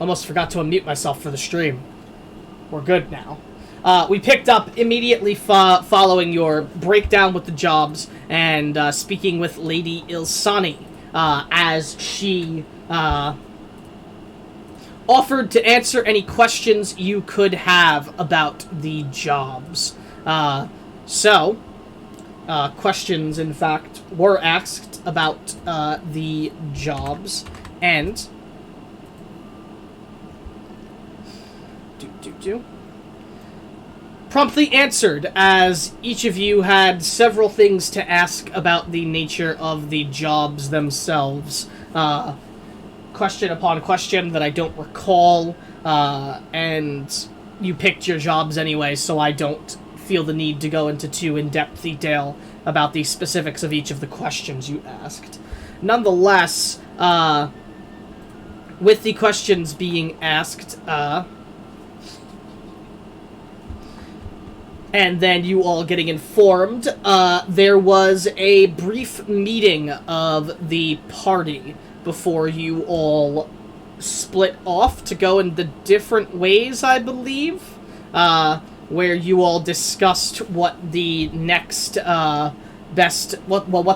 Almost forgot to unmute myself for the stream. We're good now. We picked up immediately following your breakdown with the jobs and speaking with Lady Ilsani as she offered to answer any questions you could have about the jobs. Questions, in fact, were asked about the jobs, and... promptly answered, as each of you had several things to ask about the nature of the jobs themselves. Question upon question that I don't recall, and you picked your jobs anyway, so I don't feel the need to go into too in-depth detail about the specifics of each of the questions you asked. Nonetheless, with the questions being asked, and then you all getting informed, there was a brief meeting of the party before you all split off to go in the different ways, I believe, where you all discussed what the next what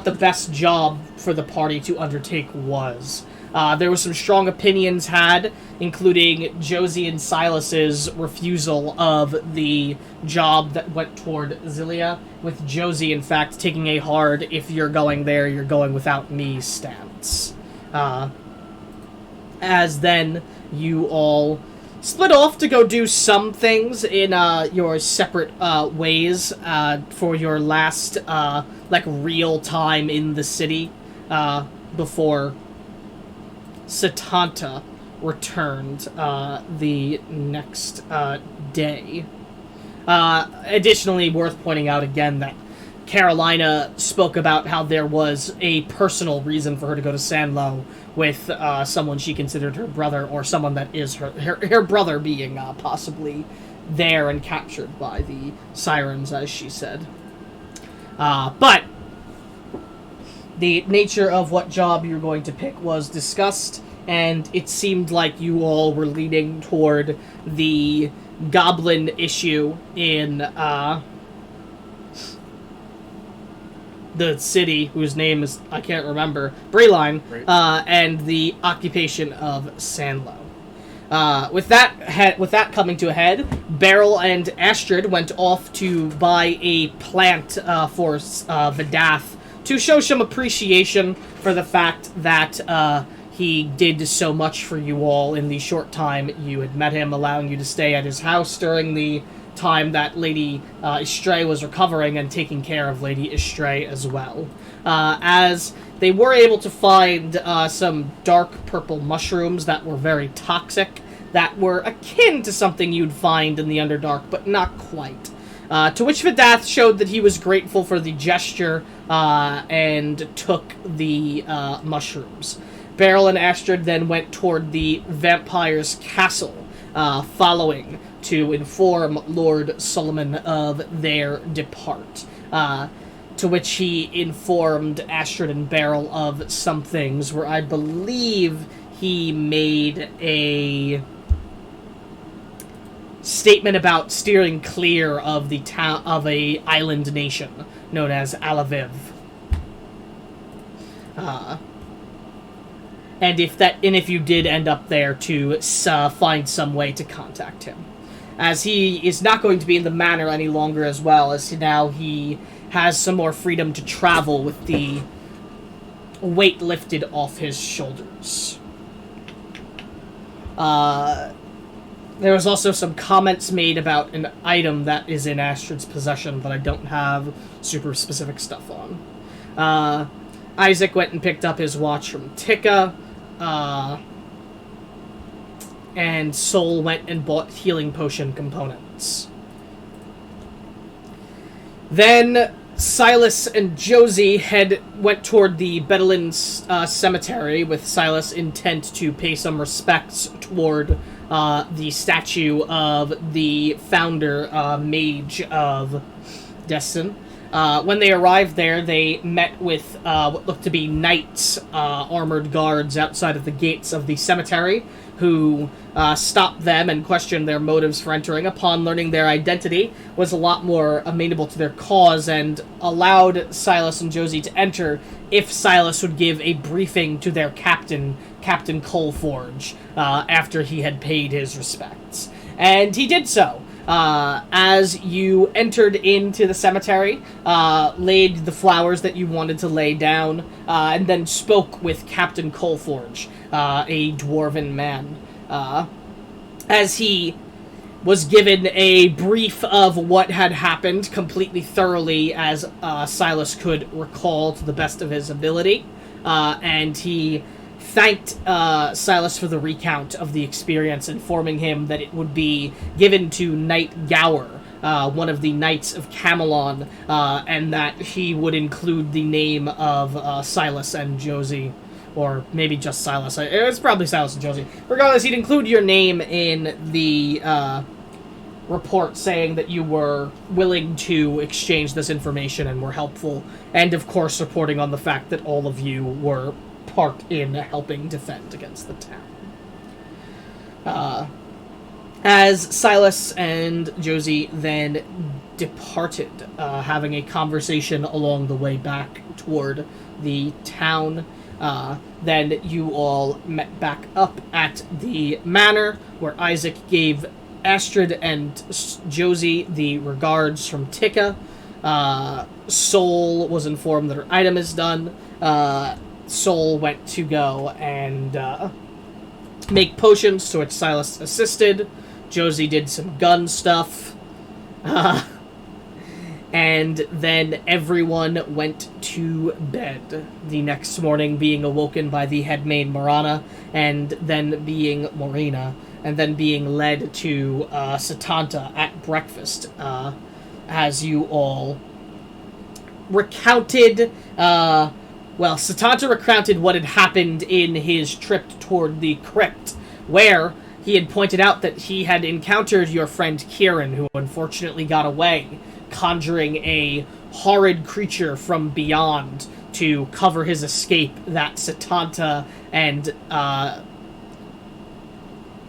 the best job for the party to undertake was. There were some strong opinions had, including Josie and Silas's refusal of the job that went toward Zilia, with Josie, in fact, taking a hard, if you're going there, you're going without me stance. As then you all split off to go do some things in your separate ways for your last real time in the city before Satanta returned the next day. Additionally, worth pointing out again that Carolina spoke about how there was a personal reason for her to go to Sanlo with someone she considered her brother, or someone that is her brother being possibly there and captured by the sirens, as she said. But the nature of what job you're going to pick was discussed, and it seemed like you all were leaning toward the goblin issue in the city, whose name is, I can't remember, Brayline, and the occupation of Sanlo. With that coming to a head, Beryl and Astrid went off to buy a plant for Vidath to show some appreciation for the fact that he did so much for you all in the short time you had met him, allowing you to stay at his house during the time that Lady Istray was recovering and taking care of Lady Istray as well. As they were able to find some dark purple mushrooms that were very toxic, that were akin to something you'd find in the Underdark, but not quite. To which Vidath showed that he was grateful for the gesture and took the mushrooms. Beryl and Astrid then went toward the vampire's castle, following to inform Lord Solomon of their depart. To which he informed Astrid and Beryl of some things, where I believe he made a statement about steering clear of the town of a island nation known as Alaviv. And if you did end up there, to find some way to contact him, as he is not going to be in the manor any longer, as well as now he has some more freedom to travel with the weight lifted off his shoulders. There was also some comments made about an item that is in Astrid's possession that I don't have super specific stuff on. Isaac went and picked up his watch from Tika, and Sol went and bought healing potion components. Then Silas and Josie went toward the Bedouin cemetery, with Silas intent to pay some respects toward the statue of the founder mage of Destin. When they arrived there, they met with what looked to be knights, armored guards outside of the gates of the cemetery, who stopped them and questioned their motives for entering. Upon learning their identity, was a lot more amenable to their cause and allowed Silas and Josie to enter if Silas would give a briefing to their captain, Captain Coalforge, after he had paid his respects. And he did so. As you entered into the cemetery, laid the flowers that you wanted to lay down, and then spoke with Captain Coalforge, a dwarven man, as he was given a brief of what had happened completely thoroughly as Silas could recall to the best of his ability, and he thanked Silas for the recount of the experience, informing him that it would be given to Knight Gower, one of the Knights of Camelon, and that he would include the name of Silas and Josie, or maybe just Silas. It was probably Silas and Josie. Regardless, he'd include your name in the report, saying that you were willing to exchange this information and were helpful, and of course reporting on the fact that all of you were part in helping defend against the town. As Silas and Josie then departed, having a conversation along the way back toward the town, then you all met back up at the manor, where Isaac gave Astrid and Josie the regards from Tika. Sol was informed that her item is done. Sol went to go and make potions, to which Silas assisted. Josie did some gun stuff. And then everyone went to bed, the next morning being awoken by the headmaid Morana, and then being Morena, and then being led to Satanta at breakfast, as you all recounted... Well, Satanta recounted what had happened in his trip toward the crypt, where he had pointed out that he had encountered your friend Kieran, who unfortunately got away, conjuring a horrid creature from beyond to cover his escape that Satanta and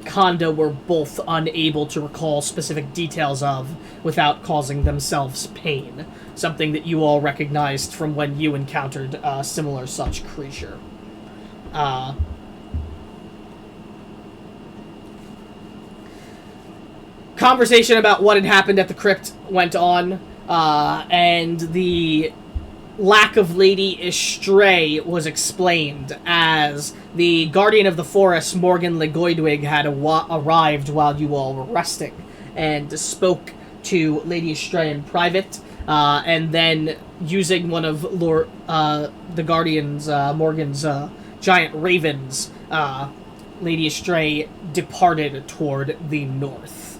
Konda were both unable to recall specific details of without causing themselves pain. Something that you all recognized from when you encountered a similar such creature. Conversation about what had happened at the crypt went on, and the lack of Lady Estray was explained as the Guardian of the Forest, Morgan Legoidwig, had arrived while you all were resting, and spoke to Lady Estray in private, and then using one of the Guardian's, Morgan's giant ravens, Lady Estray departed toward the north,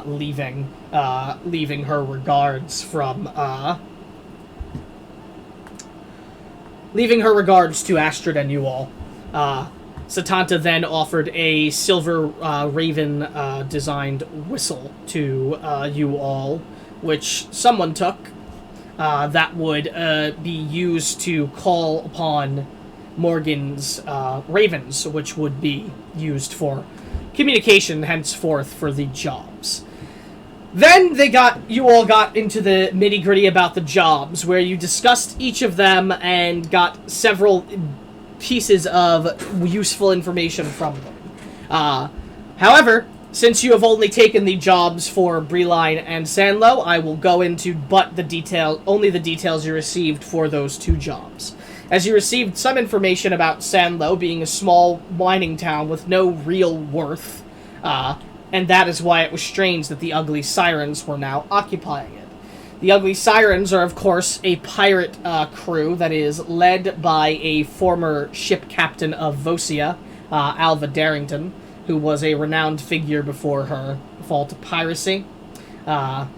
leaving her regards from leaving her regards to Astrid and you all. Satanta then offered a silver raven designed whistle to you all, which someone took, that would be used to call upon Morgan's ravens, which would be used for communication henceforth for the jobs. Then you all got into the nitty-gritty about the jobs, where you discussed each of them and got several pieces of useful information from them. However, since you have only taken the jobs for Breline and Sanlo, I will go into only the details you received for those two jobs. As you received some information about Sanlo being a small mining town with no real worth, and that is why it was strange that the Ugly Sirens were now occupying it. The Ugly Sirens are, of course, a pirate crew that is led by a former ship captain of Vosia, Alva Darrington, who was a renowned figure before her fall to piracy. And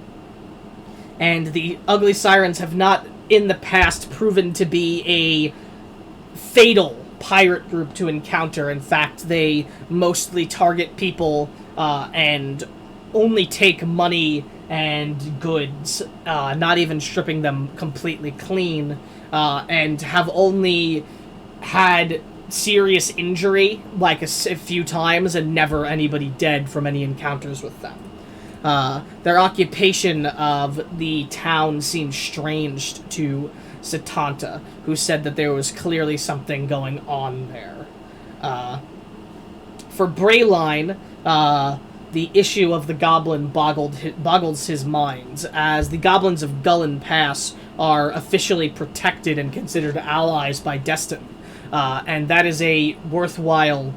the Ugly Sirens have not, in the past, proven to be a fatal pirate group to encounter. In fact, they mostly target people and only take money and goods, not even stripping them completely clean, and have only had serious injury like a few times and never anybody dead from any encounters with them. Their occupation of the town seemed strange to Satanta, who said that there was clearly something going on there. For Brayline, the issue of the goblin boggles his mind, as the goblins of Gullen Pass are officially protected and considered allies by Destin. And that is a worthwhile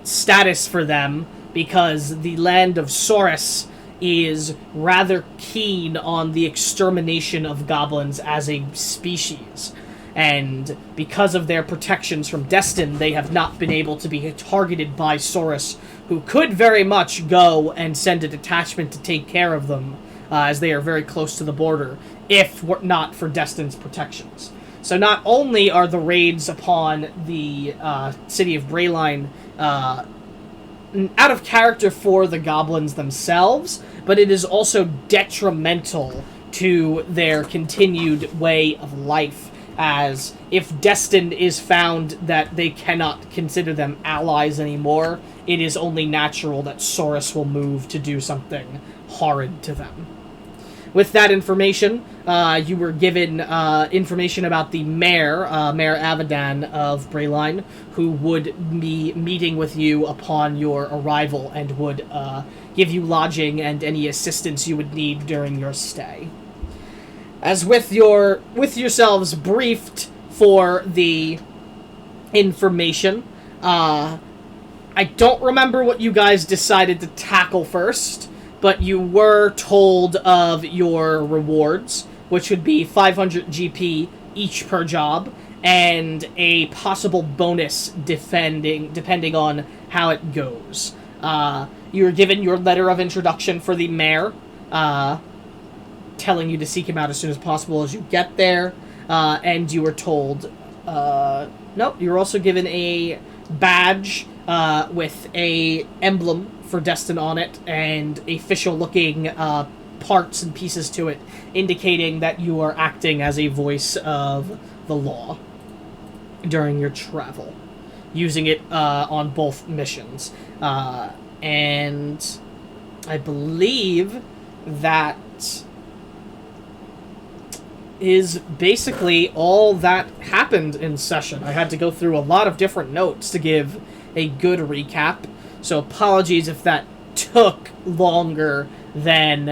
status for them, because the land of Saurus is rather keen on the extermination of goblins as a species. And because of their protections from Destin, they have not been able to be targeted by Saurus, who could very much go and send a detachment to take care of them, as they are very close to the border, if not for Destin's protections. So not only are the raids upon the city of Brayline out of character for the goblins themselves, but it is also detrimental to their continued way of life, as if Destin is found that they cannot consider them allies anymore, it is only natural that Saurus will move to do something horrid to them. With that information, you were given information about the mayor, Mayor Avidan of Brayline, who would be meeting with you upon your arrival and would give you lodging and any assistance you would need during your stay. As with yourselves briefed for the information, I don't remember what you guys decided to tackle first, but you were told of your rewards, which would be 500 GP each per job, and a possible bonus depending on how it goes. You were given your letter of introduction for the mayor, telling you to seek him out as soon as possible as you get there, and you were told... you were also given a badge with a emblem for Destin on it, and official-looking parts and pieces to it, indicating that you are acting as a voice of the law during your travel, using it on both missions. And I believe that is basically all that happened in session. I had to go through a lot of different notes to give a good recap, so apologies if that took longer than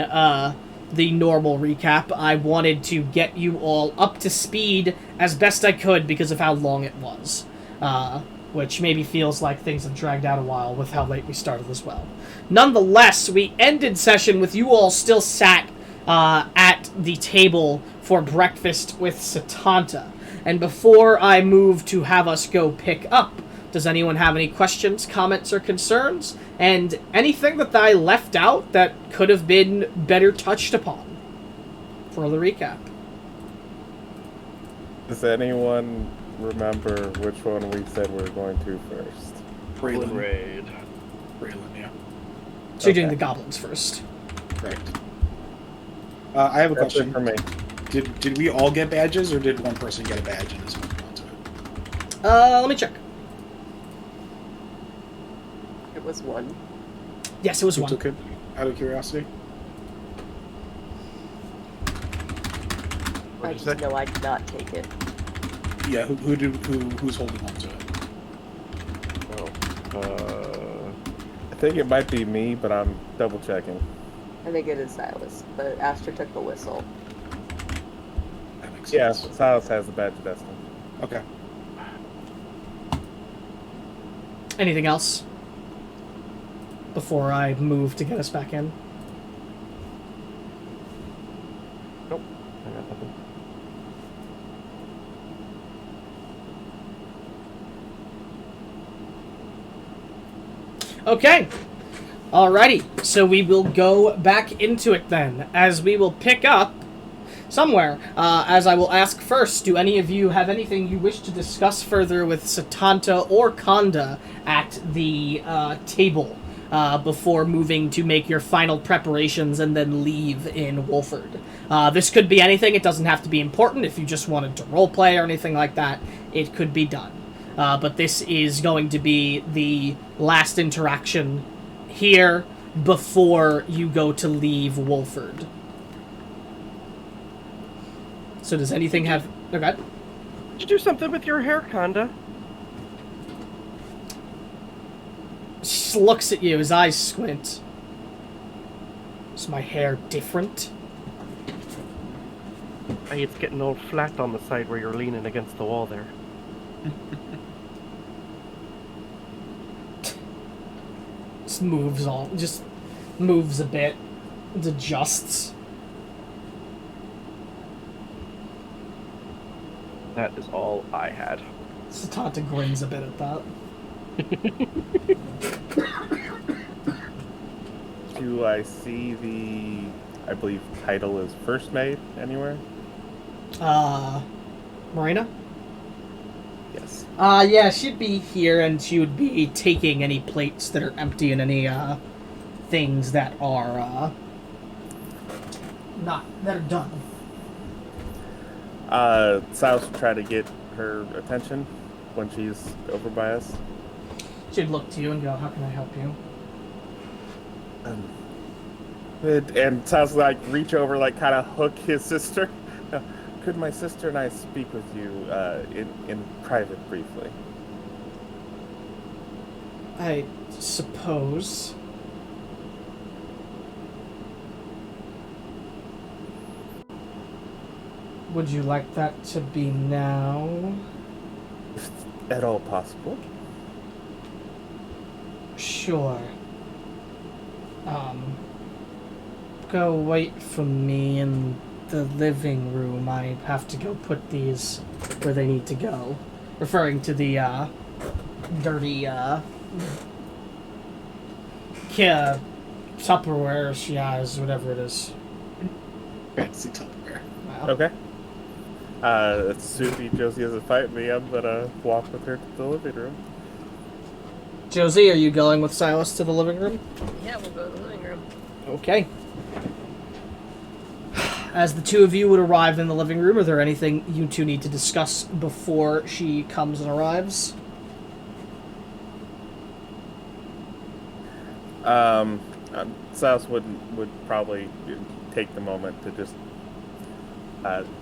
the normal recap. I wanted to get you all up to speed as best I could because of how long it was, which maybe feels like things have dragged out a while with how late we started as well. Nonetheless, we ended session with you all still sat at the table for breakfast with Satanta. And before I move to have us go pick up, does anyone have any questions, comments, or concerns? And anything that I left out that could have been better touched upon for the recap? Does anyone remember which one we said we were going to first? Raid. Yeah. So you're doing the goblins first. Correct. I have a That's question. it for me. Did we all get badges, or did one person get a badge and this one onto it? Let me check. It was one. Yes, it was Who one. took it? Out of curiosity. I just know I did not take it. Yeah. Who's holding on to it? I think it might be me, but I'm double checking. I think it is Silas, but Astor took the whistle. That makes Yeah, sense. Silas has the badge of Destin. Okay. Anything else before I move to get us back in? Nope. I got nothing. Okay. Alrighty, so we will go back into it then, as we will pick up somewhere. As I will ask first, do any of you have anything you wish to discuss further with Satanta or Kanda at the table before moving to make your final preparations and then leave in Wolford. This could be anything. It doesn't have to be important. If you just wanted to roleplay or anything like that, it could be done. But this is going to be the last interaction here before you go to leave Wolford. So does anything have... Okay. Did you do something with your hair, Conda? Just looks at you, his eyes squint. Is my hair different? Hey, it's getting all flat on the side where you're leaning against the wall there. Just moves a bit. It adjusts. That is all I had. Satanta grins a bit at that. Do I see the, I believe, title is First Maid anywhere? Marina? Yes. Yeah, she'd be here, and she would be taking any plates that are empty and any, things that are, that are done. Silas will try to get her attention when she's over by us. She'd look to you and go, how can I help you? And Silas will, like, reach over, like, kind of hook his sister. Could my sister and I speak with you in private briefly? I suppose. Would you like that to be now? If at all possible. Sure. Go wait for me in the living room. I have to go put these where they need to go. Referring to the, dirty, Tupperware she has, whatever it is. Fancy Tupperware. Wow. Okay. Susie, Josie doesn't fight me. I'm gonna walk with her to the living room. Josie, are you going with Silas to the living room? Yeah, we'll go to the living room. Okay. As the two of you would arrive in the living room, are there anything you two need to discuss before she comes and arrives? Silas would probably take the moment to just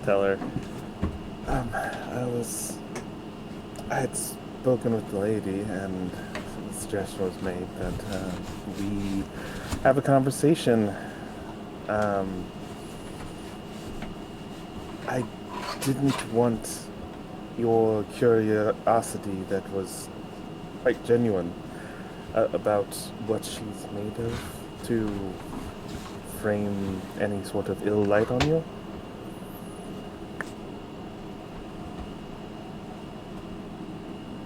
tell her. I had spoken with the lady, and the suggestion was made that we have a conversation. I didn't want your curiosity that was quite genuine about what she's made of to frame any sort of ill light on you.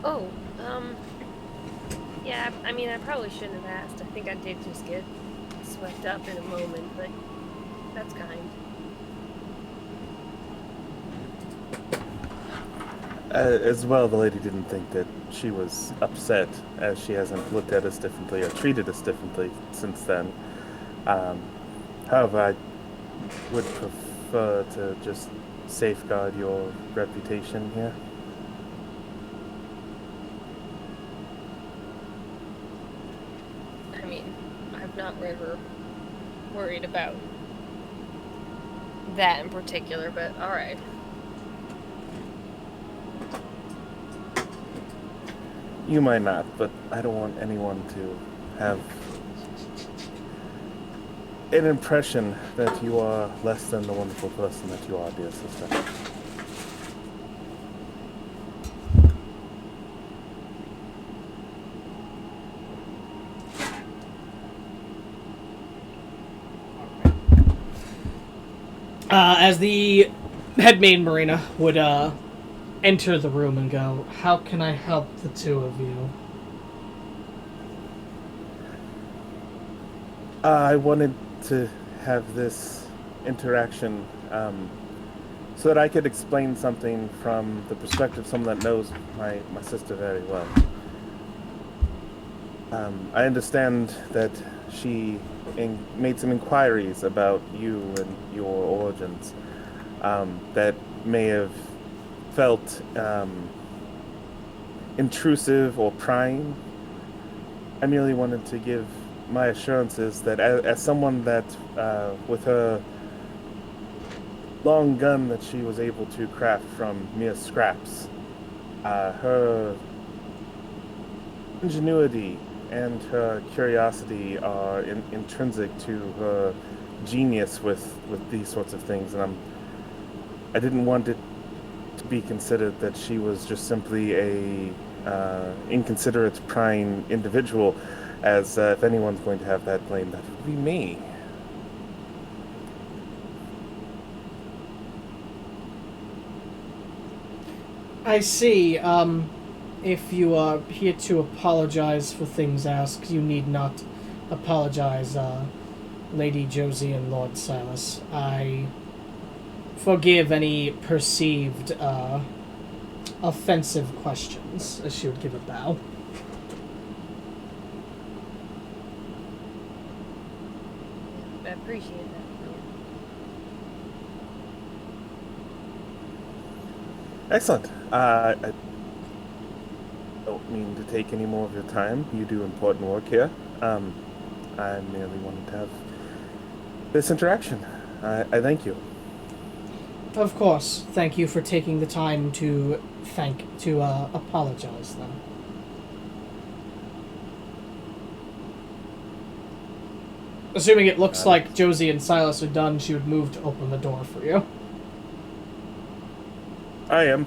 Oh, yeah, I mean, I probably shouldn't have asked. I think I did just get swept up in a moment, but that's kind. As well, the lady didn't think that she was upset, as she hasn't looked at us differently or treated us differently since then. However, I would prefer to just safeguard your reputation here. I mean, I've not ever worried about that in particular, but alright. You might not, but I don't want anyone to have an impression that you are less than the wonderful person that you are, dear sister. As the head maid Marina would enter the room and go, how can I help the two of you? I wanted to have this interaction so that I could explain something from the perspective of someone that knows my sister very well. I understand that she made some inquiries about you and your origins that may have felt intrusive or prying. I merely wanted to give my assurances that as someone that, with her long gun that she was able to craft from mere scraps, her ingenuity and her curiosity are intrinsic to her genius with these sorts of things, and I didn't want it to be considered that she was just simply a inconsiderate, prying individual, as if anyone's going to have that blame, that would be me. I see. If you are here to apologize for things asked, you need not apologize, Lady Josie and Lord Silas. I forgive any perceived, offensive questions, as she would give a bow. I appreciate that. Excellent. I don't mean to take any more of your time. You do important work here. I merely wanted to have this interaction. I thank you. Of course. Thank you for taking the time to apologize, then. Assuming it looks like Josie and Silas are done, she would move to open the door for you. I am.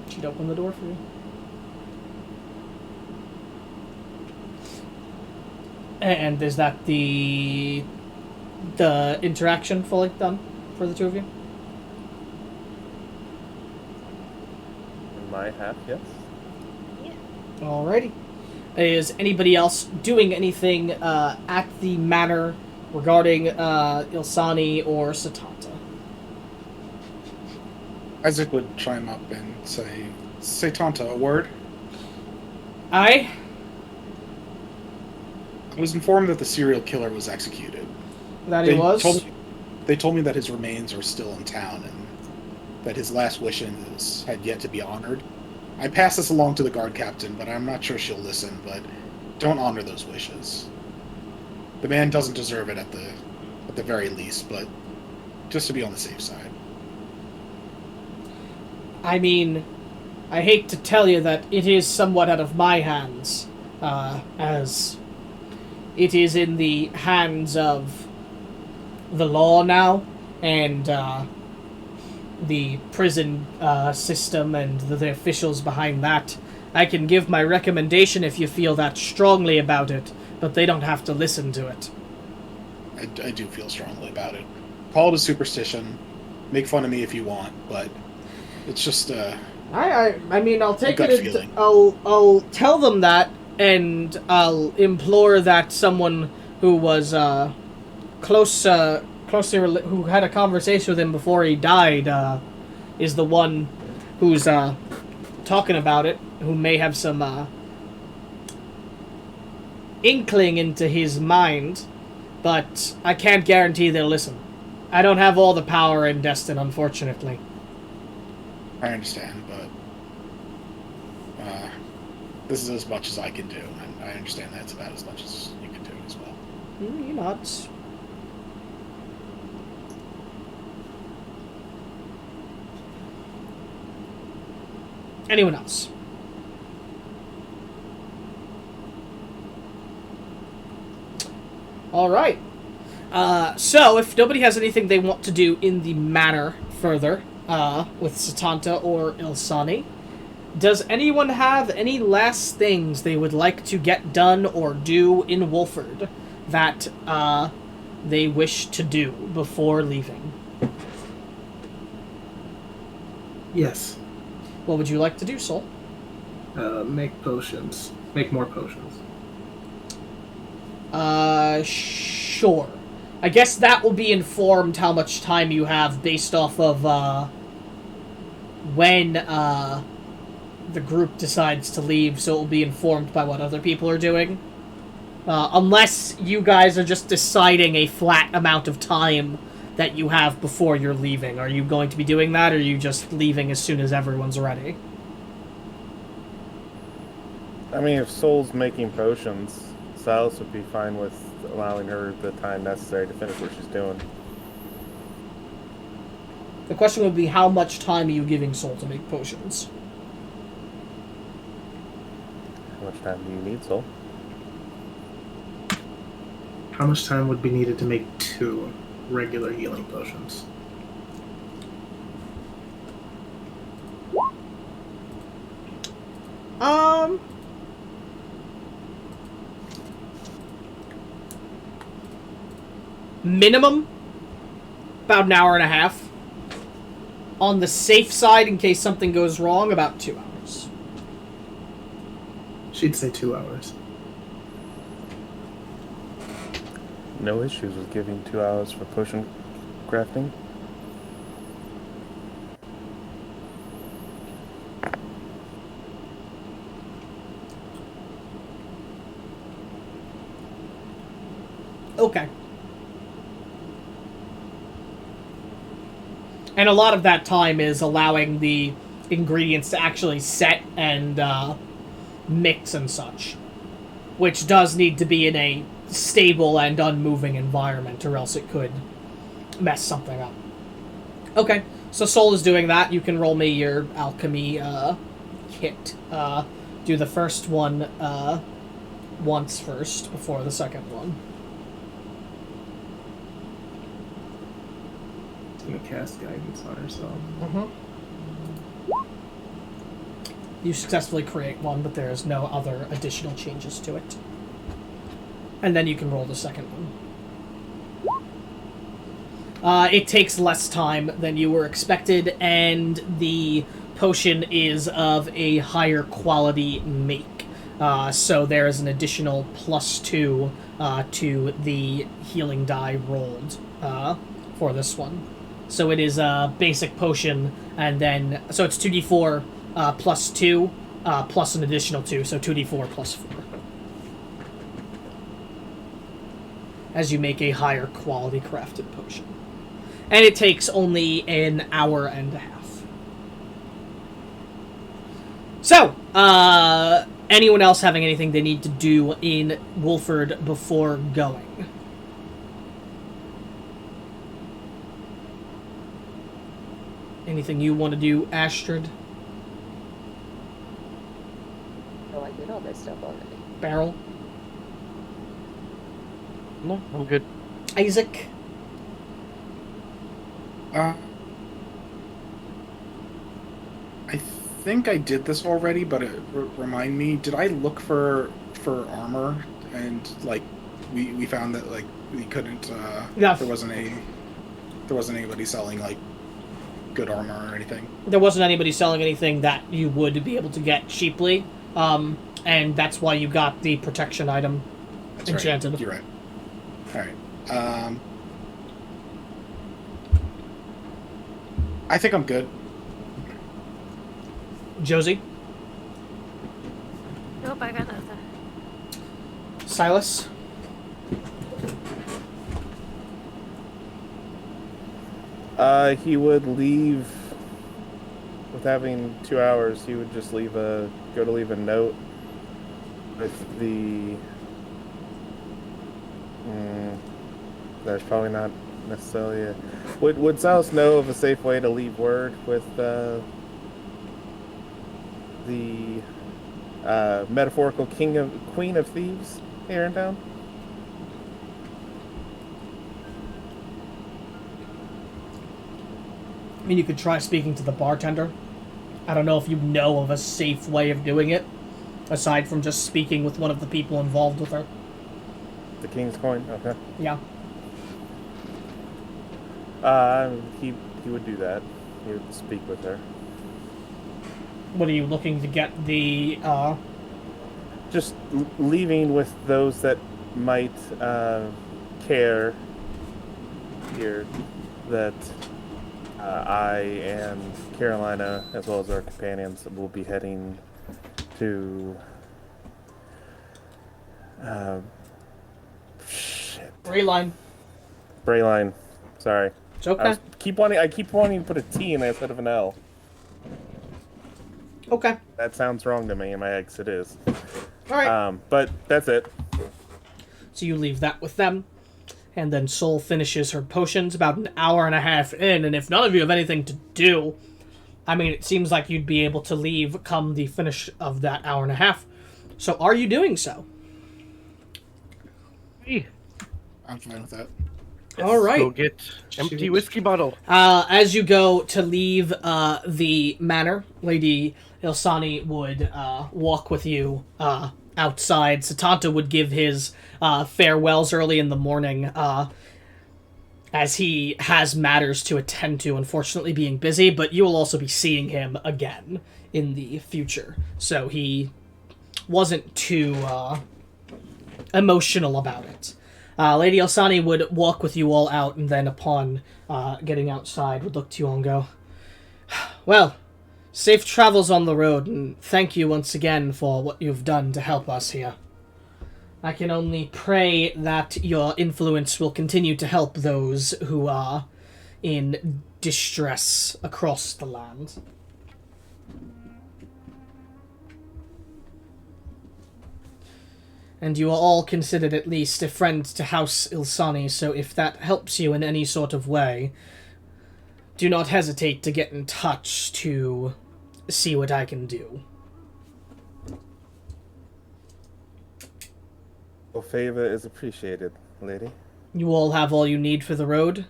She'd open the door for you. And is that the interaction fully done for the two of you? In my half, yes. Yeah. Alrighty. Is anybody else doing anything at the manor regarding Ilsani or Satanta? Isaac would chime up and say, Tanta, a word? I was informed that the serial killer was executed. That he was? They told me that his remains are still in town and that his last wishes had yet to be honored. I passed this along to the guard captain, but I'm not sure she'll listen, but don't honor those wishes. The man doesn't deserve it at the very least, but just to be on the safe side. I mean, I hate to tell you that it is somewhat out of my hands, as it is in the hands of the law now, and the prison system and the officials behind that. I can give my recommendation if you feel that strongly about it, but they don't have to listen to it. I do feel strongly about it. Call it a superstition. Make fun of me if you want, but it's just I mean, I'll take gut it. feeling. I'll tell them that, and I'll implore that someone who was who had a conversation with him before he died, is the one who's talking about it, who may have some inkling into his mind, but I can't guarantee they'll listen. I don't have all the power in Destin, unfortunately. I understand, but this is as much as I can do, and I understand that's about as much as you can do as well. You're not. Anyone else? Alright. So, if nobody has anything they want to do in the manor further, with Satanta or Ilsani, does anyone have any last things they would like to get done or do in Wolford that, they wish to do before leaving? Yes. What would you like to do, Sol? Make potions. Make more potions. Sure. I guess that will be informed how much time you have based off of, when, the group decides to leave, so it will be informed by what other people are doing. Unless you guys are just deciding a flat amount of time that you have before you're leaving. Are you going to be doing that, or are you just leaving as soon as everyone's ready? I mean, if Soul's making potions, Silas would be fine with allowing her the time necessary to finish what she's doing. The question would be, how much time are you giving Soul to make potions? How much time do you need, Soul? How much time would be needed to make 2 regular healing potions? Minimum, about an hour and a half. On the safe side, in case something goes wrong, about 2 hours. She'd say 2 hours. No issues with giving 2 hours for potion crafting. Okay. And a lot of that time is allowing the ingredients to actually set and mix and such. Which does need to be in a stable and unmoving environment, or else it could mess something up. Okay, so Soul is doing that. You can roll me your alchemy kit. Do the first one once first, before the second one. Gonna cast guidance on herself. You successfully create one, but there is no other additional changes to it. And then you can roll the second one. It takes less time than you were expected, and the potion is of a higher quality make. So there is an additional +2 to the healing die rolled for this one. So it is a basic potion, and then... So it's 2d4 +2 plus an additional 2, so 2d4 +4. As you make a higher quality crafted potion. And it takes only an hour and a half. So, anyone else having anything they need to do in Wolford before going? Anything you want to do, Astrid? Oh, I did all this stuff already. Beryl? No, I'm good. Isaac? I think I did this already, but remind me. Did I look for armor and like we found that like we couldn't. Yeah. There wasn't anybody selling like good armor or anything. There wasn't anybody selling anything that you would be able to get cheaply, and that's why you got the protection item. That's enchanted. Right. You're right. All right. I think I'm good. Josie? Nope, I got nothing. Silas? He would leave with having 2 hours. He would just leave a note with the. There's probably not necessarily a. Would Silas know of a safe way to leave word with the metaphorical Queen of Thieves here in town? I mean, you could try speaking to the bartender. I don't know if you know of a safe way of doing it, aside from just speaking with one of the people involved with her. The King's Coin? Okay. Yeah. He would do that. He would speak with her. What are you looking to get the, Just leaving with those that might care here that I and Carolina, as well as our companions, will be heading to. Shit. Rayline. Brayline. Sorry. It's okay. I keep wanting to put a T in instead of an L. Okay. That sounds wrong to me in my head, 'cause it is. All right. But that's it. So you leave that with them. And then Sol finishes her potions about an hour and a half in, and if none of you have anything to do, I mean, it seems like you'd be able to leave come the finish of that hour and a half. So are you doing so? Hey, I'm fine with that. All right. go get empty whiskey bottle. As you go to leave the manor, Lady Ilsani would walk with you outside. Satanta would give his farewells early in the morning, as he has matters to attend to, unfortunately being busy, but you will also be seeing him again in the future. So he wasn't too emotional about it. Lady Elsani would walk with you all out, and then upon getting outside, would look to you all and go, "Well, safe travels on the road, and thank you once again for what you've done to help us here. I can only pray that your influence will continue to help those who are in distress across the land." And you are all considered at least a friend to House Ilsani, so if that helps you in any sort of way, do not hesitate to get in touch to see what I can do. Your favor is appreciated, lady. You all have all you need for the road?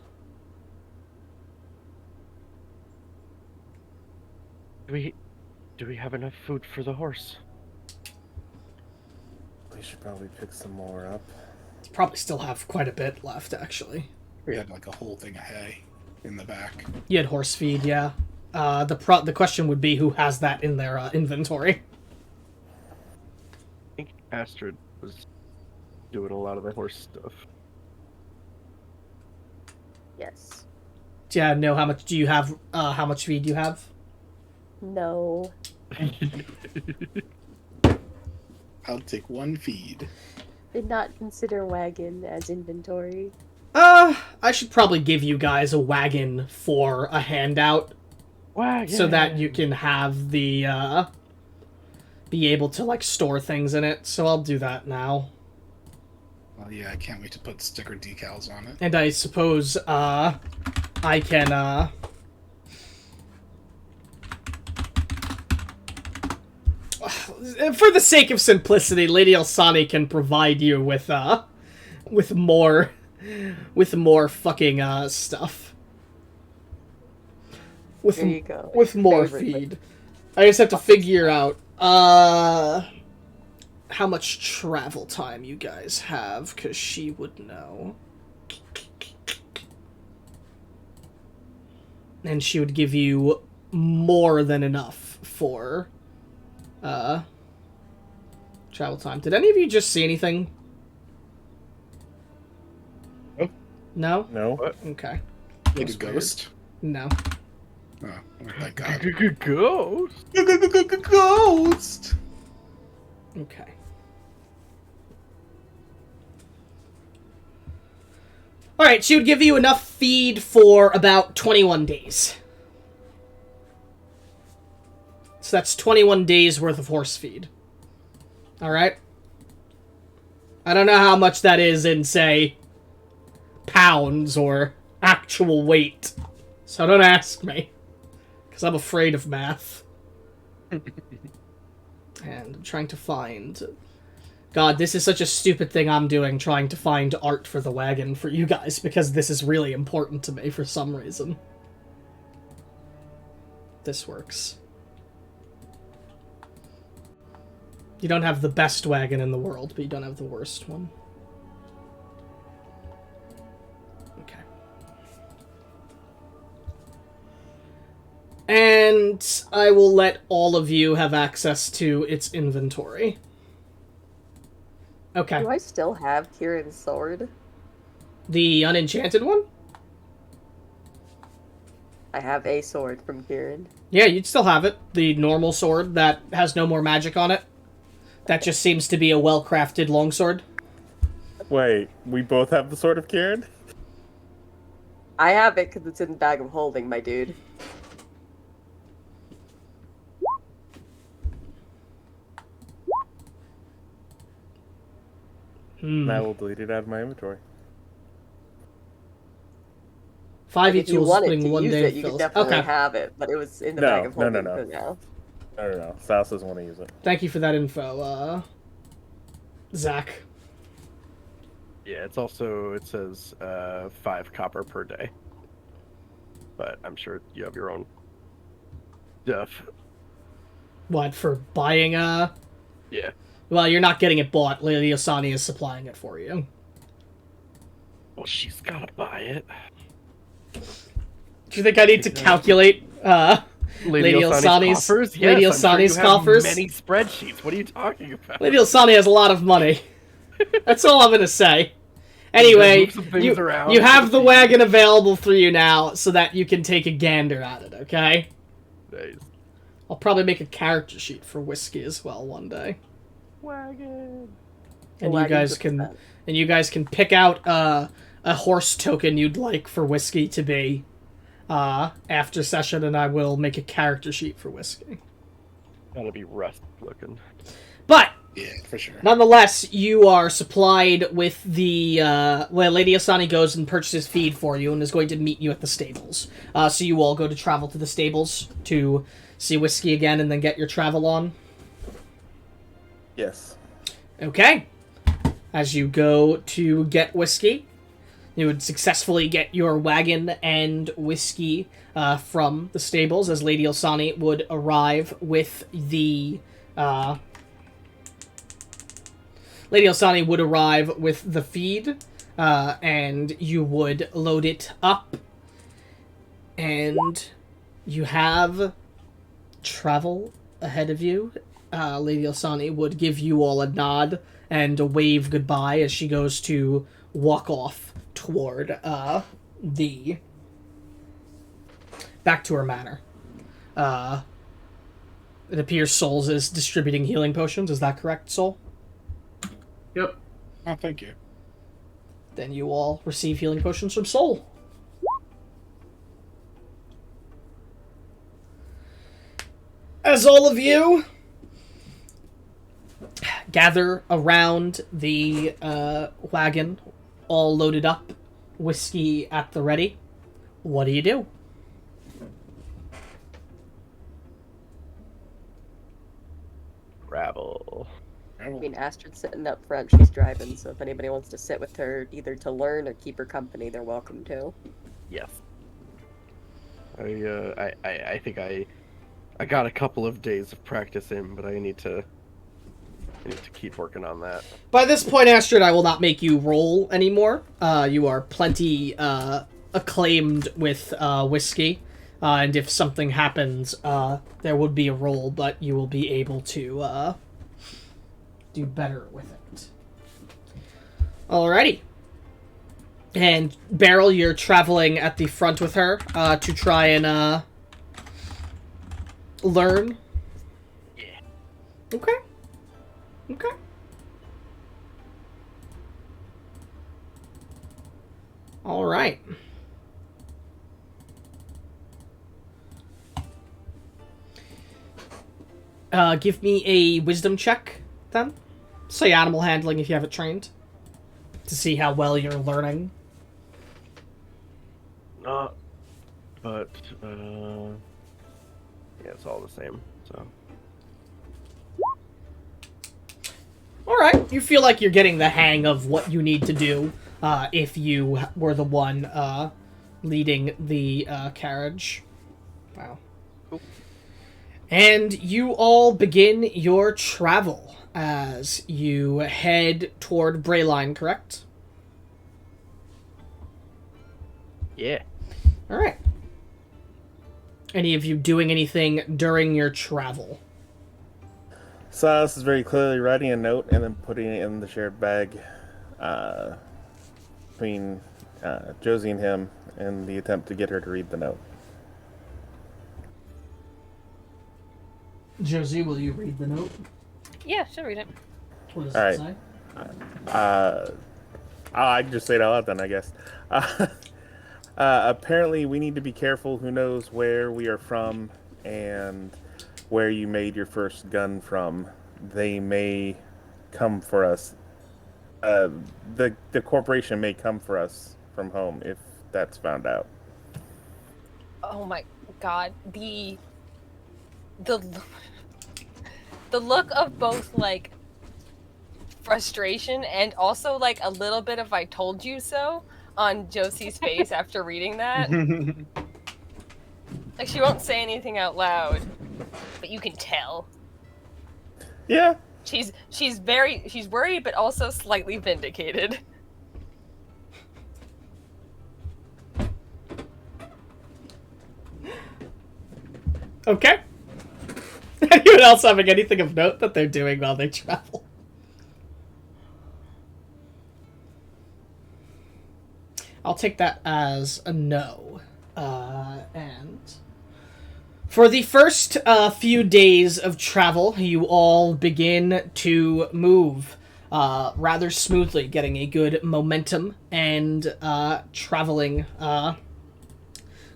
Do we have enough food for the horse? We should probably pick some more up. Probably still have quite a bit left, actually. We had like a whole thing of hay in the back. You had horse feed, yeah. The question would be who has that in their inventory. I think Astrid was doing a lot of the horse stuff. Yes. Yeah, no, how much do you have, how much feed do you have? No. I'll take one feed. Did not consider wagon as inventory. I should probably give you guys a wagon for a handout. Wagon. So that you can have the, be able to, like, store things in it. So I'll do that now. Well, yeah, I can't wait to put sticker decals on it. And I suppose, I can, for the sake of simplicity, Lady Elsani can provide you with more fucking, stuff. There you go. With more Favorite feed. I just have to figure out, how much travel time you guys have, because she would know. And she would give you more than enough for, travel time. Did any of you just see anything? Nope. No? No? What? Okay. Like a That's weird. ghost? No. Oh, thank God. Ghost. Ghost! Okay. Alright, she would give you enough feed for about 21 days. So that's 21 days worth of horse feed. Alright? I don't know how much that is in, say, pounds or actual weight. So don't ask me. Because I'm afraid of math. And I'm trying to find... God, this is such a stupid thing I'm doing, trying to find art for the wagon for you guys, because this is really important to me for some reason. This works. You don't have the best wagon in the world, but you don't have the worst one. Okay. And I will let all of you have access to its inventory. Okay. Do I still have Kieran's sword? The unenchanted one? I have a sword from Kieran. Yeah, you'd still have it. The normal sword that has no more magic on it. That just seems to be a well-crafted longsword. Wait, we both have the Sword of Kieran? I have it because it's in the bag of holding, my dude. And I will delete it out of my inventory. 5e If you tools wanted putting to one use day it, you could definitely have it, but it was in the bag of holding for now. No. Sal doesn't want to use it. Thank you for that info, Zach. Yeah, it's also, it says 5 copper per day. But I'm sure you have your own stuff. What, for buying Yeah. Well, you're not getting it bought. Lady Osani is supplying it for you. Well, she's gotta buy it. Do you think I need to calculate Lady Osani's coffers? Lady Yes, I'm Osani's sure you have coffers? many spreadsheets. What are you talking about? Lady Osani has a lot of money. That's all I'm gonna say. Anyway, Move some things around. you have the wagon available for you now, so that you can take a gander at it. Okay. Nice. I'll probably make a character sheet for Whiskey as well one day. Wagon. And you guys can pick out a horse token you'd like for Whiskey to be after session, and I will make a character sheet for Whiskey. Gotta be rough looking. But Yeah, for sure. nonetheless, you are supplied with the Lady Asani goes and purchases feed for you and is going to meet you at the stables. So you all go to travel to the stables to see Whiskey again and then get your travel on. Yes. Okay. As you go to get Whiskey, you would successfully get your wagon and Whiskey from the stables, as Lady Osani would arrive with the... Lady Osani would arrive with the feed, and you would load it up, and you have travel ahead of you. Lady Osani would give you all a nod and a wave goodbye as she goes to walk off toward the... back to her manor. It appears Souls is distributing healing potions. Is that correct, Soul? Yep. Oh, thank you. Then you all receive healing potions from Soul. As all of you gather around the wagon, all loaded up, Whiskey at the ready, what do you do? Travel. I mean, Astrid's sitting up front, she's driving, so if anybody wants to sit with her, either to learn or keep her company, they're welcome to. Yes. I think I got a couple of days of practice in, but I need to keep working on that. By this point, Astrid, I will not make you roll anymore. You are plenty acclaimed with Whiskey, and if something happens, there would be a roll, but you will be able to do better with it. Alrighty. And Beryl, you're traveling at the front with her to try and learn. Yeah. Okay. Okay. All right. Give me a wisdom check, then. Say animal handling if you have it trained. To see how well you're learning. But yeah, it's all the same. So. Alright, you feel like you're getting the hang of what you need to do if you were the one leading the carriage. Wow. Cool. And you all begin your travel as you head toward Brayline, correct? Yeah. Alright. Any of you doing anything during your travel? Silas is very clearly writing a note and then putting it in the shared bag between Josie and him in the attempt to get her to read the note. Josie, will you read the note? Yeah, she'll read it. What does All it right. say? I can just say it out loud then, I guess. Apparently, we need to be careful who knows where we are from and where you made your first gun from. They may come for us. The corporation may come for us from home if that's found out. Oh my god, the the look of both like frustration and also like a little bit of "I told you so" on Josie's face after reading that. Like she won't say anything out loud, but you can tell. Yeah. She's worried but also slightly vindicated. Okay. Anyone else having anything of note that they're doing while they travel? I'll take that as a no. And for the first few days of travel, you all begin to move rather smoothly, getting a good momentum and traveling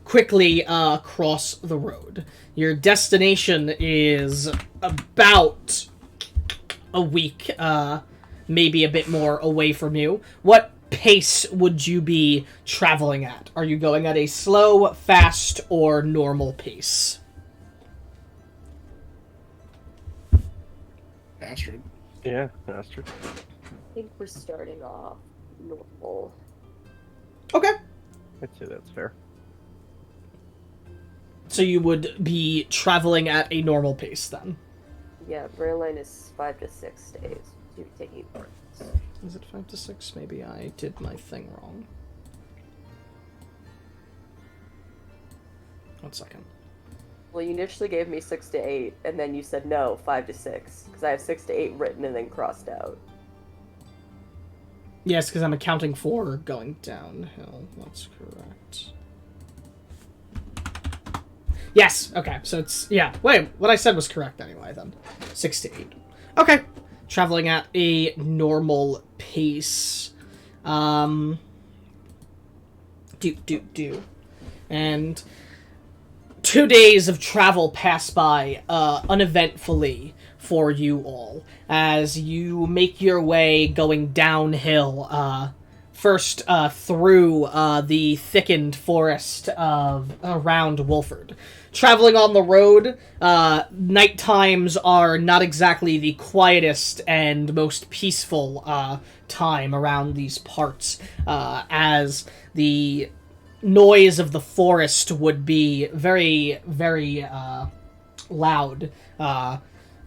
quickly across the road. Your destination is about a week, maybe a bit more away from you. What pace would you be traveling at? Are you going at a slow, fast, or normal pace? Astrid. Yeah, Astrid. I think we're starting off normal. Okay. I'd say that's fair. So you would be traveling at a normal pace then? Yeah, Braylon is 5 to 6 days to taking parts. Is it 5 to 6? Maybe I did my thing wrong. 1 second. Well, you initially gave me 6 to 8, and then you said no, 5 to 6, because I have 6 to 8 written and then crossed out. Yes, because I'm accounting for going downhill. That's correct. Yes, okay, so it's, yeah, wait, what I said was correct anyway, then. 6 to 8. Okay, traveling at a normal pace. And 2 days of travel pass by uneventfully for you all as you make your way going downhill, first through the thickened forest around Wolford. Traveling on the road, night times are not exactly the quietest and most peaceful time around these parts, as the noise of the forest would be very, very loud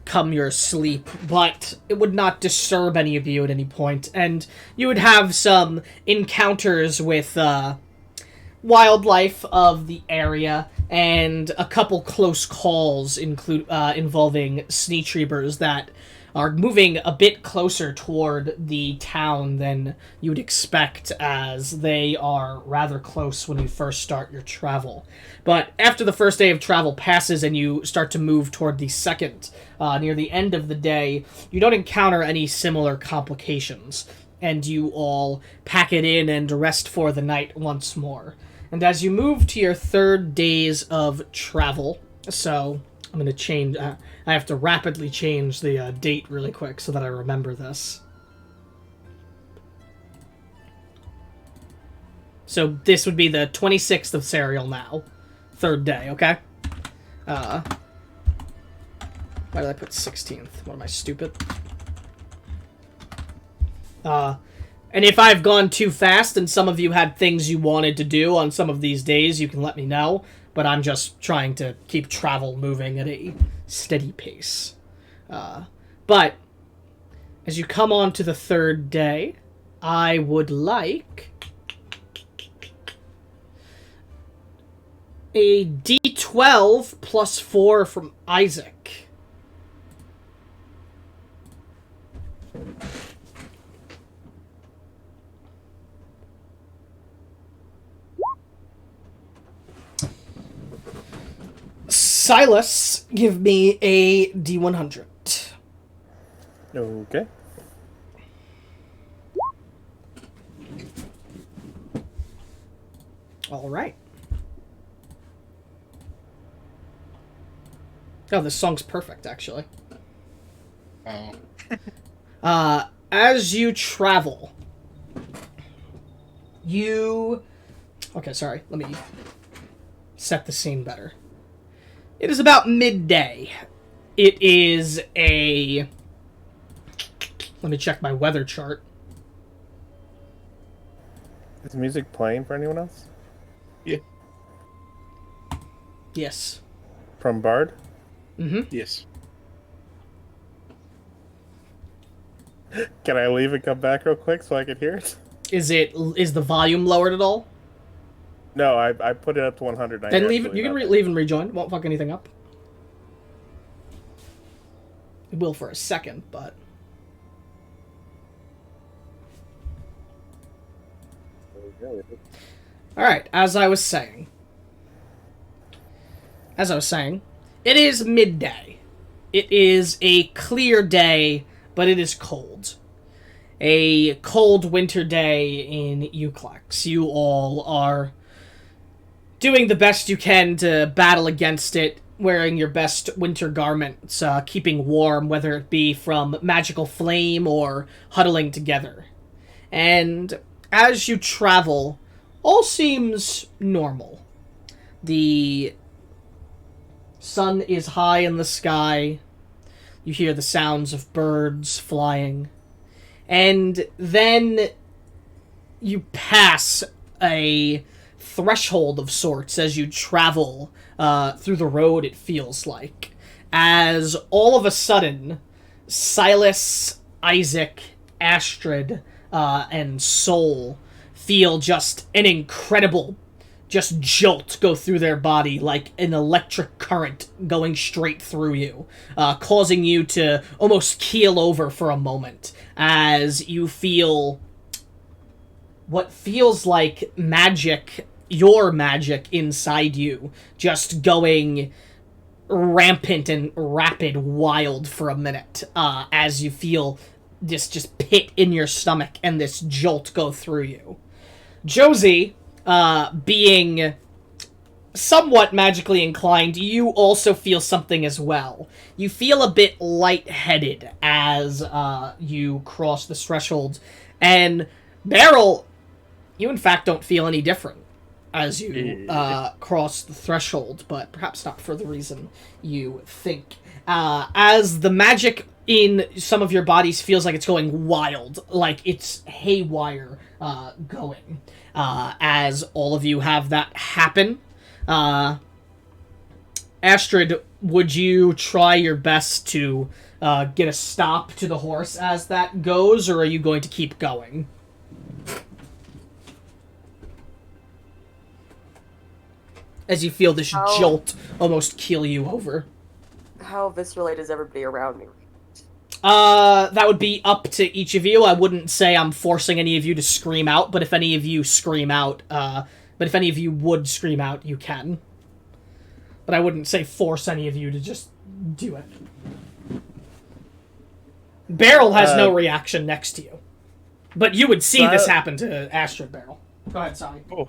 come your sleep, but it would not disturb any of you at any point, and you would have some encounters with wildlife of the area and a couple close calls involving sneetreebers that are moving a bit closer toward the town than you would expect, as they are rather close when you first start your travel. But after the first day of travel passes and you start to move toward the second, near the end of the day, you don't encounter any similar complications, and you all pack it in and rest for the night once more. And as you move to your 3rd days of travel, so I'm going to change... I have to rapidly change the date really quick so that I remember this. So this would be the 26th of Serial now. 3rd day, okay? Why did I put 16th? What am I, stupid? And if I've gone too fast and some of you had things you wanted to do on some of these days, you can let me know. But I'm just trying to keep travel moving at a steady pace. But as you come on to the 3rd day, I would like a D12 plus 4 from Isaac. Silas, give me a D100. Okay. All right. Oh, this song's perfect, actually. Oh. As you travel, you... Okay, sorry. Let me set the scene better. It is about midday. It is a... Let me check my weather chart. Is music playing for anyone else? Yes. From Bard? Mm-hmm. Yes. Can I leave and come back real quick so I can hear it? Is the volume lowered at all? No, I put it up to 100. Then leave it. You can leave and rejoin. It won't fuck anything up. It will for a second, but... Alright, as I was saying, it is midday. It is a clear day, but it is cold. A cold winter day in Euclex. You all are doing the best you can to battle against it, wearing your best winter garments, keeping warm, whether it be from magical flame or huddling together. And as you travel, all seems normal. The sun is high in the sky. You hear the sounds of birds flying. And then you pass a threshold of sorts as you travel through the road, it feels like. As all of a sudden, Silas, Isaac, Astrid, and Soul feel just an incredible jolt go through their body, like an electric current going straight through you, causing you to almost keel over for a moment as you feel what feels like magic, your magic inside you, just going rampant and rapid wild for a minute, as you feel this just pit in your stomach and this jolt go through you. Josie, being somewhat magically inclined, you also feel something as well. You feel a bit lightheaded as you cross the threshold, and Beryl, you in fact don't feel any different as you cross the threshold, but perhaps not for the reason you think. As the magic in some of your bodies feels like it's going wild, like it's haywire going. As all of you have that happen. Astrid, would you try your best to get a stop to the horse as that goes, or are you going to keep going? As you feel this jolt almost keel you over. How viscerally does everybody around me? That would be up to each of you. I wouldn't say I'm forcing any of you to scream out, but if any of you scream out, but if any of you would scream out, you can. But I wouldn't say force any of you to just do it. Beryl has no reaction next to you. But you would see this happen to Astrid, Beryl. Go ahead, sorry. Oh,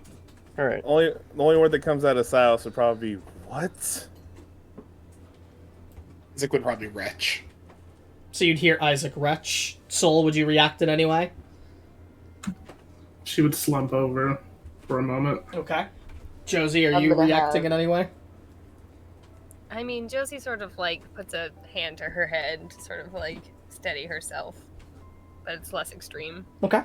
all right. The only word that comes out of Silas would probably be, what? Isaac would probably retch. So you'd hear Isaac retch. Soul, would you react in any way? She would slump over for a moment. Okay. Josie, are you reacting in any way? I mean, Josie sort of like puts a hand to her head to sort of like steady herself, but it's less extreme. Okay.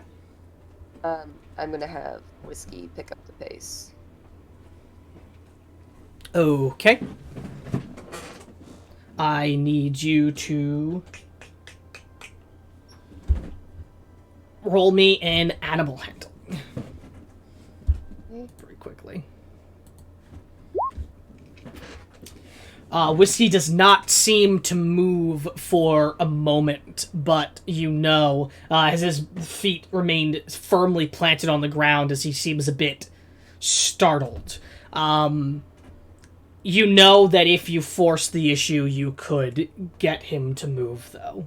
I'm gonna have Whiskey pick up the pace. Okay. I need you to roll me an animal handling. Very quickly. Whiskey does not seem to move for a moment, but you know, as his feet remained firmly planted on the ground as he seems a bit startled. You know that if you force the issue, you could get him to move, though.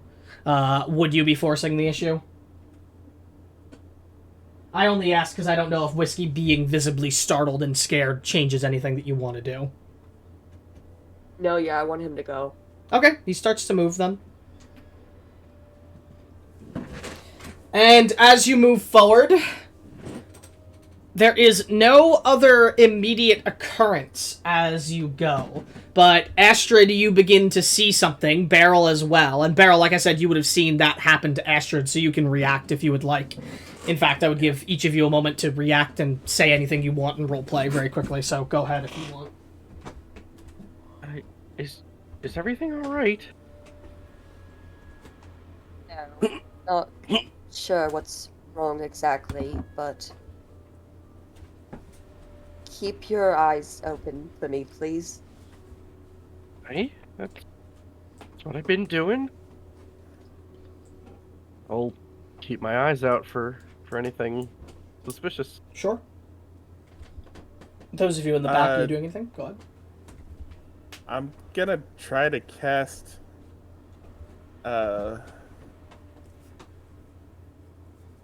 Would you be forcing the issue? I only ask because I don't know if Whiskey being visibly startled and scared changes anything that you want to do. No, yeah, I want him to go. Okay, he starts to move then. And as you move forward, there is no other immediate occurrence as you go. But Astrid, you begin to see something, Beryl as well. And Beryl, like I said, you would have seen that happen to Astrid, so you can react if you would like. In fact, I would give each of you a moment to react and say anything you want and roleplay very quickly, so go ahead if you want. Is everything alright? No, not sure what's wrong exactly, but keep your eyes open for me, please. Hey, that's what I've been doing. I'll keep my eyes out for anything suspicious. Sure. Those of you in the back, are you doing anything? Go ahead. I'm gonna try to cast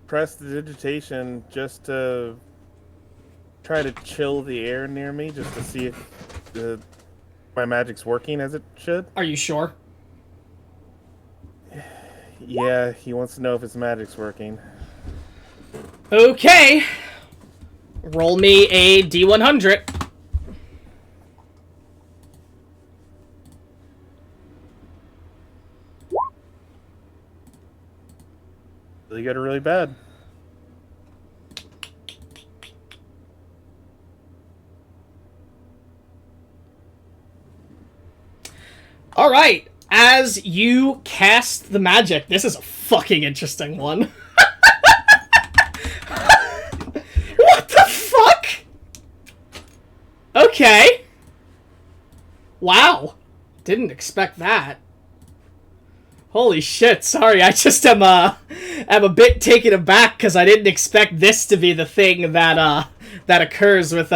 prestidigitation just to try to chill the air near me, just to see if my magic's working as it should. Are you sure? Yeah, he wants to know if his magic's working. Okay. Roll me a D100. Really good or really bad? All right. As you cast the magic, this is a fucking interesting one. What the fuck? Okay. Wow. Didn't expect that. Holy shit, sorry, I just am a bit taken aback because I didn't expect this to be the thing that occurs with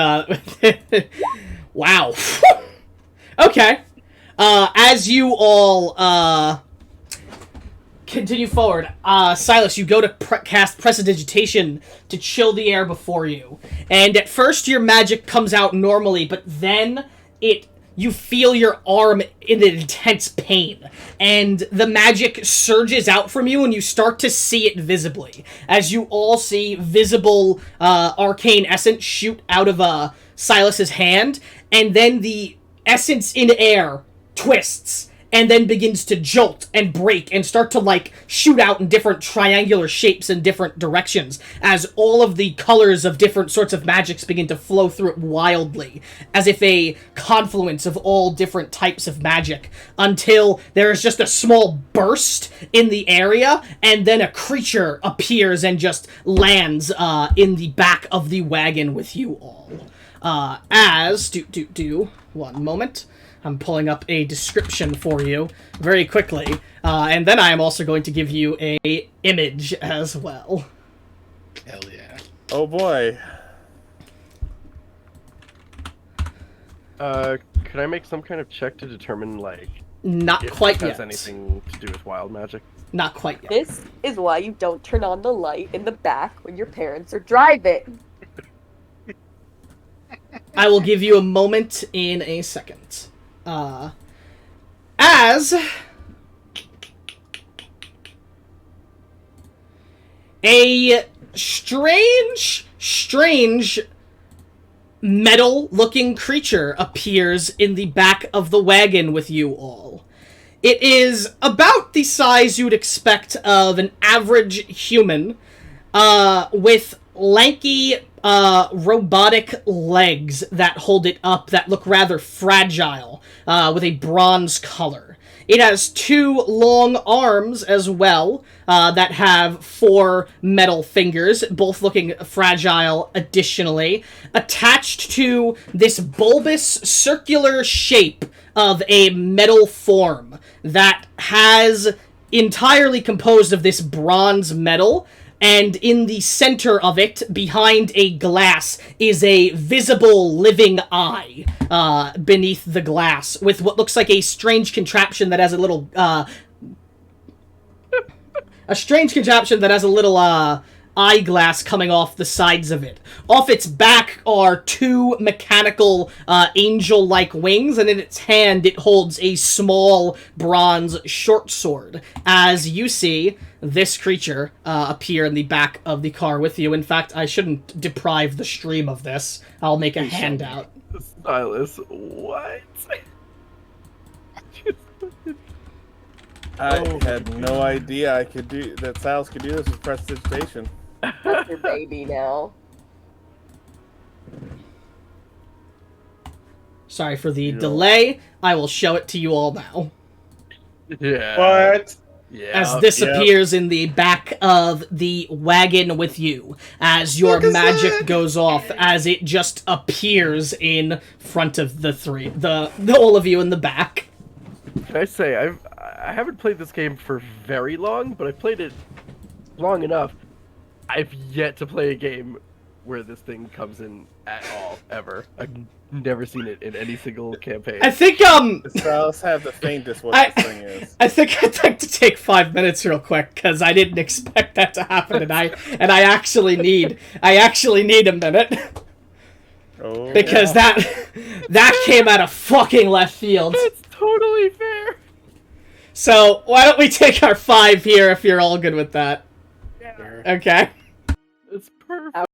wow. Okay. As you all continue forward, Silas, you go to cast Prestidigitation to chill the air before you. And at first your magic comes out normally, but then you feel your arm in an intense pain, and the magic surges out from you, and you start to see it visibly. As you all see visible arcane essence shoot out of Silas's hand, and then the essence in air twists, and then begins to jolt and break and start to, like, shoot out in different triangular shapes in different directions as all of the colors of different sorts of magics begin to flow through it wildly, as if a confluence of all different types of magic, until there is just a small burst in the area, and then a creature appears and just lands in the back of the wagon with you all. One moment. I'm pulling up a description for you very quickly, and then I am also going to give you a image as well. Hell yeah. Oh boy. Could I make some kind of check to determine, like, Not if quite it yet. has anything to do with wild magic? Not quite yet. This is why you don't turn on the light in the back when your parents are driving. I will give you a moment in a second. As a strange metal-looking creature appears in the back of the wagon with you all. It is about the size you would expect of an average human, with lanky, robotic legs that hold it up that look rather fragile, with a bronze color. It has 2 long arms as well, that have 4 metal fingers, both looking fragile additionally, attached to this bulbous circular shape of a metal form that has entirely composed of this bronze metal, and in the center of it, behind a glass, is a visible living eye beneath the glass, with what looks like a strange contraption that has a little eyeglass coming off the sides of it. Off its back are two mechanical angel-like wings, and in its hand it holds a small bronze short sword. As you see this creature appear in the back of the car with you. In fact, I shouldn't deprive the stream of this. I'll make a handout. Silas, what? I had no idea I could do that. Silas could do this with prestidigitation. That's your baby now. Sorry for the delay. I will show it to you all now. Yeah. What? Yeah. As this appears in the back of the wagon with you, as your magic goes off, as it just appears in front of the all of you in the back. Can I say I haven't played this game for very long, but I've played it long enough. I've yet to play a game where this thing comes in at all, ever. I've never seen it in any single campaign. I think Does Silas have the faintest what this thing is? I think I'd like to take 5 minutes real quick because I didn't expect that to happen, and I actually need a minute Oh, because that came out of fucking left field. It's totally fair. So why don't we take our 5 here if you're all good with that? Yeah. Okay. It's perfect.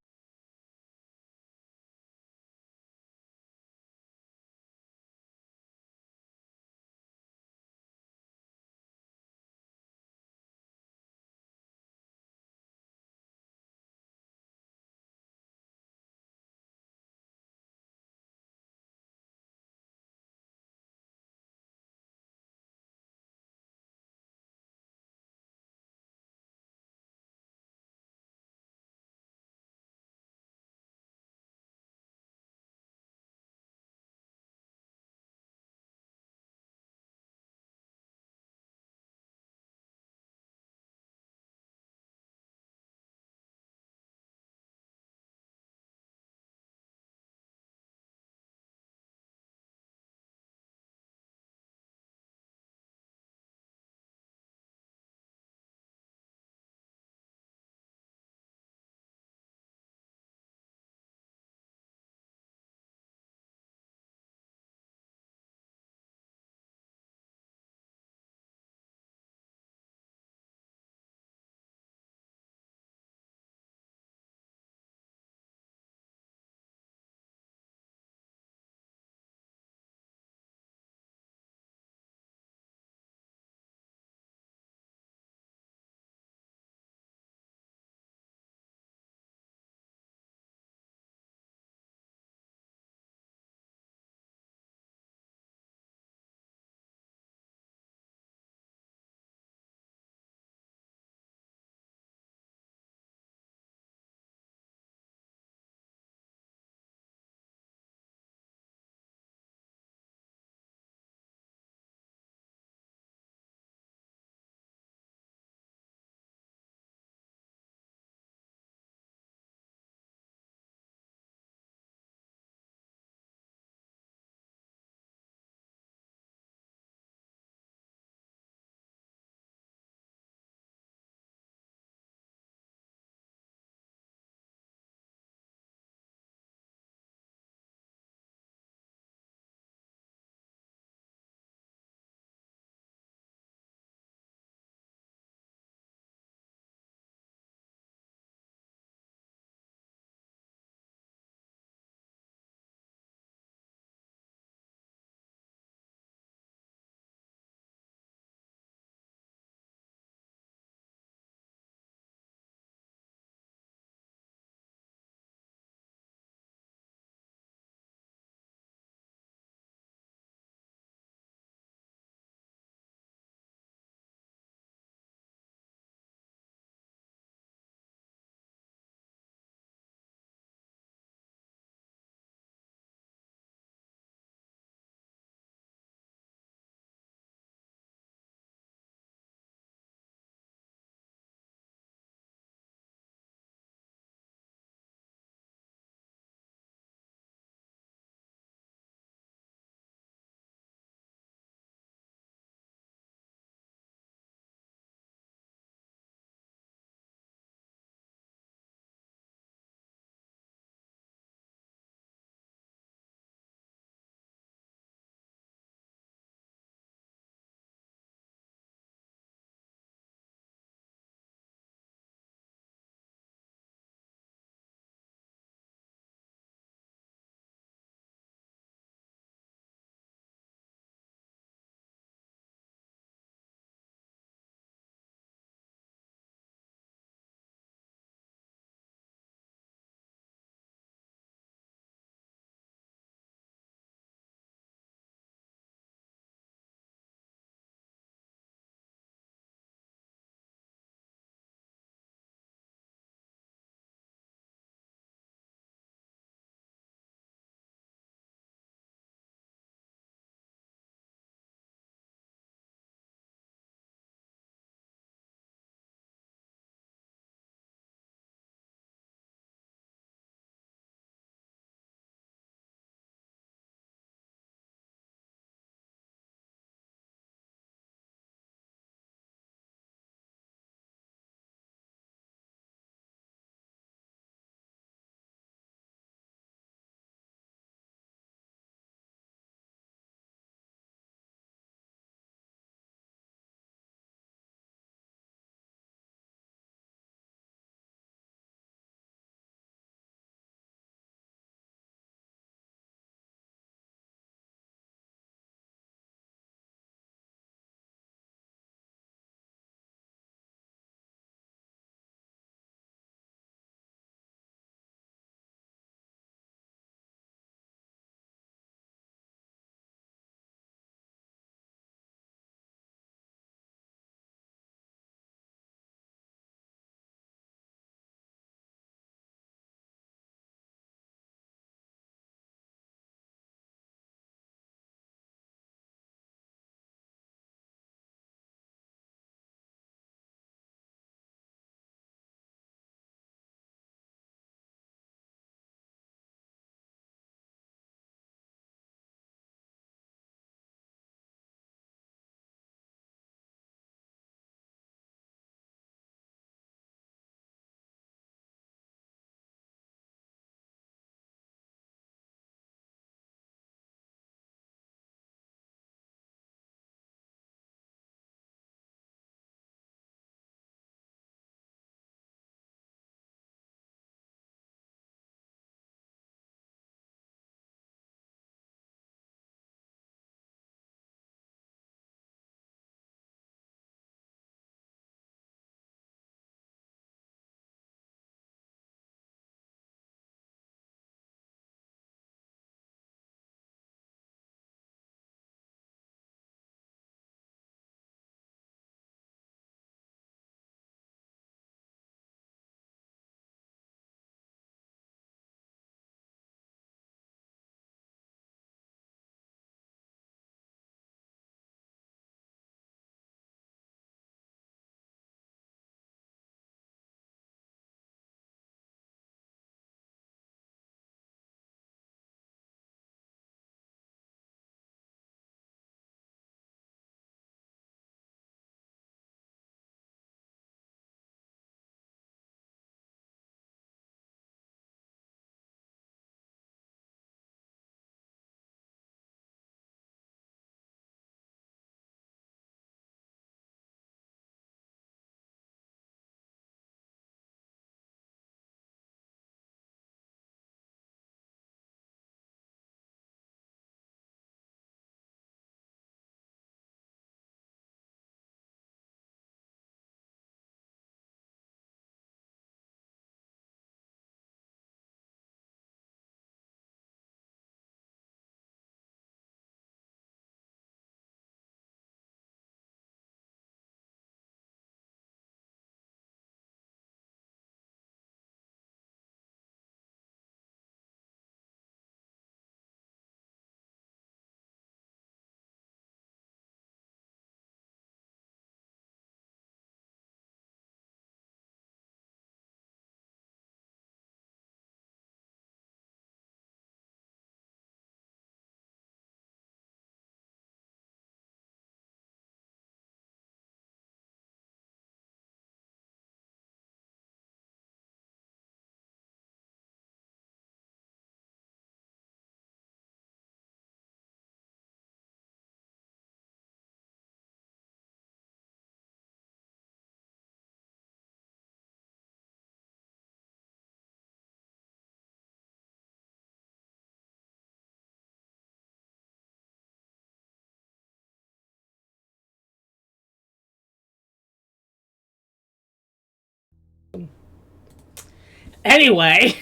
Anyway,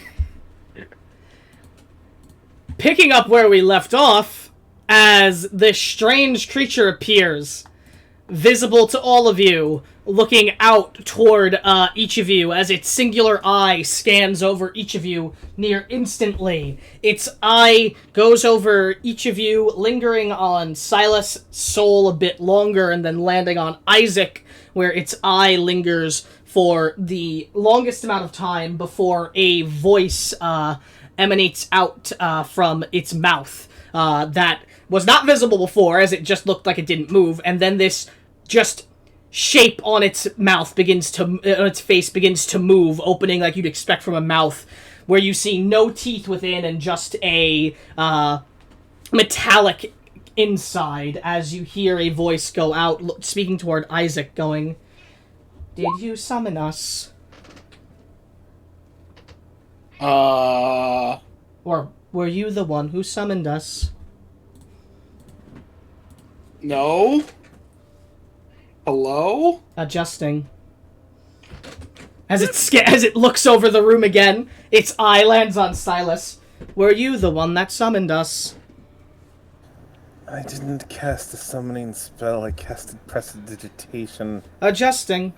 picking up where we left off, as this strange creature appears, visible to all of you, looking out toward each of you as its singular eye scans over each of you near instantly. Its eye goes over each of you, lingering on Silas' soul a bit longer, and then landing on Isaac, where its eye lingers for the longest amount of time before a voice emanates out from its mouth that was not visible before, as it just looked like it didn't move, and then this just shape on its mouth its face begins to move, opening like you'd expect from a mouth, where you see no teeth within and just a metallic inside, as you hear a voice go out, speaking toward Isaac, going, "Did you summon us? Or were you the one who summoned us?" No. Hello? Adjusting. As it looks over the room again, its eye lands on Silas. "Were you the one that summoned us?" I didn't cast a summoning spell, I casted prestidigitation. Adjusting.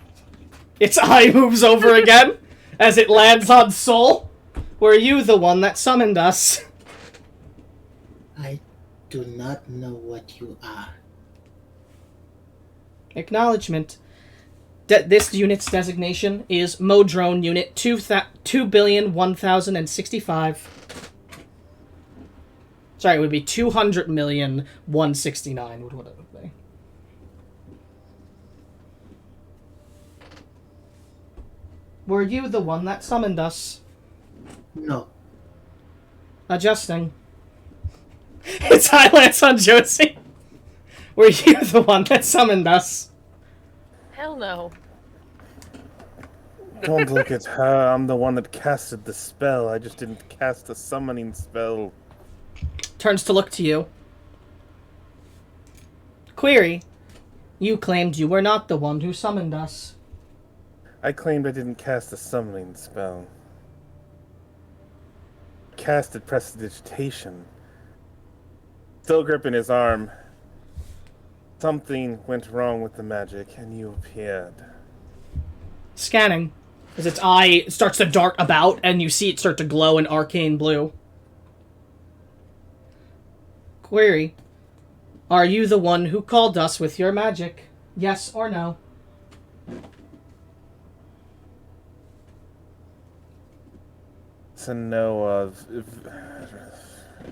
Its eye moves over again as it lands on Soul. "Were you the one that summoned us?" I do not know what you are. Acknowledgement. This unit's designation is Modrone Unit 2,001,065. Sorry, it would be 200,169 would what it would be. "Were you the one that summoned us?" No. Adjusting. Its eye lands on Josie. "Were you the one that summoned us?" Hell no. Don't look at her, I'm the one that casted the spell, I just didn't cast a summoning spell. Turns to look to you. Query. You claimed you were not the one who summoned us. I claimed I didn't cast a summoning spell. Casted prestidigitation. Still gripping his arm. Something went wrong with the magic, and you appeared. Scanning. As its eye starts to dart about, and you see it start to glow in arcane blue. Query. Are you the one who called us with your magic? Yes or no? It's a no of...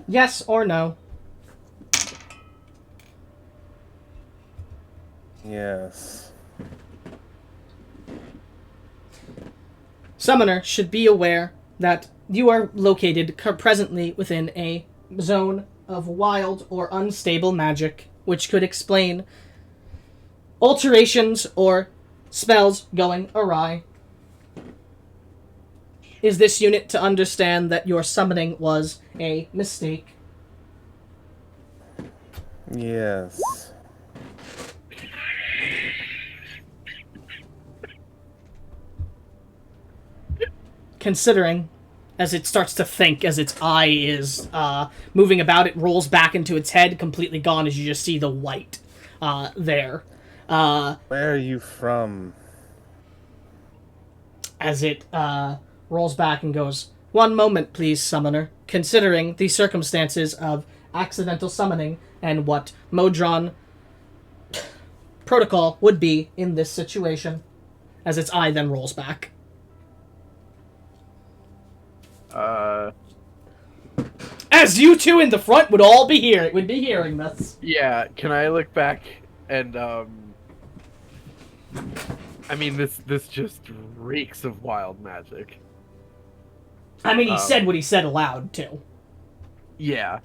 Yes or no? Yes. Summoner should be aware that you are located presently within a zone of wild or unstable magic, which could explain alterations or spells going awry. Is this unit to understand that your summoning was a mistake? Yes. Considering, as it starts to think, as its eye is moving about, it rolls back into its head, completely gone, as you just see the white there. Where are you from? As it rolls back and goes, "One moment, please, Summoner. Considering the circumstances of accidental summoning and what Modron protocol would be in this situation," as its eye then rolls back. As you two in the front would be hearing this. Yeah, can I look back and I mean this just reeks of wild magic. I mean, he said what he said aloud too. Yeah.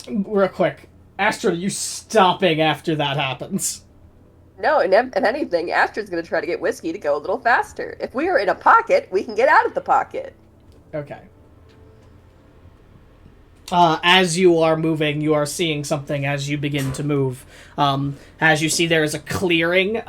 Real quick, Astra, you stopping after that happens? No, and if anything, Astra's going to try to get Whiskey to go a little faster. If we are in a pocket, we can get out of the pocket. Okay. As you are moving, you are seeing something as you begin to move. As you see, there is a clearing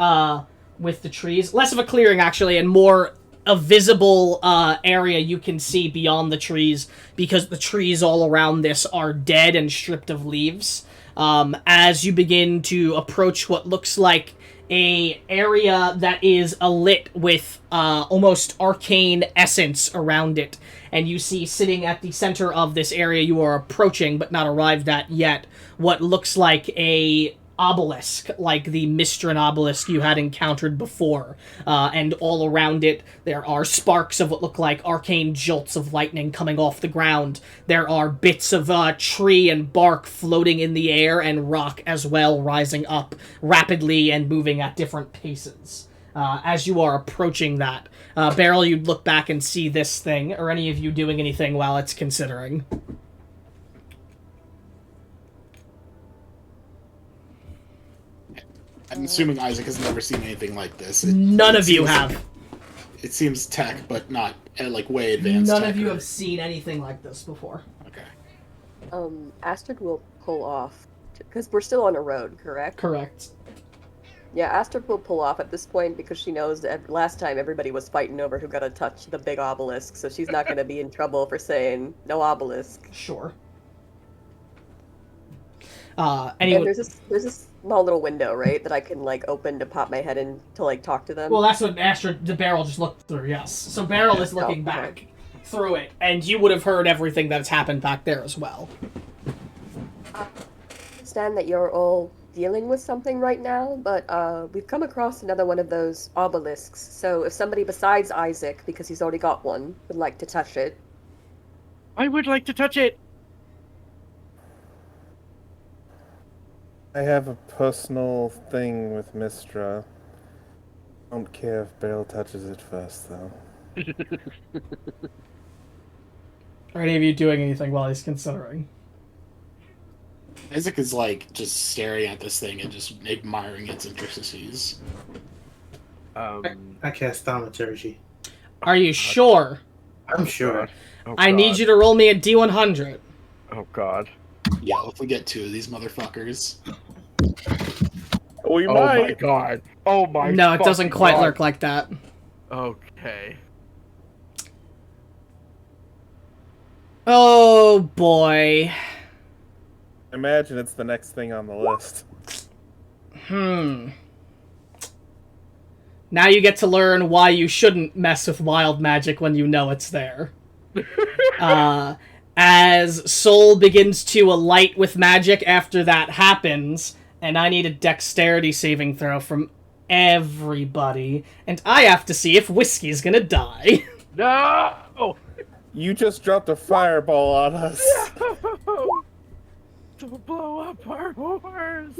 with the trees. Less of a clearing, actually, and more a visible area you can see beyond the trees, because the trees all around this are dead and stripped of leaves. As you begin to approach what looks like a area that is alit with almost arcane essence around it, and you see sitting at the center of this area you are approaching but not arrived at yet, what looks like a obelisk, like the Mistran obelisk you had encountered before, and all around it there are sparks of what look like arcane jolts of lightning coming off the ground. There are bits of tree and bark floating in the air, and rock as well rising up rapidly and moving at different paces. As you are approaching that, Beryl, you'd look back and see this thing. Are any of you doing anything while it's considering? I'm assuming Isaac has never seen anything like this. None of you have. It seems tech, but not like way advanced. None tech of you or- have seen anything like this before. Okay. Astrid will pull off because we're still on a road, correct? Correct. Yeah, Astrid will pull off at this point because she knows that last time everybody was fighting over who got to touch the big obelisk, so she's not going to be in trouble for saying no obelisk. Sure. And there's this small little window, right, that I can like open to pop my head in to like talk to them. Well, that's what the Beryl just looked through. Yes. So Beryl is looking back through it, and you would have heard everything that's happened back there as well. I understand that you're all dealing with something right now, but we've come across another one of those obelisks. So if somebody besides Isaac, because he's already got one, would like to touch it. I would like to touch it. I have a personal thing with Mistra. Don't care if Beryl touches it first, though. Are any of you doing anything while he's considering? Isaac is like just staring at this thing and just admiring its intricacies. I cast thaumaturgy. Are you sure? I'm sure. Oh, I need you to roll me a D100. Oh god. Yeah, if we get two of these motherfuckers. We Oh might. my god. Oh my. No, it doesn't fucking quite god. work like that. Okay. Oh boy. Imagine it's the next thing on the list. Now you get to learn why you shouldn't mess with wild magic when you know it's there. As Soul begins to alight with magic after that happens, and I need a dexterity saving throw from everybody, and I have to see if Whiskey's gonna die. No! You just dropped a fireball on us. Don't blow up our horse.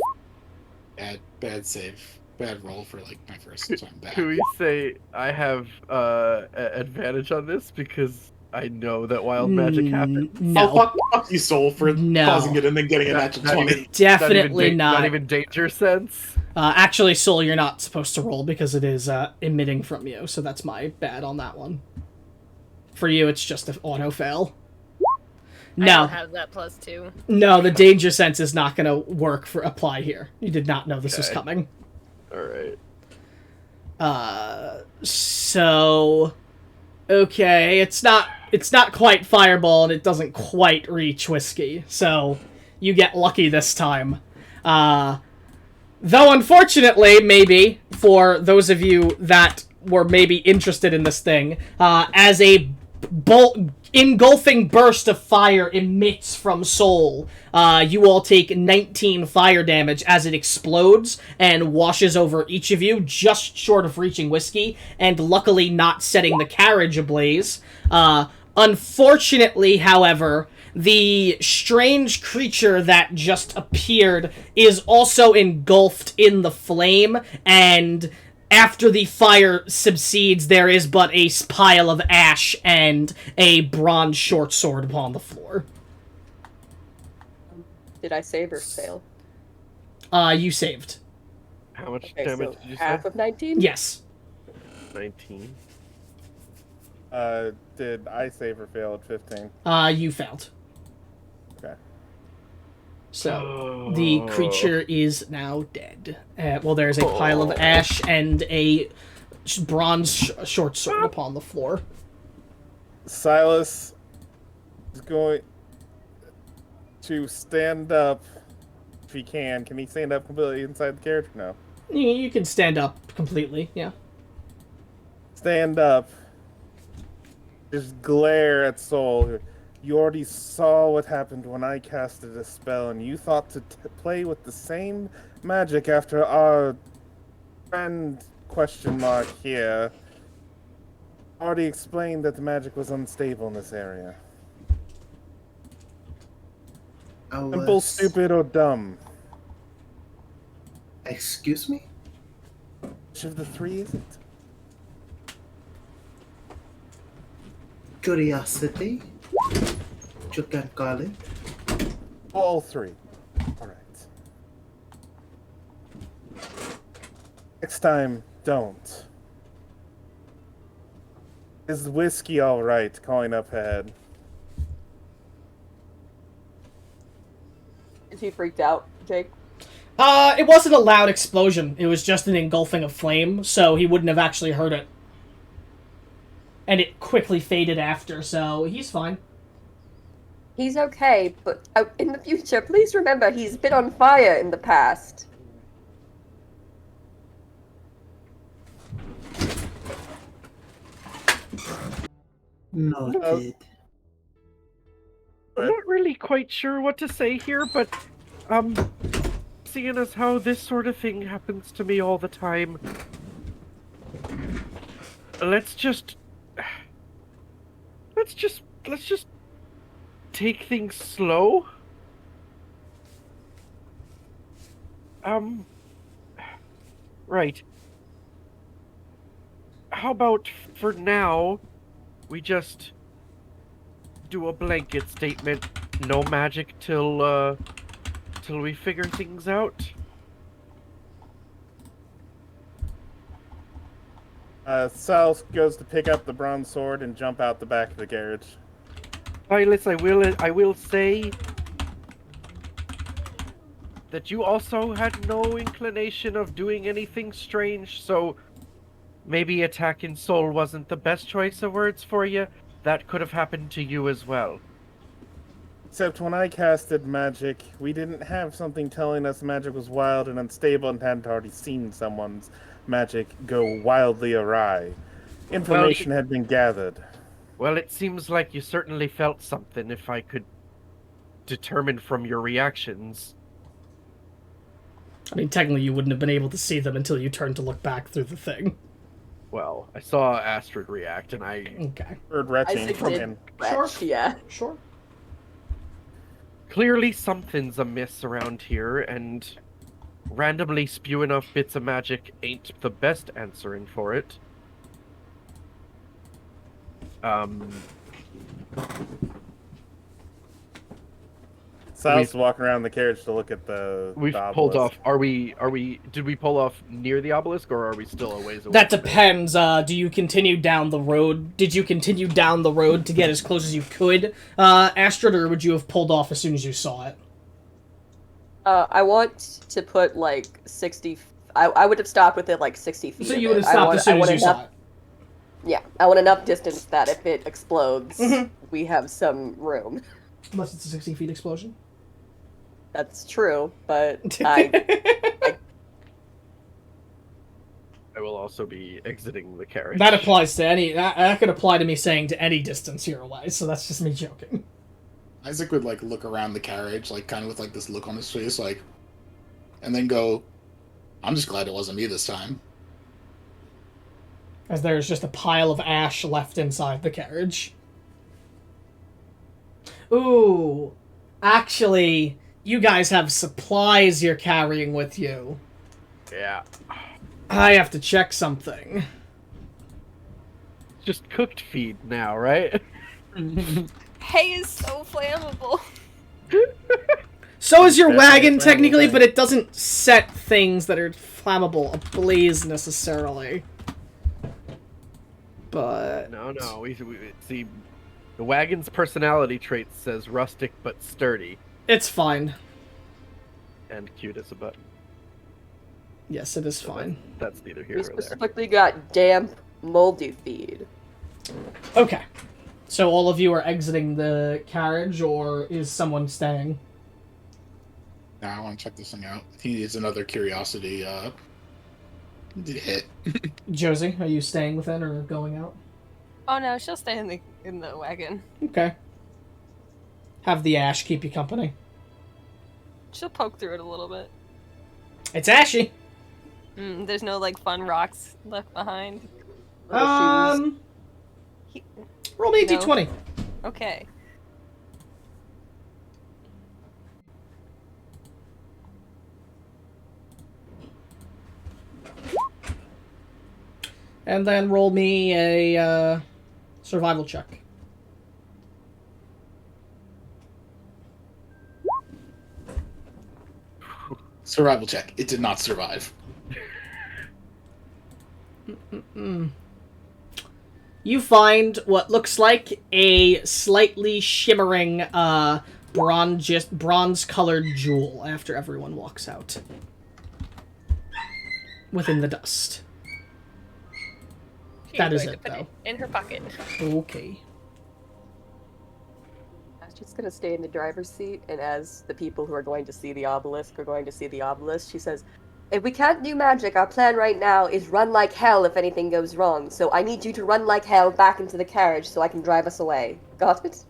Bad save. Bad roll for like my first time back. Can we say I have advantage on this because I know that wild magic happened? No. Oh, fuck you, Soul, for No. pausing it and then getting a natural 20. Definitely not. Not even danger sense. Actually, Soul, you're not supposed to roll because it is emitting from you, so that's my bad on that one. For you, it's just an auto fail. I No, don't have that +2. no, the danger sense is not going to work for apply here. You did not know this was Okay. coming. All right. So, okay, it's not quite fireball, and it doesn't quite reach Whiskey. So, you get lucky this time. Though, unfortunately, maybe for those of you that were maybe interested in this thing, as a engulfing burst of fire emits from Soul, you all take 19 fire damage as it explodes and washes over each of you, just short of reaching Whiskey, and luckily not setting the carriage ablaze. Unfortunately, however, the strange creature that just appeared is also engulfed in the flame, and after the fire subsides, there is but a pile of ash and a bronze short sword upon the floor. Did I save or fail? You saved. How much Okay, damage so did you say? half of 19? Yes. 19. Did I save or fail at 15? You failed. Okay. So the creature is now dead. Well, there's a pile of ash and a bronze short sword upon the floor. Silas is going to stand up if he can. Can he stand up completely inside the carriage? No. You can stand up completely, yeah. Stand up. Just glare at Soul. You already saw what happened when I casted a spell, and you thought to play with the same magic after our friend here already explained that the magic was unstable in this area. Simple, stupid, or dumb. Excuse me? Which of the three is it? Curiosity? You can call it. All three. Alright. Next time, don't. Is whiskey alright? Calling up ahead. Is he freaked out, Jake? It wasn't a loud explosion. It was just an engulfing of flame, so he wouldn't have actually heard it. And it quickly faded after, so he's fine. He's okay, but in the future, please remember he's been on fire in the past. Noted. I'm not really quite sure what to say here, but, seeing as how this sort of thing happens to me all the time, let's just take things slow. Right. How about, for now, we just do a blanket statement, no magic till we figure things out? Silas goes to pick up the bronze sword and jump out the back of the carriage. Silas, I will say that you also had no inclination of doing anything strange, so maybe attack in soul wasn't the best choice of words for you. That could have happened to you as well. Except when I casted magic, we didn't have something telling us magic was wild and unstable and hadn't already seen someone's magic go wildly awry. Information had been gathered. Well, it seems like you certainly felt something, if I could determine from your reactions. I mean, technically you wouldn't have been able to see them until you turned to look back through the thing. Well, I saw Astrid react, and I... Okay. Heard retching from him. Sure. Yeah. Sure. Clearly something's amiss around here, and randomly spewing off bits of magic ain't the best answering for it. Silas walking around the carriage to look at the We've the pulled off. obelisk. Did we pull off near the obelisk, or are we still a ways away? That depends. Do you continue down the road? Did you continue down the road to get as close as you could, Astrid, or would you have pulled off as soon as you saw it? I want to put like 60. I would have stopped within like 60 feet. So you would have stopped as soon as you saw it. Yeah, I want enough distance that if it explodes, we have some room. Unless it's a 60 feet explosion. That's true, but I will also be exiting the carriage. That applies to any. That could apply to me saying to any distance you're away. So that's just me joking. Isaac would like look around the carriage, like kind of with like this look on his face, like, and then go, "I'm just glad it wasn't me this time." As there's just a pile of ash left inside the carriage. Ooh, actually, you guys have supplies you're carrying with you. Yeah. I have to check something. Just cooked feed now, right? Hay is so flammable. So is your Definitely wagon, flammable technically, thing. but it doesn't set things that are flammable ablaze, necessarily. But... No. We see, the wagon's personality trait says rustic but sturdy. it's fine. and cute as a button. Yes, it is So fine. That's neither here We nor there. specifically got damp, moldy feed. Okay. So all of you are exiting the carriage, or is someone staying? Now I want to check this thing out. He is another curiosity hit. Josie, are you staying within or going out? Oh no, she'll stay in the wagon. Okay. Have the ash keep you company. She'll poke through it a little bit. It's ashy. There's no like fun rocks left behind. Little shoes. He- Roll me a No. d20. Okay. And then roll me a survival check. Survival check. It did not survive. You find what looks like a slightly shimmering bronze-colored jewel after everyone walks out. Within the dust. She's That is going it, to put though. it in her pocket. Okay. I was just gonna stay in the driver's seat, and as the people who are going to see the obelisk are going to see the obelisk, she says, "If we can't do magic, our plan right now is run like hell if anything goes wrong. So I need you to run like hell back into the carriage so I can drive us away. Got it?"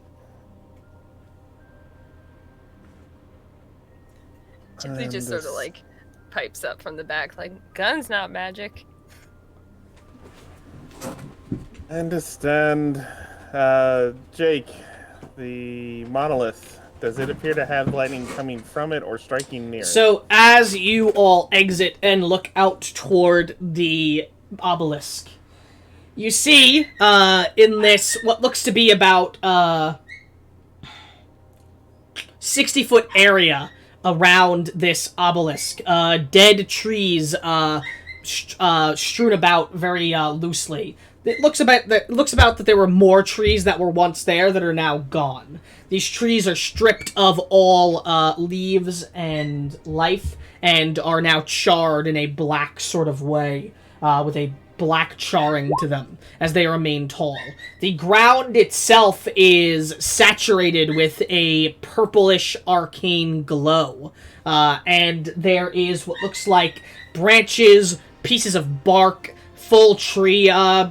Gypsy just sort of like pipes up from the back, like, "Gun's not magic." I understand. Jake, the monolith, does it appear to have lightning coming from it or striking near it? So, as you all exit and look out toward the obelisk, you see, in this, what looks to be about, 60-foot area around this obelisk, dead trees, strewn about very, loosely. It looks about that there were more trees that were once there that are now gone. These trees are stripped of all leaves and life, and are now charred in a black sort of way, with a black charring to them as they remain tall. The ground itself is saturated with a purplish arcane glow, and there is what looks like branches, pieces of bark, full tree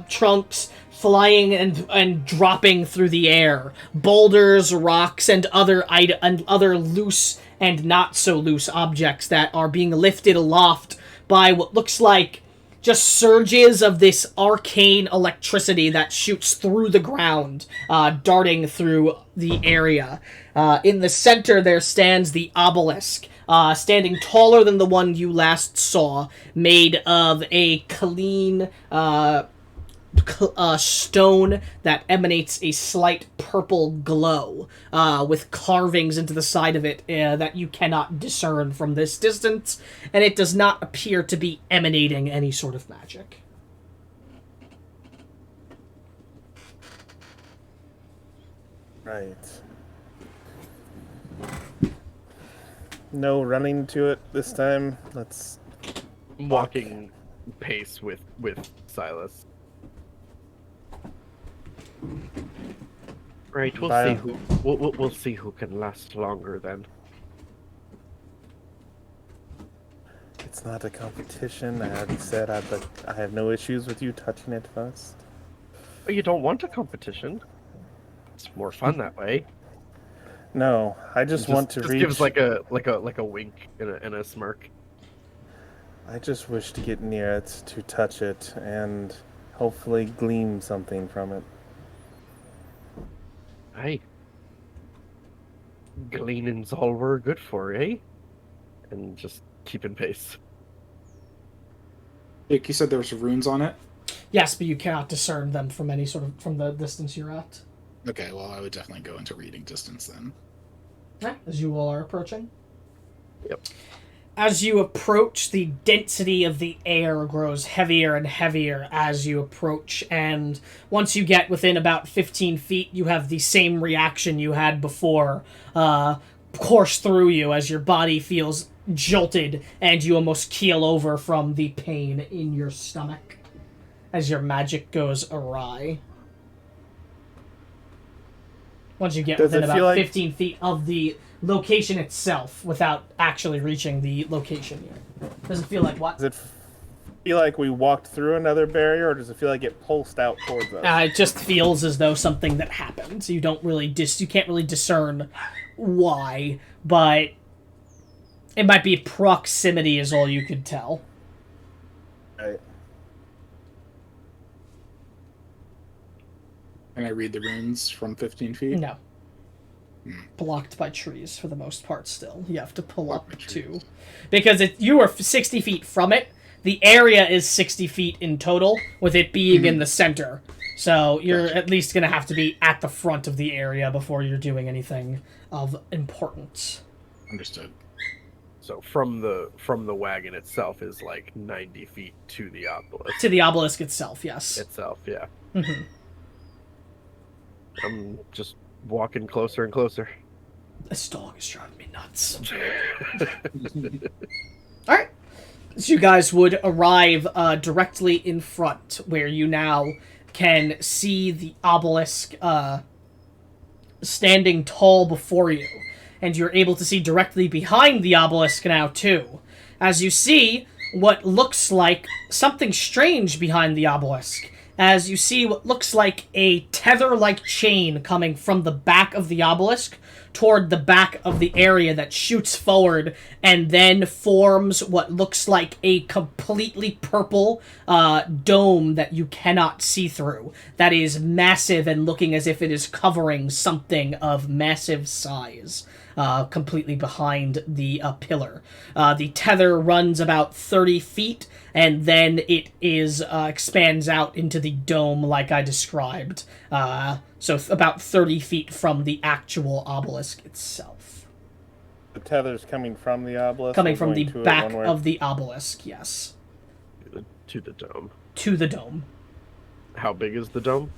trunks flying and dropping through the air. Boulders, rocks, and other loose and not so loose objects that are being lifted aloft by what looks like just surges of this arcane electricity that shoots through the ground, darting through the area. In the center there stands the obelisk, standing taller than the one you last saw, made of a clean stone that emanates a slight purple glow, with carvings into the side of it that you cannot discern from this distance, and it does not appear to be emanating any sort of magic. Right. No running to it this time. Let's Walking pace with Silas. Right, we'll Bye. see who we'll see who can last longer then. It's not a competition. I already said I have no issues with you touching it first. But you don't want a competition. It's more fun that way. No, I just want to reach. Gives like a wink and a smirk. I just wish to get near it, to touch it, and hopefully glean something from it. Aye. Gleaning's all we're good for, eh? And just keeping pace. Jake, you said there was runes on it? Yes, but you cannot discern them from the distance you're at. Okay, well, I would definitely go into reading distance then. As you all are approaching. Yep. As you approach, the density of the air grows heavier and heavier as you approach, and once you get within about 15 feet, you have the same reaction you had before course through you as your body feels jolted, and you almost keel over from the pain in your stomach as your magic goes awry. Once you get within about 15 feet of the location itself without actually reaching the location yet. Does it feel like what? Does it feel like we walked through another barrier, or does it feel like it pulsed out towards us? It just feels as though something that happened. You don't really you can't really discern why, but it might be proximity is all you could tell. Right. Can I read the runes from 15 feet? No. Blocked by trees for the most part still. You have to pull up to... Because you are 60 feet from it. The area is 60 feet in total, with it being in the center. So you're at least going to have to be at the front of the area before you're doing anything of importance. Understood. So from the wagon itself is like 90 feet to the obelisk. To the obelisk itself, yes. Itself, yeah. Mm-hmm. I'm just walking closer and closer. This dog is driving me nuts. Alright. So you guys would arrive directly in front, where you now can see the obelisk standing tall before you. And you're able to see directly behind the obelisk now, too. As you see what looks like something strange behind the obelisk. As you see what looks like a tether-like chain coming from the back of the obelisk toward the back of the area that shoots forward and then forms what looks like a completely purple dome that you cannot see through. That is massive and looking as if it is covering something of massive size. Completely behind the pillar. The tether runs about 30 feet, and then it is expands out into the dome like I described. So about 30 feet from the actual obelisk itself. The tether's coming from the obelisk? Coming from the back of the obelisk, yes. To the dome. To the dome. How big is the dome?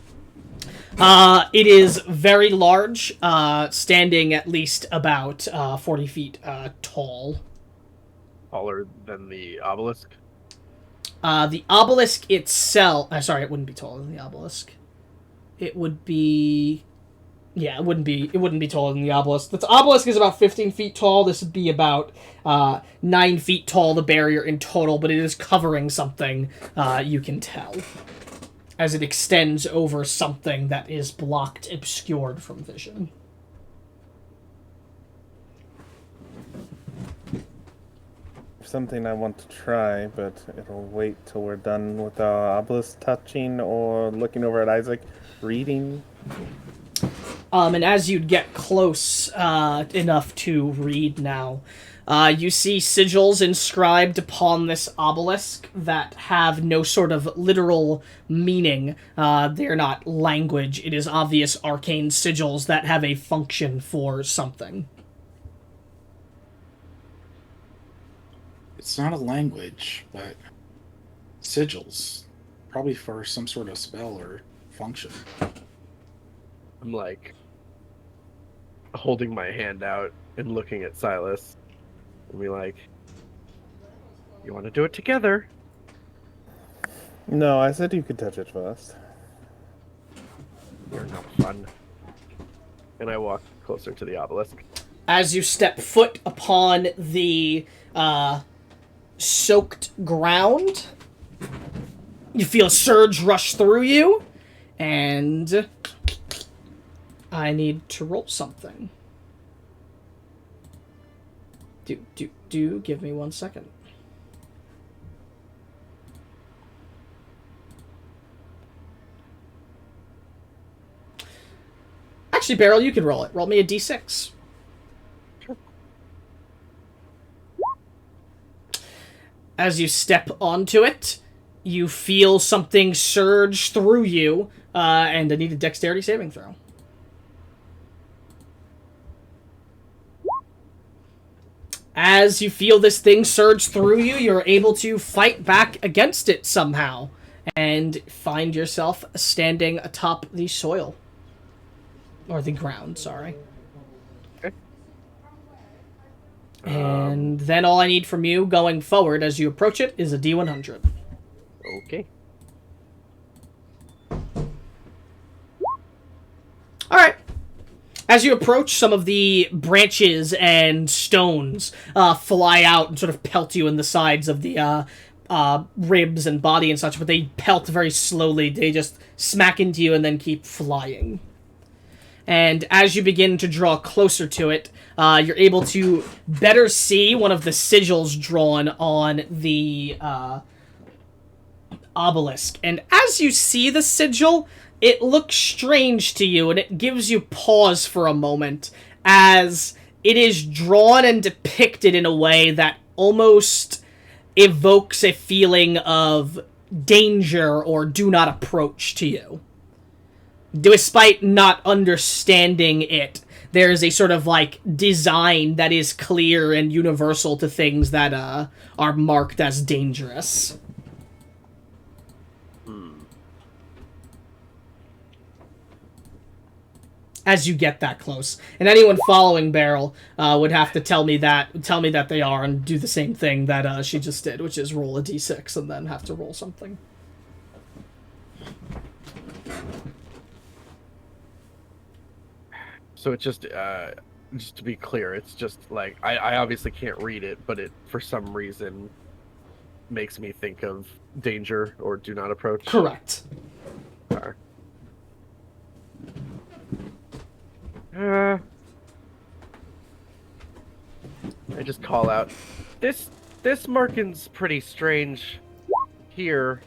It is very large, standing at least about 40 feet tall. Taller than the obelisk? The obelisk itself... sorry, it wouldn't be taller than the obelisk. It would be... Yeah, it wouldn't be taller than the obelisk. The obelisk is about 15 feet tall. This would be about 9 feet tall, the barrier in total, but it is covering something, you can tell, as it extends over something that is blocked, obscured from vision. Something I want to try, but it'll wait till we're done with the obelisk touching or looking over at Isaac, reading. And as you'd get close enough to read now, you see sigils inscribed upon this obelisk that have no sort of literal meaning. They're not language. It is obvious arcane sigils that have a function for something. It's not a language, but sigils. Probably for some sort of spell or function. I'm like holding my hand out and looking at Silas and be like, you want to do it together? No, I said you could touch it first. You're not fun. And I walk closer to the obelisk. As you step foot upon the soaked ground, you feel a surge rush through you, and I need to roll something. Give me 1 second. Actually, Beryl, you can roll it. Roll me a d6. As you step onto it, you feel something surge through you, and I need a dexterity saving throw. As you feel this thing surge through you, you're able to fight back against it somehow, and find yourself standing atop the soil. Or the ground, sorry. Okay. And then all I need from you going forward as you approach it is a D100. Okay. Alright. As you approach, some of the branches and stones fly out and sort of pelt you in the sides of the ribs and body and such, but they pelt very slowly. They just smack into you and then keep flying. And as you begin to draw closer to it, you're able to better see one of the sigils drawn on the obelisk. And as you see the sigil, it looks strange to you, and it gives you pause for a moment, as it is drawn and depicted in a way that almost evokes a feeling of danger or do not approach to you. Despite not understanding it, there is a sort of, like, design that is clear and universal to things that are marked as dangerous. As you get that close. And anyone following Beryl would have to tell me that they are, and do the same thing that she just did, which is roll a d6 and then have to roll something. So it's just to be clear, it's just like I obviously can't read it, but it for some reason makes me think of danger or do not approach. Correct. I just call out, this marking's pretty strange here.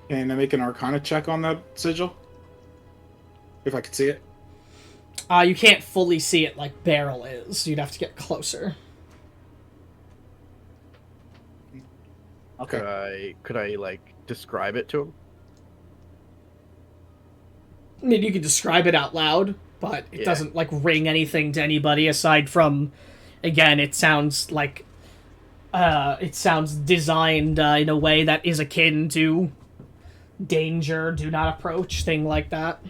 Can I make an Arcana check on that sigil? If I could see it. You can't fully see it like Beryl is. You'd have to get closer. Okay. Could I like describe it to him? I mean, you can describe it out loud, but it doesn't, like, ring anything to anybody aside from, again, it sounds like, it sounds designed in a way that is akin to danger, do not approach, thing like that.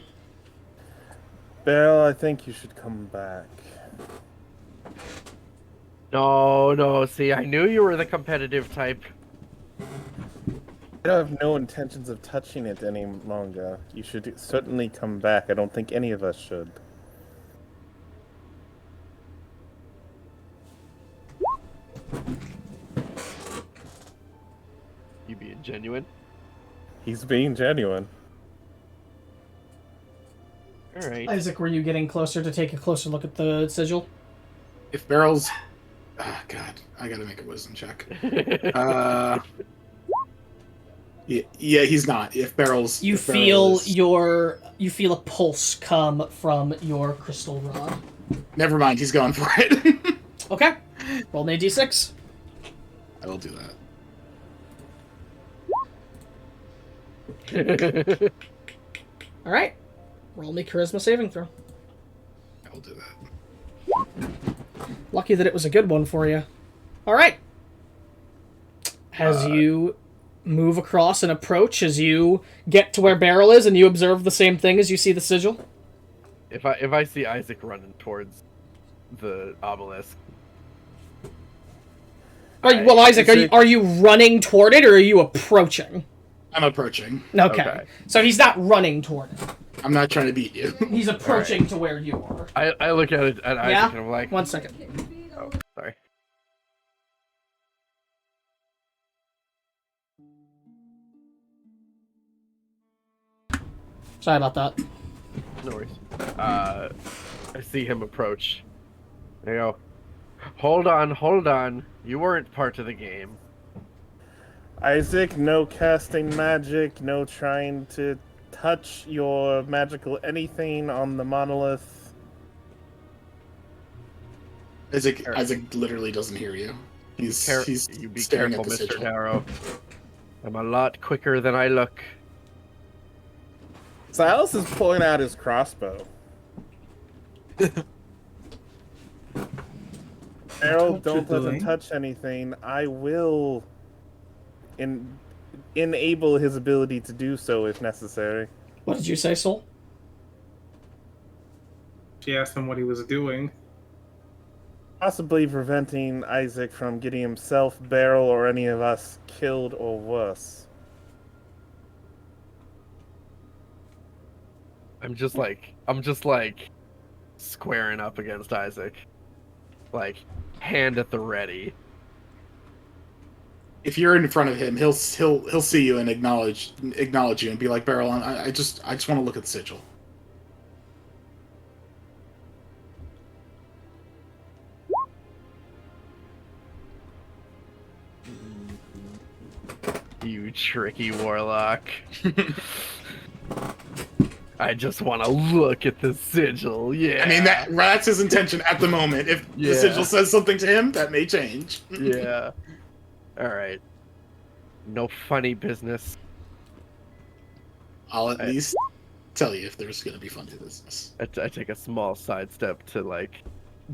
Beryl, I think you should come back. No, see, I knew you were the competitive type. I have no intentions of touching it any longer. You should certainly come back. I don't think any of us should. You being genuine? He's being genuine. Alright. Isaac, were you getting closer to take a closer look at the sigil? If Beryl's... Oh, God. I gotta make a wisdom check. Yeah, he's not. If Beryl's... You feel a pulse come from your crystal rod. Never mind, he's going for it. Okay. Roll me a d6. I will do that. Alright. Roll me charisma saving throw. I will do that. Lucky that it was a good one for you. Alright. As you move across and approach, as you get to where Beryl is and you observe the same thing as you see the sigil. If I see Isaac running towards the obelisk. Isaac, are you running toward it or are you approaching? I'm approaching. Okay. So he's not running toward it. I'm not trying to beat you. He's approaching to where you are. I look at it at Isaac and I'm like... 1 second. Oh, sorry. Sorry about that. No worries. I see him approach. I go, hold on. You weren't part of the game. Isaac, no casting magic, no trying to touch your magical anything on the monolith. Isaac literally doesn't hear you. He's you be staring careful, at the Mr. sigil. Darrow. I'm a lot quicker than I look. Silas is pulling out his crossbow. Harold, don't let him touch anything. I will enable his ability to do so if necessary. What did you say, Soul? She asked him what he was doing. Possibly preventing Isaac from getting himself, Beryl, or any of us killed or worse. I'm just like squaring up against Isaac, like hand at the ready. If you're in front of him, he'll see you and acknowledge you and be like, Beryl, I just want to look at the sigil. You tricky warlock. I just want to look at the sigil, yeah. I mean, that's his intention at the moment. If the sigil says something to him, that may change. Yeah. Alright. No funny business. I'll at least tell you if there's going to be funny business. I take a small sidestep to, like,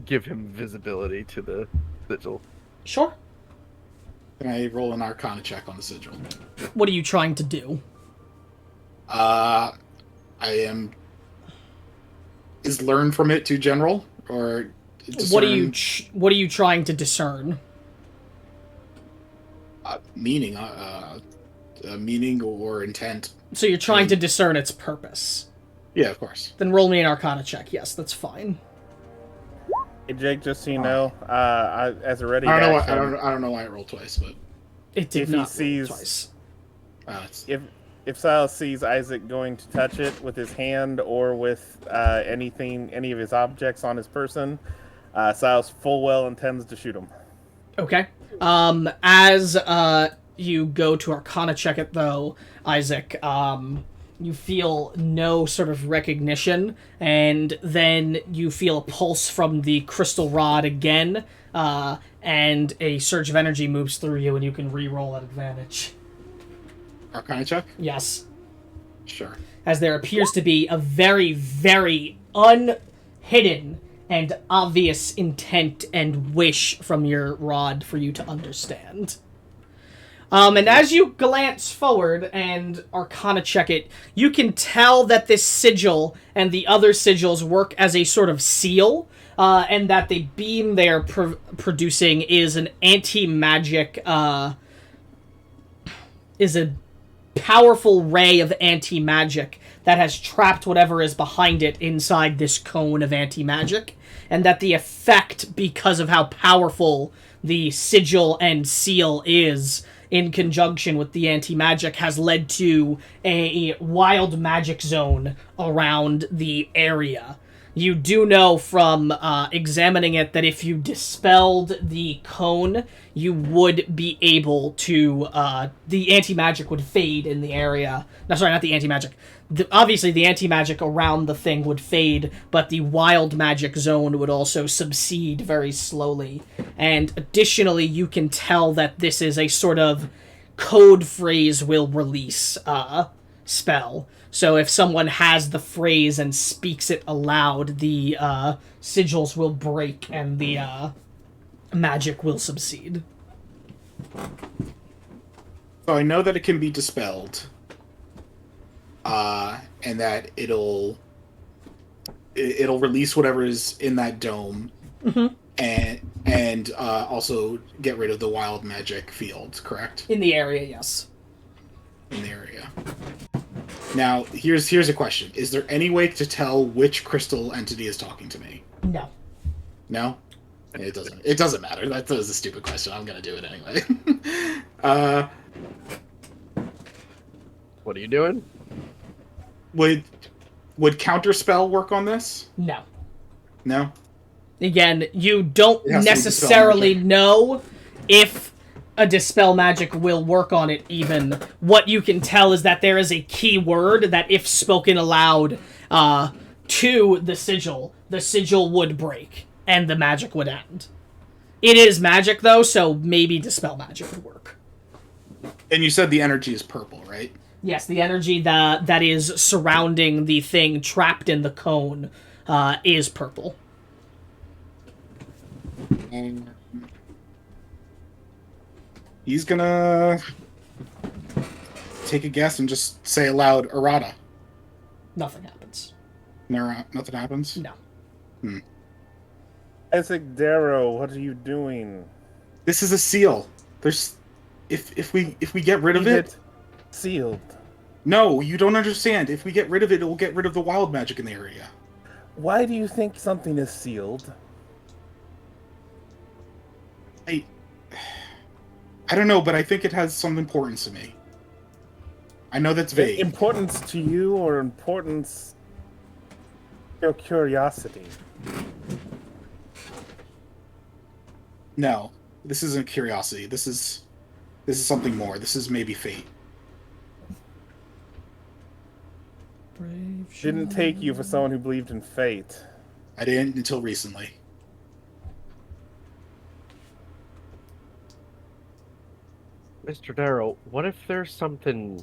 give him visibility to the sigil. Sure. Can I roll an Arcana check on the sigil? What are you trying to do? Is learn from it too general, or discern, what are you trying to discern? meaning or intent? So you're trying to discern its purpose. Yeah, of course. Then roll me an Arcana check. Yes, that's fine. Hey, Jake, just so you know, as a ready I don't know. action, I don't know why I rolled twice, but It did If not he roll sees- twice. if Silas sees Isaac going to touch it with his hand or with any of his objects on his person, Silas full well intends to shoot him. Okay. As you go to Arcana check it, though, Isaac, you feel no sort of recognition, and then you feel a pulse from the crystal rod again, and a surge of energy moves through you, and you can re-roll at advantage. Arcana check? Yes. Sure. As there appears to be a very, very unhidden and obvious intent and wish from your rod for you to understand. And as you glance forward and Arcana check it, you can tell that this sigil and the other sigils work as a sort of seal, and that the beam they're producing is an anti-magic, is a powerful ray of anti-magic that has trapped whatever is behind it inside this cone of anti-magic, and that the effect, because of how powerful the sigil and seal is, in conjunction with the anti-magic, has led to a wild magic zone around the area. You do know from examining it that if you dispelled the cone, you would be able to... the anti-magic would fade in the area. No, sorry, not the anti-magic. Obviously, the anti-magic around the thing would fade, but the wild magic zone would also subside very slowly. And additionally, you can tell that this is a sort of code phrase will release spell. So if someone has the phrase and speaks it aloud, the sigils will break and the magic will subside. So I know that it can be dispelled, and that it'll release whatever is in that dome, and also get rid of the wild magic field. Correct? In the area, yes. In the area. Now, here's a question: is there any way to tell which crystal entity is talking to me? No. No? It doesn't. It doesn't matter. That was a stupid question. I'm gonna do it anyway. What are you doing? Would counterspell work on this? No. No. Again, you don't It has to be necessarily dispel magic. know if a dispel magic will work on it even. What you can tell is that there is a key word that if spoken aloud to the sigil would break and the magic would end. It is magic though, so maybe dispel magic would work. And you said the energy is purple, right? Yes, the energy that is surrounding the thing trapped in the cone is purple. He's gonna take a guess and just say aloud, errata. Nothing happens. No, nothing happens? No. Isaac Darrow, what are you doing? This is a seal. There's, if we get rid of Leave it, sealed. no, you don't understand. If we get rid of it, it will get rid of the wild magic in the area. Why do you think something is sealed? I don't know, but I think it has some importance to me. I know that's vague. Importance to you or importance to your curiosity? No, this isn't curiosity. This is something more. This is maybe fate. Didn't take you for someone who believed in fate. I didn't until recently. Mr. Darrow, what if there's something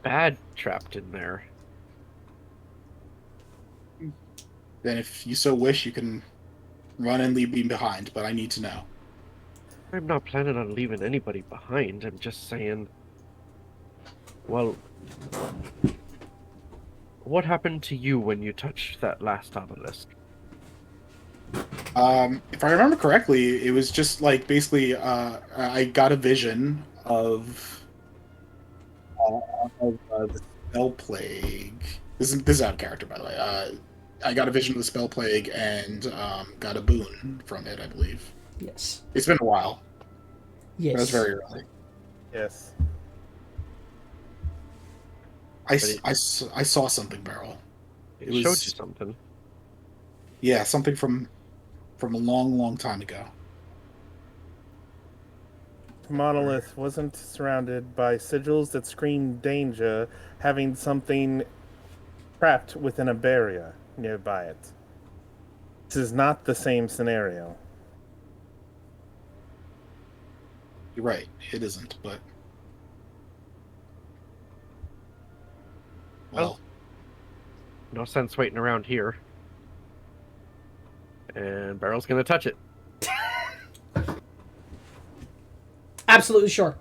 bad trapped in there? Then if you so wish, you can run and leave me behind, but I need to know. I'm not planning on leaving anybody behind. I'm just saying... Well... What happened to you when you touched that last obelisk? If I remember correctly, it was just like basically I got a vision of the spell plague. This is out of character, by the way. I got a vision of the spell plague and got a boon from it, I believe. Yes. It's been a while. Yes. That was very early. Yes. I saw something, Beryl. It was- showed you something. Yeah, something from a long, long time ago. Monolith wasn't surrounded by sigils that screamed danger, having something trapped within a barrier nearby it. This is not the same scenario. You're right. It isn't, but well, No sense waiting around here. And Barrel's gonna touch it. Absolutely sure.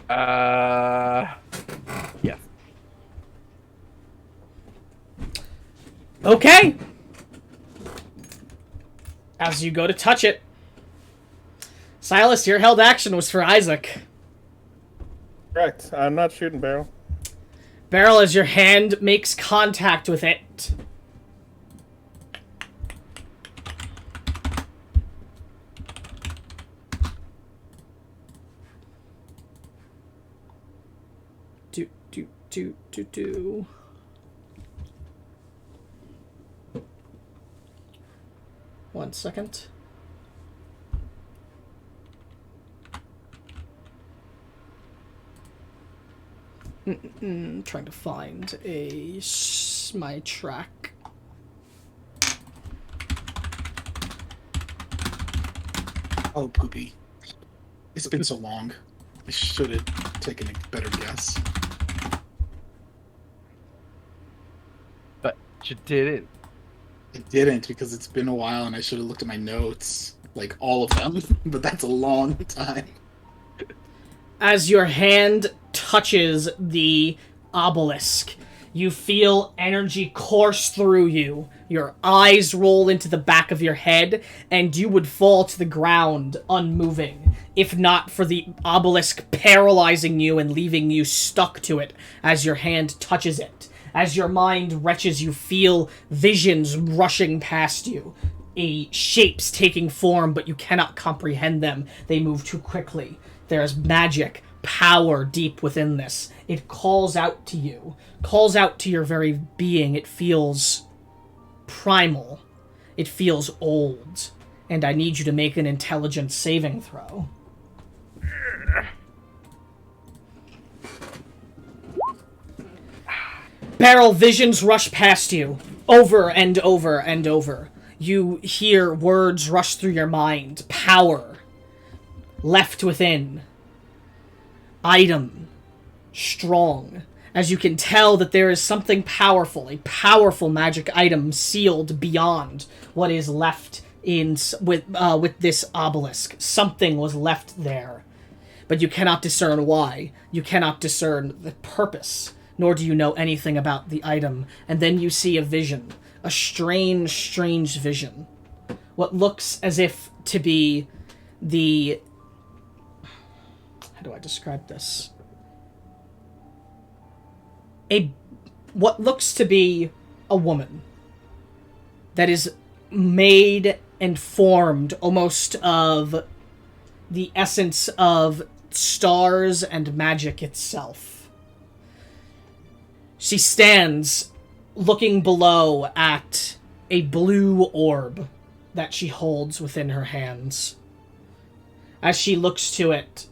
Yeah. Okay. As you go to touch it, Silas, your held action was for Isaac. Correct. I'm not shooting Barrel. Beryl, as your hand makes contact with it, do. One second. Trying to find my track. oh poopy. It's been so long. I should have taken a better guess. But you didn't. I didn't because it's been a while and I should have looked at my notes, like all of them, but that's a long time. As your hand touches the obelisk, you feel energy course through you. Your eyes roll into the back of your head, and you would fall to the ground unmoving, if not for the obelisk paralyzing you and leaving you stuck to it as your hand touches it. As your mind retches, you feel visions rushing past you. Shapes taking form, but you cannot comprehend them. They move too quickly. There's magic, power deep within this. It calls out to you. Calls out to your very being. It feels primal. It feels old. And I need you to make an intelligence saving throw. Beryl, visions rush past you, over and over and over. You hear words rush through your mind. Power. Left within. Item. Strong. As you can tell that there is something powerful, a powerful magic item sealed beyond what is left with this obelisk. Something was left there. But you cannot discern why. You cannot discern the purpose. nor do you know anything about the item. And then you see a vision. A strange, strange vision. What looks as if to be the... How do I describe this? What looks to be a woman that is made and formed almost of the essence of stars and magic itself. She stands looking below at a blue orb that she holds within her hands. As she looks to it,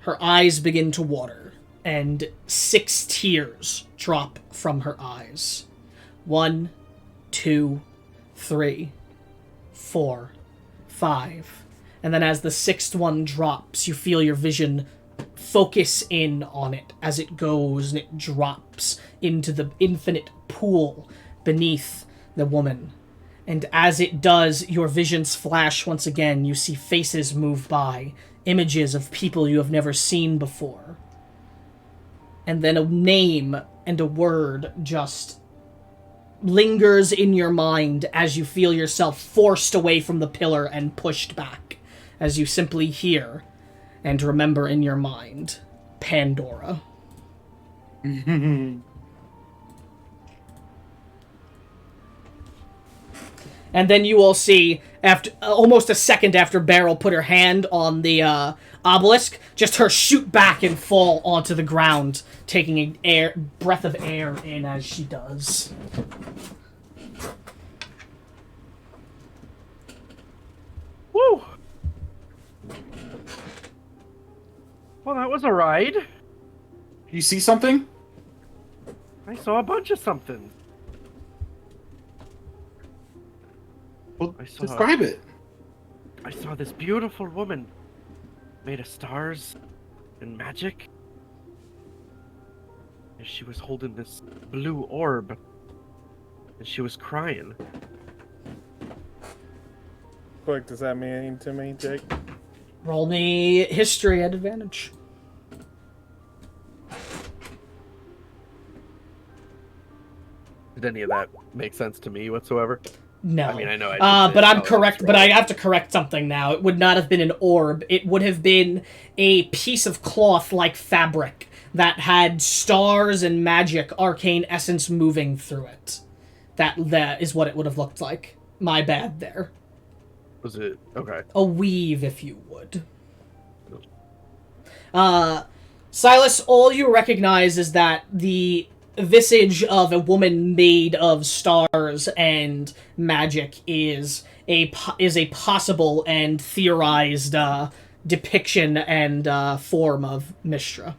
her eyes begin to water, and 6 tears drop from her eyes. 1, 2, 3, 4, 5. And then as the 6th one drops, you feel your vision focus in on it as it goes and it drops into the infinite pool beneath the woman. And as it does, your visions flash once again. You see faces move by, images of people you have never seen before. And then a name and a word just lingers in your mind as you feel yourself forced away from the pillar and pushed back, as you simply hear and remember in your mind, Pandora. And then you will see, after almost a second after Beryl put her hand on the obelisk, just her shoot back and fall onto the ground, taking a breath of air in as she does. Woo! Well, that was a ride. You see something? I saw a bunch of something. Well, I saw- describe it. I saw this beautiful woman made of stars and magic. And she was holding this blue orb. And she was crying. What does that mean to me, Jake? Roll me history at advantage. Did any of that make sense to me whatsoever? No. I mean, I know I didn't say but it, I'm I'll just correct. But roll. I have to correct something now. It would not have been an orb. It would have been a piece of cloth like fabric that had stars and magic, arcane essence moving through it. That is what it would have looked like. My bad there. Was it? Okay. A weave, if you would. Silas, all you recognize is that the visage of a woman made of stars and magic is a possible and theorized depiction and form of Mistra.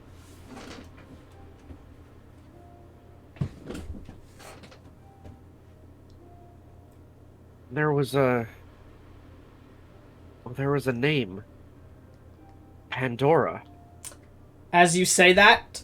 There was a name. Pandora. As you say that,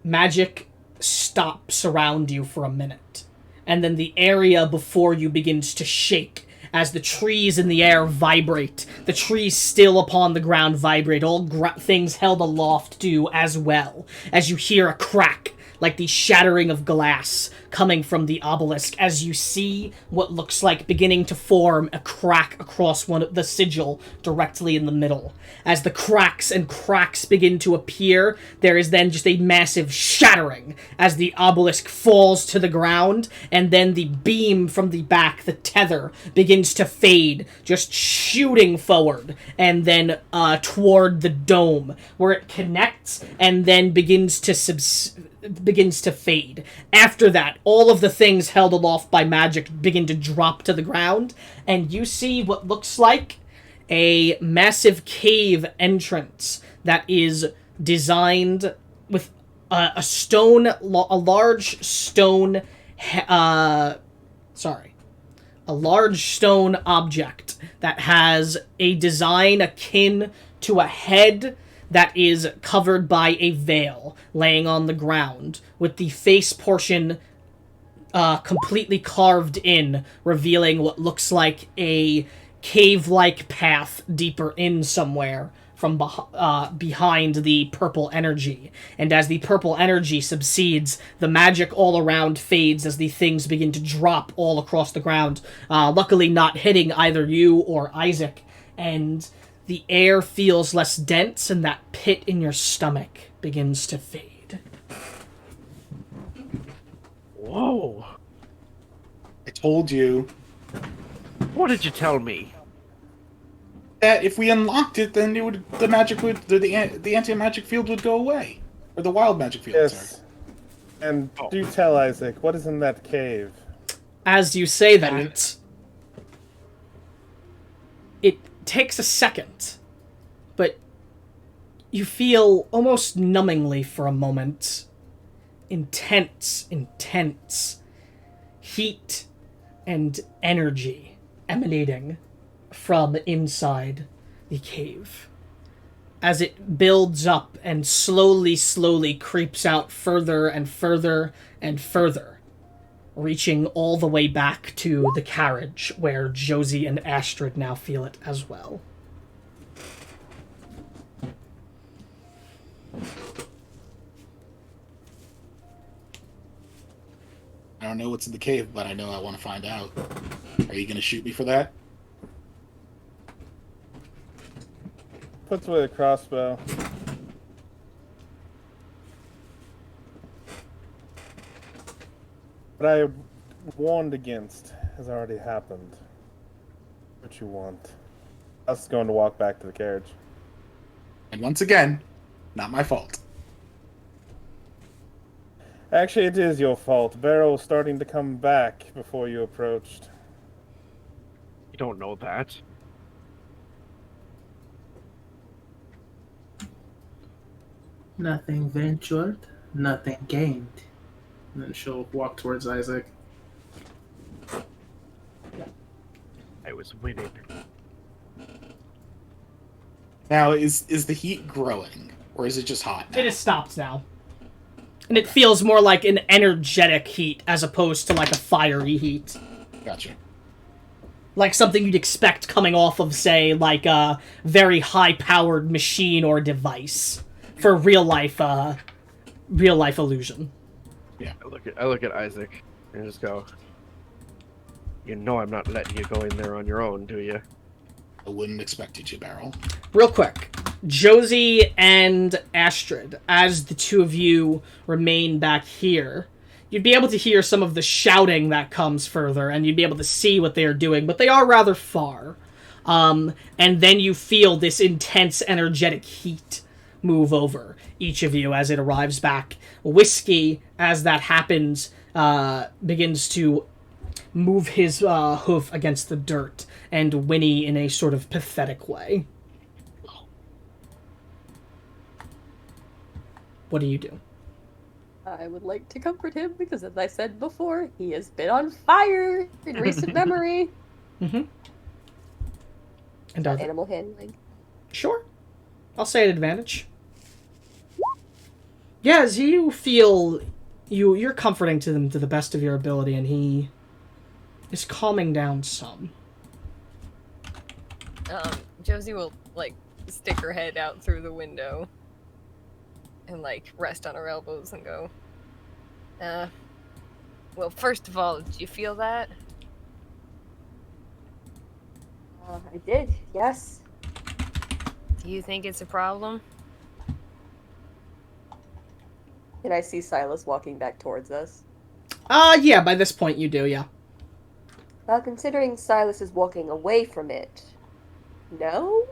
magic stops around you for a minute, and then the area before you begins to shake as the trees in the air vibrate. The trees still upon the ground vibrate. All things held aloft do as well, as you hear a crack, like the shattering of glass coming from the obelisk, as you see what looks like beginning to form a crack across one of the sigil directly in the middle. As the cracks and cracks begin to appear, there is then just a massive shattering as the obelisk falls to the ground, and then the beam from the back, the tether, begins to fade, just shooting forward, and then toward the dome, where it connects and then begins to fade. After that, all of the things held aloft by magic begin to drop to the ground, and you see what looks like a massive cave entrance that is designed with a large stone object that has a design akin to a head that is covered by a veil laying on the ground, with the face portion completely carved in, revealing what looks like a cave-like path deeper in somewhere from behind the purple energy. And as the purple energy subsides, the magic all around fades as the things begin to drop all across the ground, luckily not hitting either you or Isaac. And the air feels less dense, and that pit in your stomach begins to fade. Whoa. I told you What did you tell me? that if we unlocked it, then the magic would the anti-magic field would go away, or the wild magic field. Sorry. Yes. And do tell, Isaac, what is in that cave? As you say that, it takes a second, but you feel almost numbingly for a moment intense heat and energy emanating from inside the cave. As it builds up and slowly creeps out further and further and further, reaching all the way back to the carriage where Josie and Astrid now feel it as well. I don't know what's in the cave, but I know I want to find out. Are you going to shoot me for that? Puts away the crossbow. What I warned against has already happened. What you want? I was going to walk back to the carriage. And once again, not my fault. Actually, it is your fault. Beryl was starting to come back before you approached. You don't know that. Nothing ventured, nothing gained. And then she'll walk towards Isaac. I was winning. Now, is the heat growing, or is it just hot now? It has stopped now. And it feels more like an energetic heat as opposed to like a fiery heat. Gotcha. Like something you'd expect coming off of, say, like a very high-powered machine or device for real-life illusion. Yeah. I look at Isaac and just go, you know I'm not letting you go in there on your own, do you? I wouldn't expect you to, Beryl. Real quick, Josie and Astrid, as the two of you remain back here, you'd be able to hear some of the shouting that comes further, and you'd be able to see what they are doing, but they are rather far. And then you feel this intense, energetic heat move over each of you as it arrives back. Whiskey, as that happens, begins to move his hoof against the dirt and whinny in a sort of pathetic way. What do you do? I would like to comfort him because, as I said before, he has been on fire in recent memory. Mm-hmm. And Animal handling. Sure. I'll say an advantage. Yeah, as you feel you're comforting to them to the best of your ability, and he is calming down some. Josie will, like, stick her head out through the window and, like, rest on her elbows and go, well, first of all, did you feel that? I did, yes. Do you think it's a problem? Can I see Silas walking back towards us? Yeah, by this point you do, yeah. Well, considering Silas is walking away from it, no?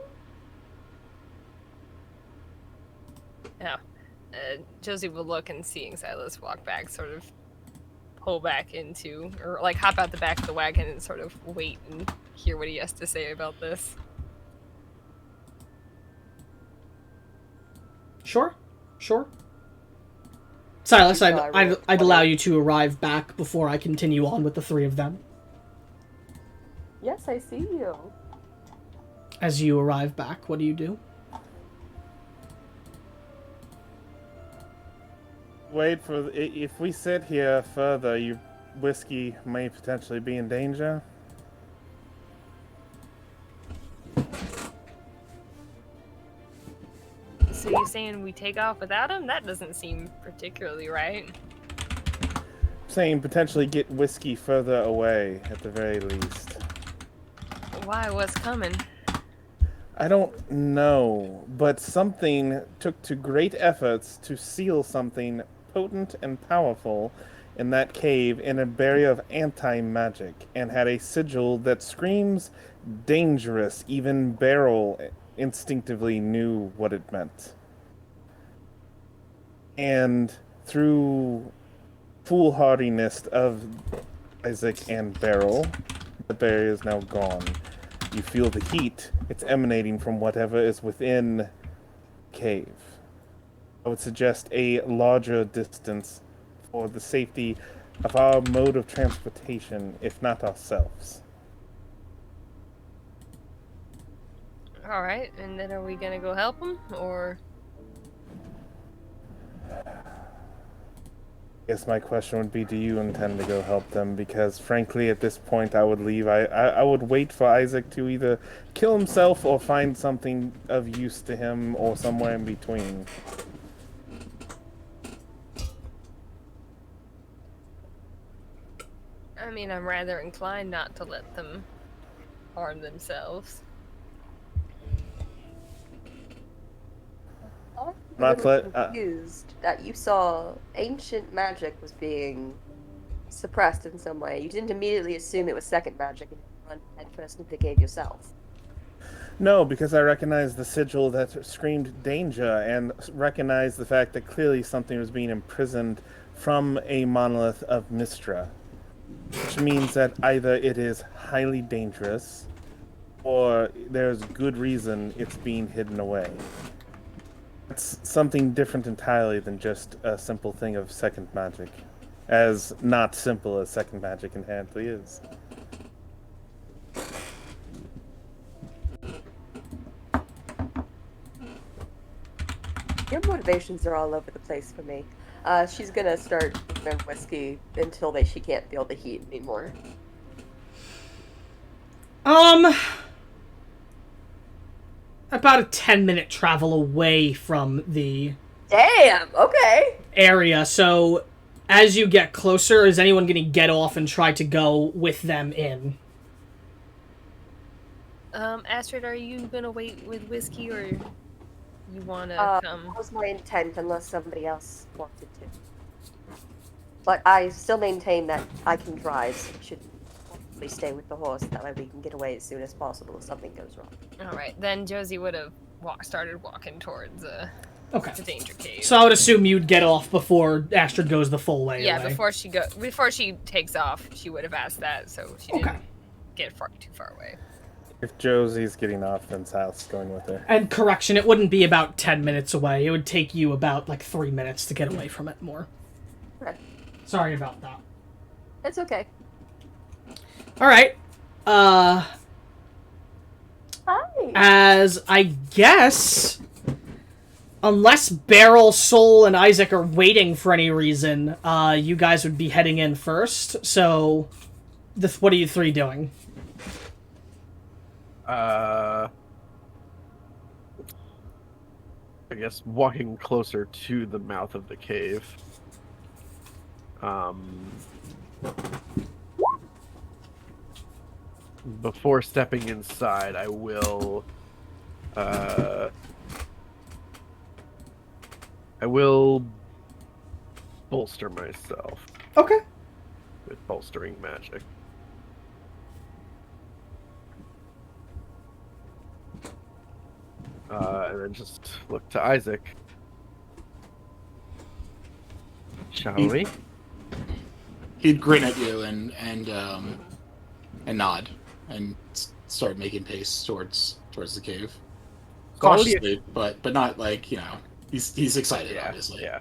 No. Josie will look, and seeing Silas walk back, sort of pull back into, or like hop out the back of the wagon and sort of wait and hear what he has to say about this. Sure. Silas, I'd allow you to arrive back before I continue on with the three of them. Yes, I see you. As you arrive back, what do you do? Wait for... If we sit here further, your whiskey may potentially be in danger. saying we take off without him? That doesn't seem particularly right. Saying potentially get whiskey further away at the very least. Why? What's coming? I don't know, but something took to great efforts to seal something potent and powerful in that cave in a barrier of anti-magic, and had a sigil that screams dangerous. Even Beryl instinctively knew what it meant. And through foolhardiness of Isaac and Beryl, the barrier is now gone. You feel the heat. It's emanating from whatever is within the cave. I would suggest a larger distance for the safety of our mode of transportation, if not ourselves. Alright, and then are we gonna go help him, or... I guess my question would be, do you intend to go help them? Because frankly, at this point, I would leave. I would wait for Isaac to either kill himself or find something of use to him, or somewhere in between. I mean, I'm rather inclined not to let them harm themselves. I'm Not let- confused that you saw ancient magic was being suppressed in some way. You didn't immediately assume it was second magic and run headfirst into the cave yourself. No, because I recognized the sigil that screamed danger, and recognized the fact that clearly something was being imprisoned from a monolith of Mystra. Which means that either it is highly dangerous, or there's good reason it's being hidden away. It's something different entirely than just a simple thing of second magic. As not simple as second magic inherently is. Your motivations are all over the place for me. She's gonna start giving them whiskey until she can't feel the heat anymore. About a 10-minute travel away from the Damn, okay. area, so as you get closer, is anyone going to get off and try to go with them in? Astrid, are you gonna wait with whiskey, or you wanna come? That was my intent, unless somebody else wanted to. But I still maintain that I can drive, so we should probably stay with the horse. That way we can get away as soon as possible if something goes wrong. Alright, then Josie would have started walking towards Okay. the danger cave. So I would assume you'd get off before Astrid goes the full way Yeah, away. before she takes off, she would have asked that, so she didn't get too far away. If Josie's getting off, then Sal's going with her. And correction, it wouldn't be about 10 minutes away. It would take you about, 3 minutes to get away from it more. Okay. Sorry about that. It's okay. Alright. Hi. As I guess, unless Beryl, Soul, and Isaac are waiting for any reason, you guys would be heading in first. So, what are you three doing? I guess walking closer to the mouth of the cave. Before stepping inside, I will bolster myself Okay. with bolstering magic. And then just look to Isaac. Shall we? He'd grin at you and nod and start making pace towards the cave. Cautiously, but not he's excited, obviously. Yeah.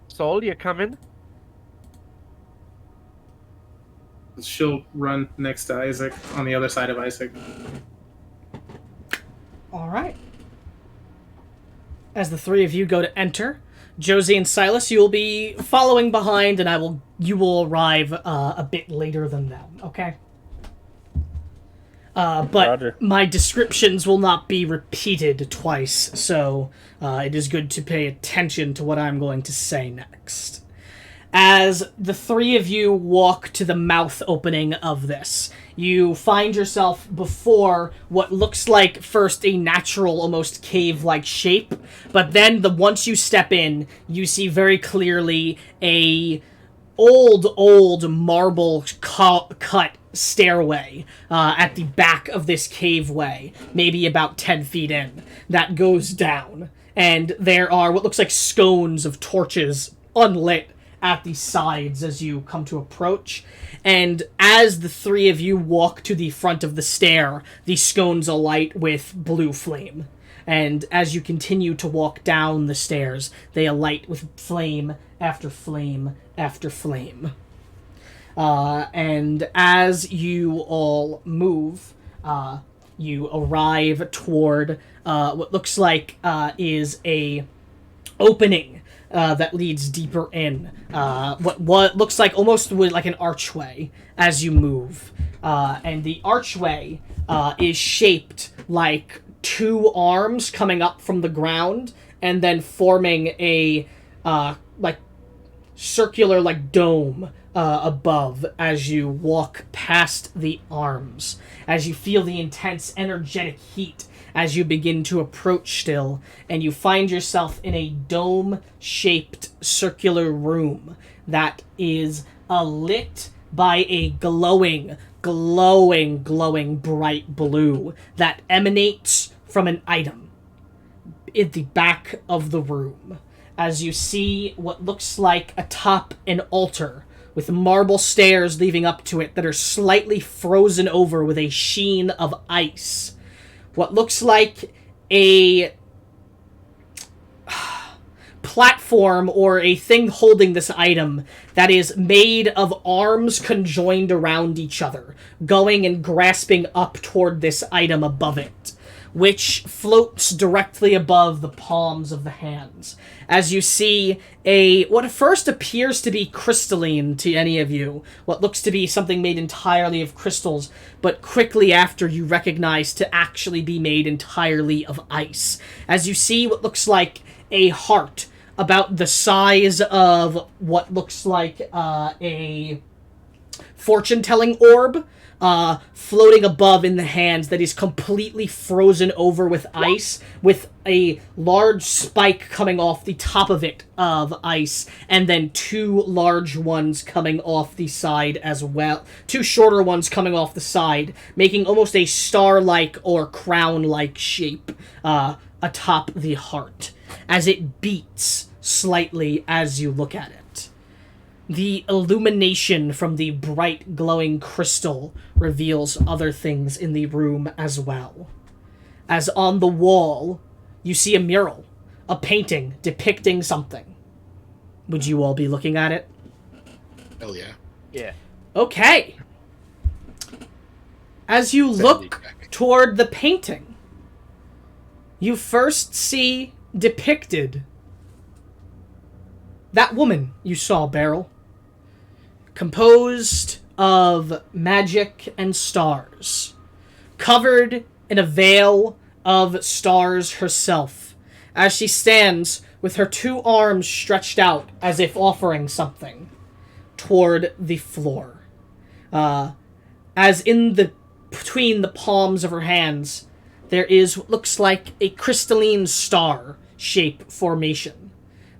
Soul, you coming? She'll run next to Isaac, on the other side of Isaac. Alright. As the three of you go to enter, Josie and Silas, you will be following behind, and you will arrive a bit later than them, okay? But Roger. my descriptions will not be repeated twice, so it is good to pay attention to what I'm going to say next. As the three of you walk to the mouth opening of this, you find yourself before what looks like first a natural, almost cave-like shape, but then once you step in, you see very clearly a old marble cut stairway at the back of this caveway, maybe about 10 feet in, that goes down. And there are what looks like scones of torches unlit at the sides as you come to approach. And as the three of you walk to the front of the stair, the scones alight with blue flame. And as you continue to walk down the stairs, they alight with flame after flame after flame. And as you all move, you arrive toward what looks like is a opening that leads deeper in. What looks like almost like an archway as you move. And the archway is shaped like two arms coming up from the ground and then forming a like circular like dome above as you walk past the arms, as you feel the intense energetic heat as you begin to approach still, and you find yourself in a dome-shaped circular room that is lit by a glowing bright blue that emanates from an item in the back of the room. As you see what looks like atop an altar with marble stairs leading up to it that are slightly frozen over with a sheen of ice. What looks like a platform or a thing holding this item that is made of arms conjoined around each other, going and grasping up toward this item above it, which floats directly above the palms of the hands. As you see what at first appears to be crystalline to any of you, what looks to be something made entirely of crystals, but quickly after you recognize to actually be made entirely of ice. As you see what looks like a heart about the size of what looks like a fortune-telling orb, floating above in the hands that is completely frozen over with ice, with a large spike coming off the top of it of ice, and then two large ones coming off the side as well. Two shorter ones coming off the side, making almost a star-like or crown-like shape atop the heart, as it beats slightly as you look at it. The illumination from the bright glowing crystal reveals other things in the room as well. As on the wall, you see a mural, a painting depicting something. Would you all be looking at it? Hell yeah. Yeah. Okay. As you look toward the painting, you first see depicted that woman you saw, Beryl. Composed of magic and stars, covered in a veil of stars herself, as she stands with her two arms stretched out as if offering something toward the floor. As in between the palms of her hands, there is what looks like a crystalline star shape formation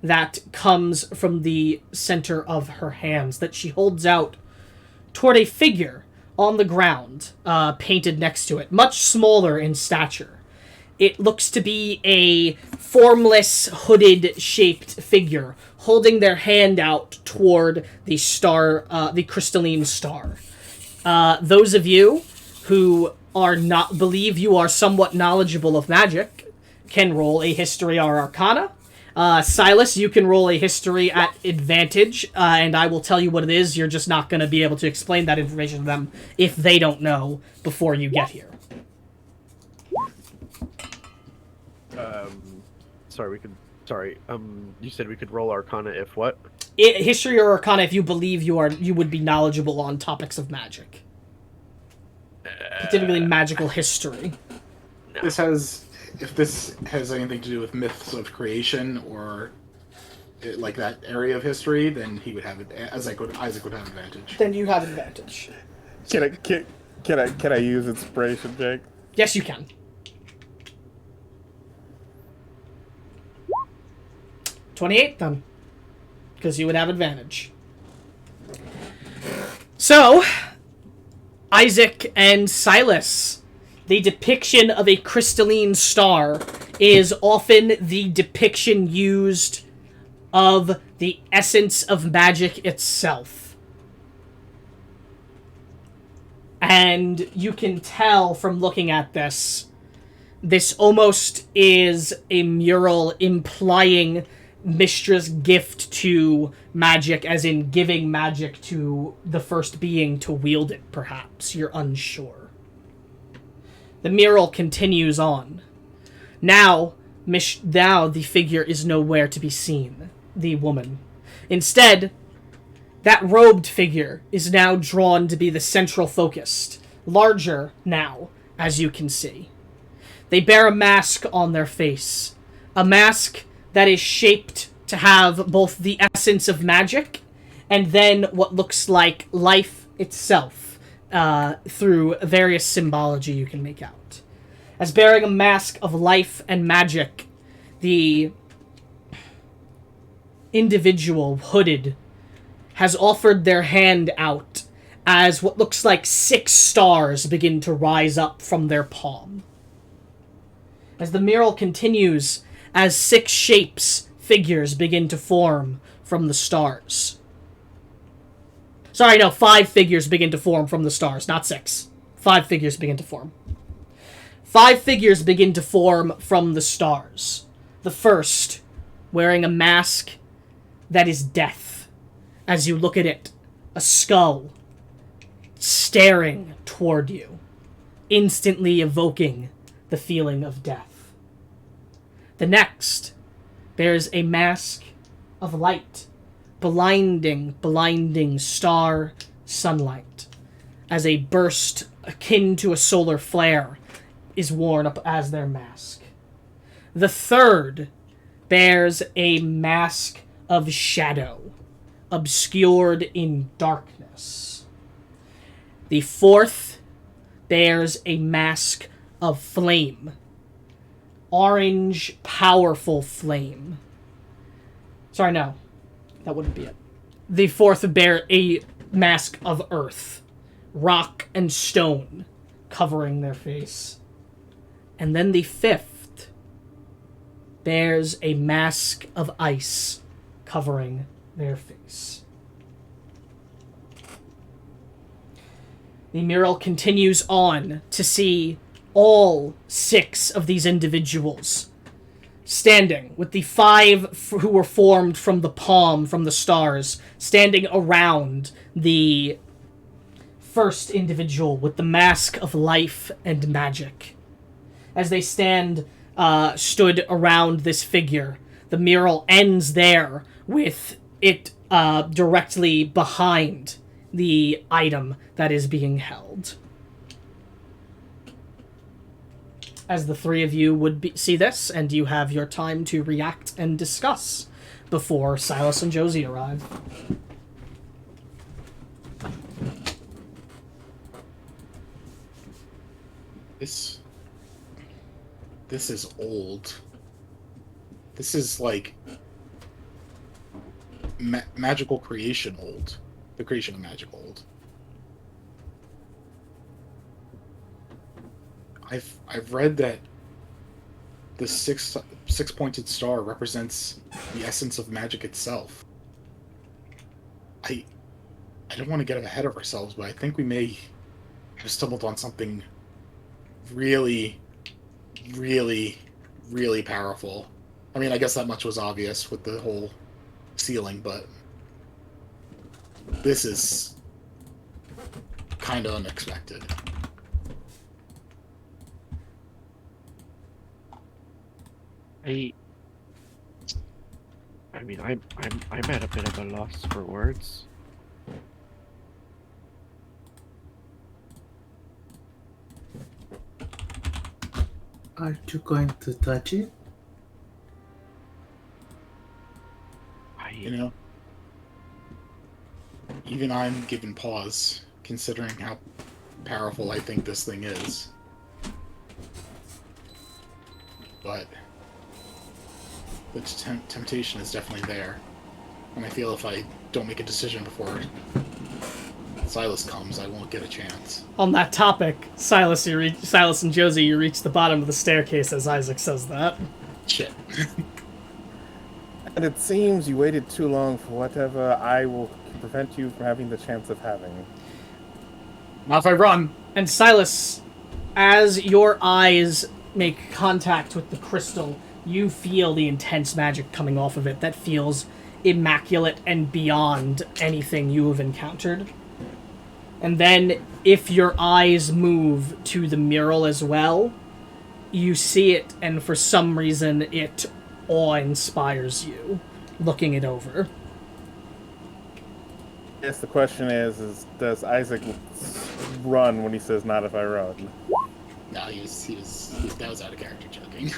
that comes from the center of her hands that she holds out toward a figure on the ground, painted next to it, much smaller in stature. It looks to be a formless, hooded-shaped figure holding their hand out toward the star, the crystalline star. Those of you who believe you are somewhat knowledgeable of magic can roll a history or arcana. Silas, you can roll a history at advantage, and I will tell you what it is. You're just not going to be able to explain that information to them if they don't know before you get here. You said we could roll Arcana if what? History or arcana if you believe you would be knowledgeable on topics of magic. Typically magical history. This has, if this has anything to do with myths of creation or like that area of history, then he would have it. Isaac would have advantage. Then you have advantage. Can I use inspiration, Jake? Yes, you can. 28 then, because you would have advantage. So, Isaac and Silas, the depiction of a crystalline star is often the depiction used of the essence of magic itself. And you can tell from looking at this almost is a mural implying Mistra's gift to magic, as in giving magic to the first being to wield it, perhaps. You're unsure. The mural continues on. Now the figure is nowhere to be seen, the woman. Instead, that robed figure is now drawn to be the central focus, larger now, as you can see. They bear a mask on their face, a mask that is shaped to have both the essence of magic and then what looks like life itself through various symbology you can make out. As bearing a mask of life and magic, the individual hooded has offered their hand out as what looks like 6 stars begin to rise up from their palm. As the mural continues, as 6 figures begin to form from the stars. Sorry, no, 5 figures begin to form from the stars, not 6. 5 figures begin to form. 5 figures begin to form from the stars. The first, wearing a mask that is death. As you look at it, a skull staring toward you, instantly evoking the feeling of death. The next bears a mask of light, blinding star sunlight, as a burst akin to a solar flare is worn up as their mask. The third bears a mask of shadow, obscured in darkness. The fourth bears a mask of flame, orange, powerful flame. Sorry, no. That wouldn't be it. The fourth bear a mask of earth, rock and stone, covering their face. And then the fifth bears a mask of ice, covering their face. The mural continues on to see all 6 of these individuals standing, with the 5 who were formed from the palm, from the stars, standing around the first individual with the mask of life and magic. As they stood around this figure, the mural ends there with it directly behind the item that is being held. As the 3 of you would see this, and you have your time to react and discuss before Silas and Josie arrive. This is old. This is like magical creation old. The creation of magic old. I've read that the six-pointed star represents the essence of magic itself. I don't want to get ahead of ourselves, but I think we may have stumbled on something really, really, really powerful. I mean, I guess that much was obvious with the whole ceiling, but this is kind of unexpected. I mean, I'm at a bit of a loss for words. Aren't you going to touch it? You know, even I'm given pause, considering how powerful I think this thing is. But the temptation is definitely there. And I feel if I don't make a decision before Silas comes, I won't get a chance. On that topic, Silas and Josie, you reach the bottom of the staircase as Isaac says that. Shit. And it seems you waited too long for whatever I will prevent you from having the chance of having. Not if I run. And Silas, as your eyes make contact with the crystal, you feel the intense magic coming off of it that feels immaculate and beyond anything you have encountered. And then, if your eyes move to the mural as well, you see it, and for some reason it awe-inspires you, looking it over. Yes, the question is does Isaac run when he says not if I run? No, that was out of character joking.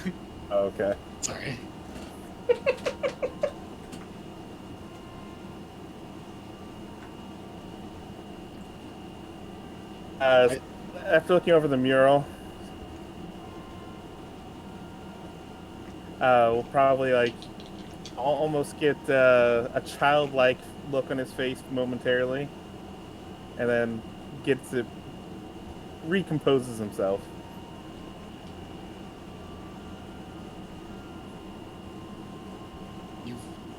Okay. Sorry. After looking over the mural, we'll probably almost get a childlike look on his face momentarily, and then recomposes himself.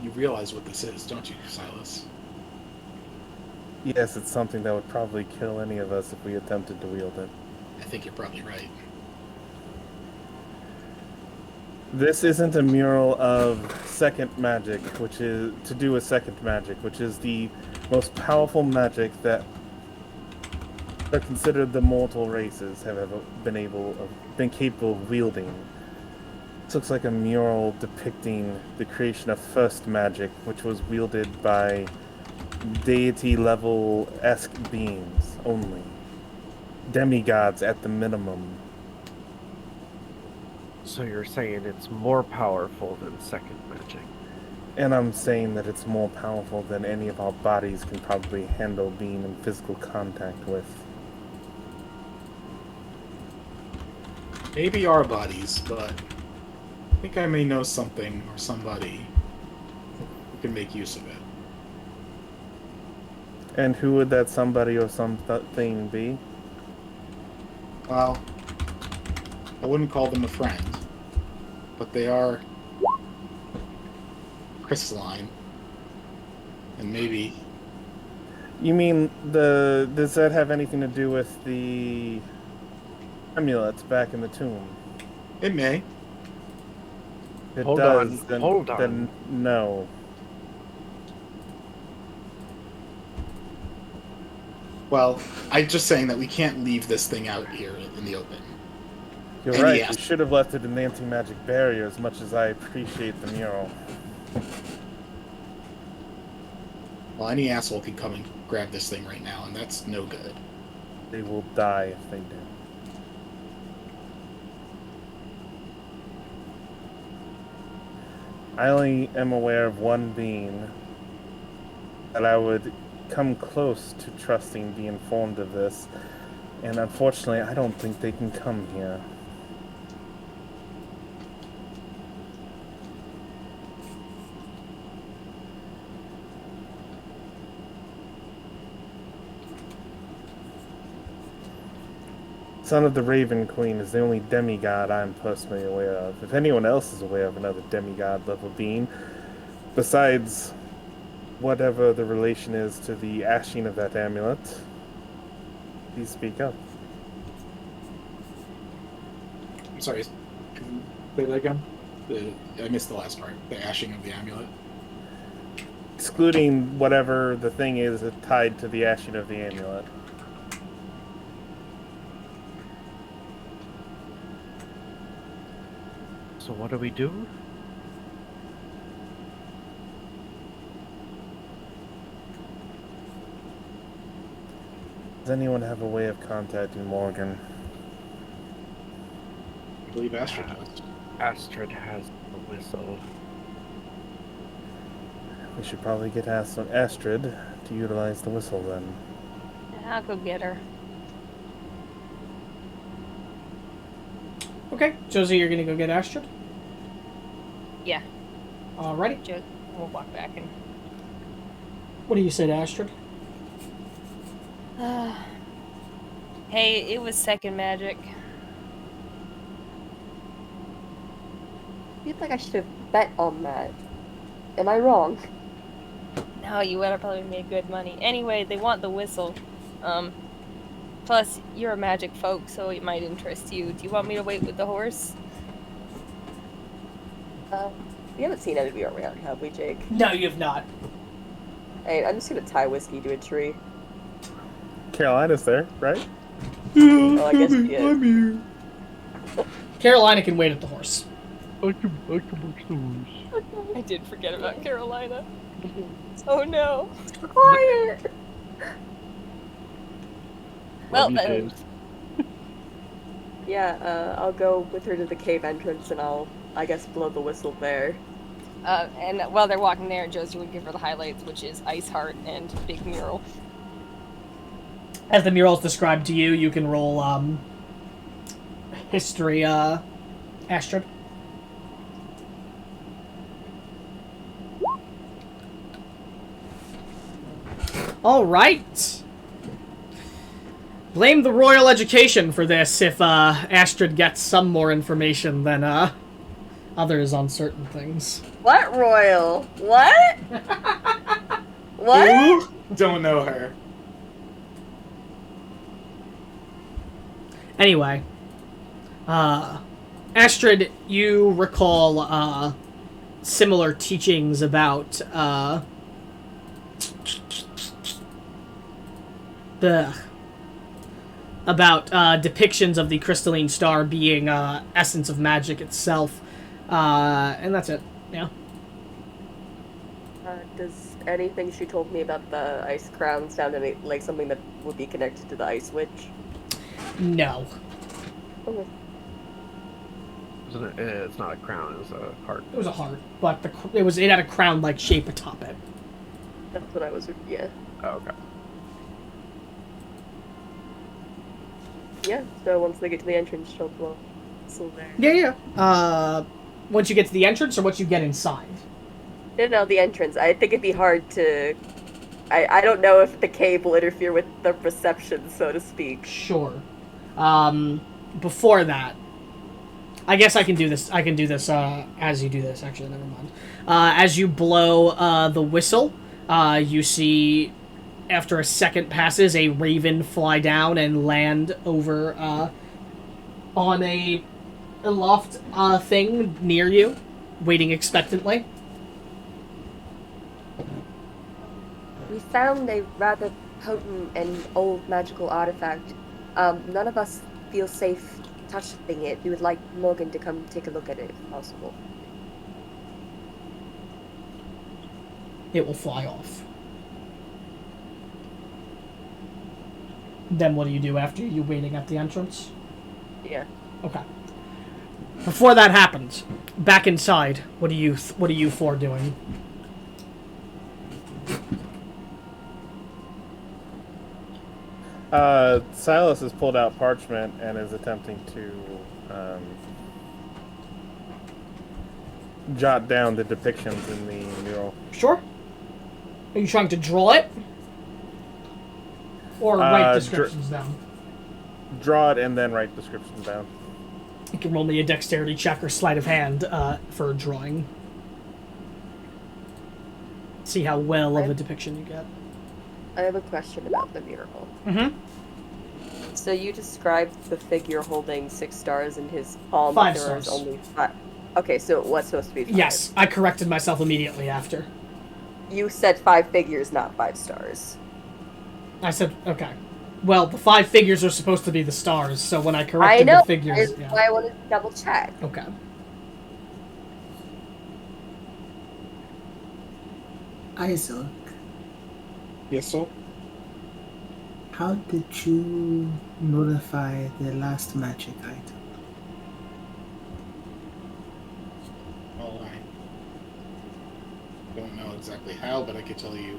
You realize what this is, don't you, Silas? Yes, it's something that would probably kill any of us if we attempted to wield it. I think you're probably right. This isn't a mural of second magic, which is to do with second magic, which is the most powerful magic that are considered the mortal races have ever been capable of wielding. This looks like a mural depicting the creation of first magic, which was wielded by deity-level-esque beings only. Demigods at the minimum. So you're saying it's more powerful than second magic? And I'm saying that it's more powerful than any of our bodies can probably handle being in physical contact with. Maybe our bodies, but I think I may know something or somebody who can make use of it. And who would that somebody or something be? Well, I wouldn't call them a friend, but they are crystalline. And maybe... You mean does that have anything to do with the amulets back in the tomb? It may. If it Hold does, on, hold on. then no. Well, I'm just saying that we can't leave this thing out here in the open. You're And right, yes. we should have left it in the anti-magic barrier as much as I appreciate the mural. Well, any asshole can come and grab this thing right now, and that's no good. They will die if they do. I only am aware of one being that I would come close to trusting be informed of this, and unfortunately I don't think they can come here. Son of the Raven Queen is the only demigod I'm personally aware of. If anyone else is aware of another demigod level being, besides whatever the relation is to the ashing of that amulet, please speak up. I'm sorry, can you say that again? I missed the last part. The ashing of the amulet. Excluding whatever the thing is tied to the ashing of the amulet. So what do we do? Does anyone have a way of contacting Morgan? I believe Astrid does. Astrid has the whistle. We should probably get Astrid to utilize the whistle then. I'll go get her. Okay, Josie, you're gonna go get Astrid? Yeah. Alrighty. We'll walk back and. What do you say to Astrid? Hey, it was second magic. I feel like I should have bet on that. Am I wrong? No, you would have probably made good money. Anyway, they want the whistle. Plus, you're a magic folk, so it might interest you. Do you want me to wait with the horse? We haven't seen any of you around, have we, Jake? No, you have not. Hey, I'm just gonna tie Whiskey to a tree. Carolina's there, right? Oh, I guess she is. I'm here. Carolina can wait at the horse. I can watch the horse. I did forget about Carolina. Oh no. Quiet! Well, Love you, then, James. Yeah, I'll go with her to the cave entrance and I guess, blow the whistle there. and while they're walking there, Josie would give her the highlights, which is Ice Heart and Big Mural. As the mural's described to you, you can roll history, Astrid. All right. Blame the royal education for this if Astrid gets some more information than others on certain things. What royal? What? What? Ooh, don't know her. Anyway, Astrid, you recall similar teachings about depictions of the crystalline star being essence of magic itself, and that's it. Yeah. Does anything she told me about the ice crown sound like something that would be connected to the ice witch? No. Okay. It's not a crown, it's a heart. It was a heart, but it had a crown-like shape atop it. That's what I was. Yeah. Oh, okay. Yeah. So once they get to the entrance, she'll blow. So there. Yeah. Once you get to the entrance, or once you get inside. No, the entrance. I think it'd be hard to. I don't know if the cave will interfere with the reception, so to speak. Sure. Before that, I guess I can do this. I can do this as you do this. Actually, never mind. As you blow the whistle, you see, after a second passes, a raven fly down and land over on a loft thing near you, waiting expectantly. We found a rather potent and old magical artifact. None of us feel safe touching it. We would like Morgan to come take a look at it if possible. It will fly off. Then what do you do after you waiting at the entrance? Yeah. Okay. Before that happens, back inside, what are you four doing? Silas has pulled out parchment and is attempting to jot down the depictions in the mural. Sure. Are you trying to draw it? Or write descriptions down? Draw it and then write descriptions down. You can roll me a dexterity check or sleight of hand for drawing. See how well of a depiction you get. I have a question about the mural. Mm-hmm. So you described the figure holding 6 stars in his palm. 5 but there was stars. only 5. Okay, so what's supposed to be 5? Yes, I corrected myself immediately after. You said 5 figures, not 5 stars. I said, okay. Well, the 5 figures are supposed to be the stars, so when I corrected the figures... That's why I wanted to double check. Okay. Isaac, Yes, so? how did you notify the last magic item? exactly how, but I could tell you.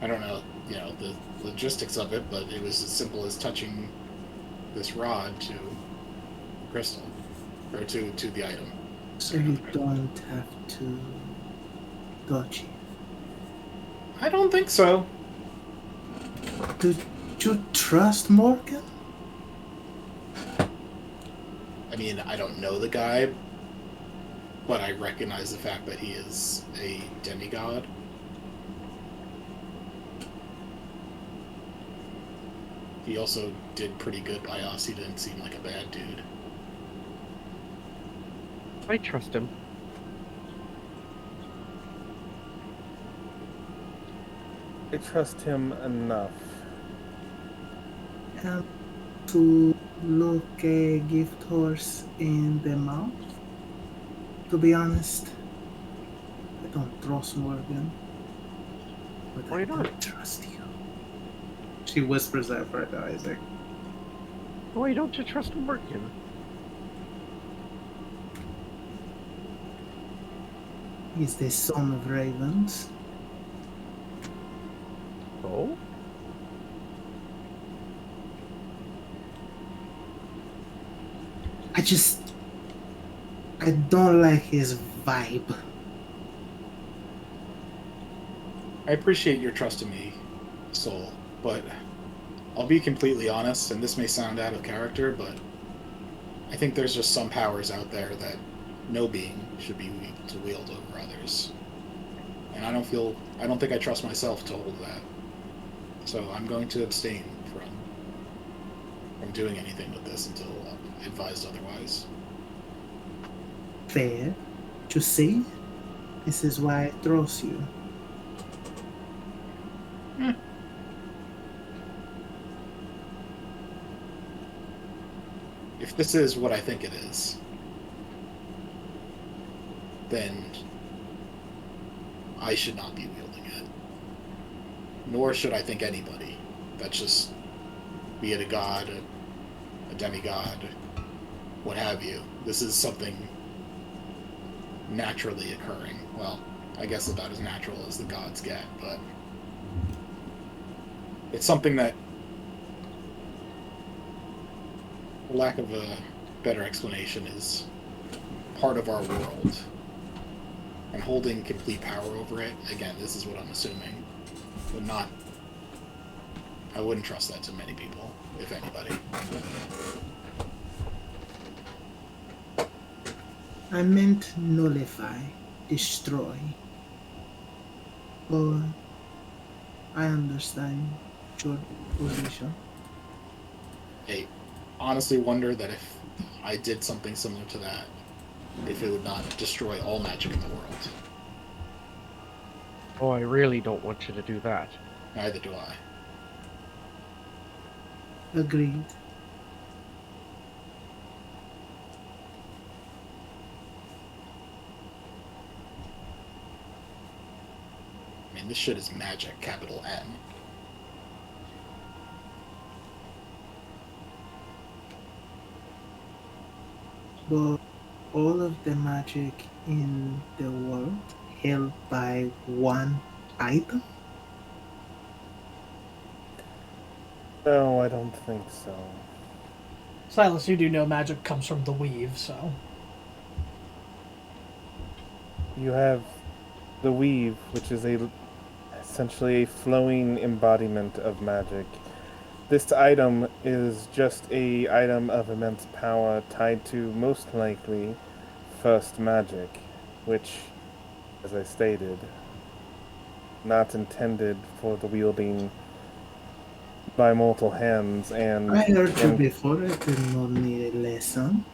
I don't know, the logistics of it, but it was as simple as touching this rod to the crystal, or to the item. So you don't have to touch it. I don't think so. Do you trust Morgan? I mean, I don't know the guy, but I recognize the fact that he is a demigod. He also did pretty good by us. He didn't seem like a bad dude. I trust him. I trust him enough. And to look a gift horse in the mouth? To be honest, I don't trust Morgan. But Why I not? do trust you. She whispers that part to Isaac. Why don't you trust Morgan? He's the son of ravens. Oh? I don't like his vibe. I appreciate your trust in me, Soul, but I'll be completely honest, and this may sound out of character, but I think there's just some powers out there that no being should be able to wield over others. And I don't think I trust myself to hold that. So I'm going to abstain from doing anything with this until I'm advised otherwise. Fair. You see? This is why I trust you. If this is what I think it is, then I should not be wielding it. Nor should I think anybody. That's just, be it a god, a demigod, what have you. This is something naturally occurring. Well, I guess about as natural as the gods get, but it's something that, for lack of a better explanation, is part of our world. And holding complete power over it, again, this is what I'm assuming, I wouldn't trust that to many people, if anybody. I meant nullify, destroy. But I understand your position. I honestly wonder that if I did something similar to that, if it would not destroy all magic in the world. Oh, I really don't want you to do that. Neither do I. Agreed. I mean, this shit is magic, capital M. But all of the magic in the world held by one item? No, I don't think so. Silas, you do know magic comes from the weave, so. You have the weave, which is essentially a flowing embodiment of magic. This item is just a item of immense power tied to, most likely, first magic, which, as I stated, not intended for the wielding by mortal hands, and I heard you before, I did not need a lesson.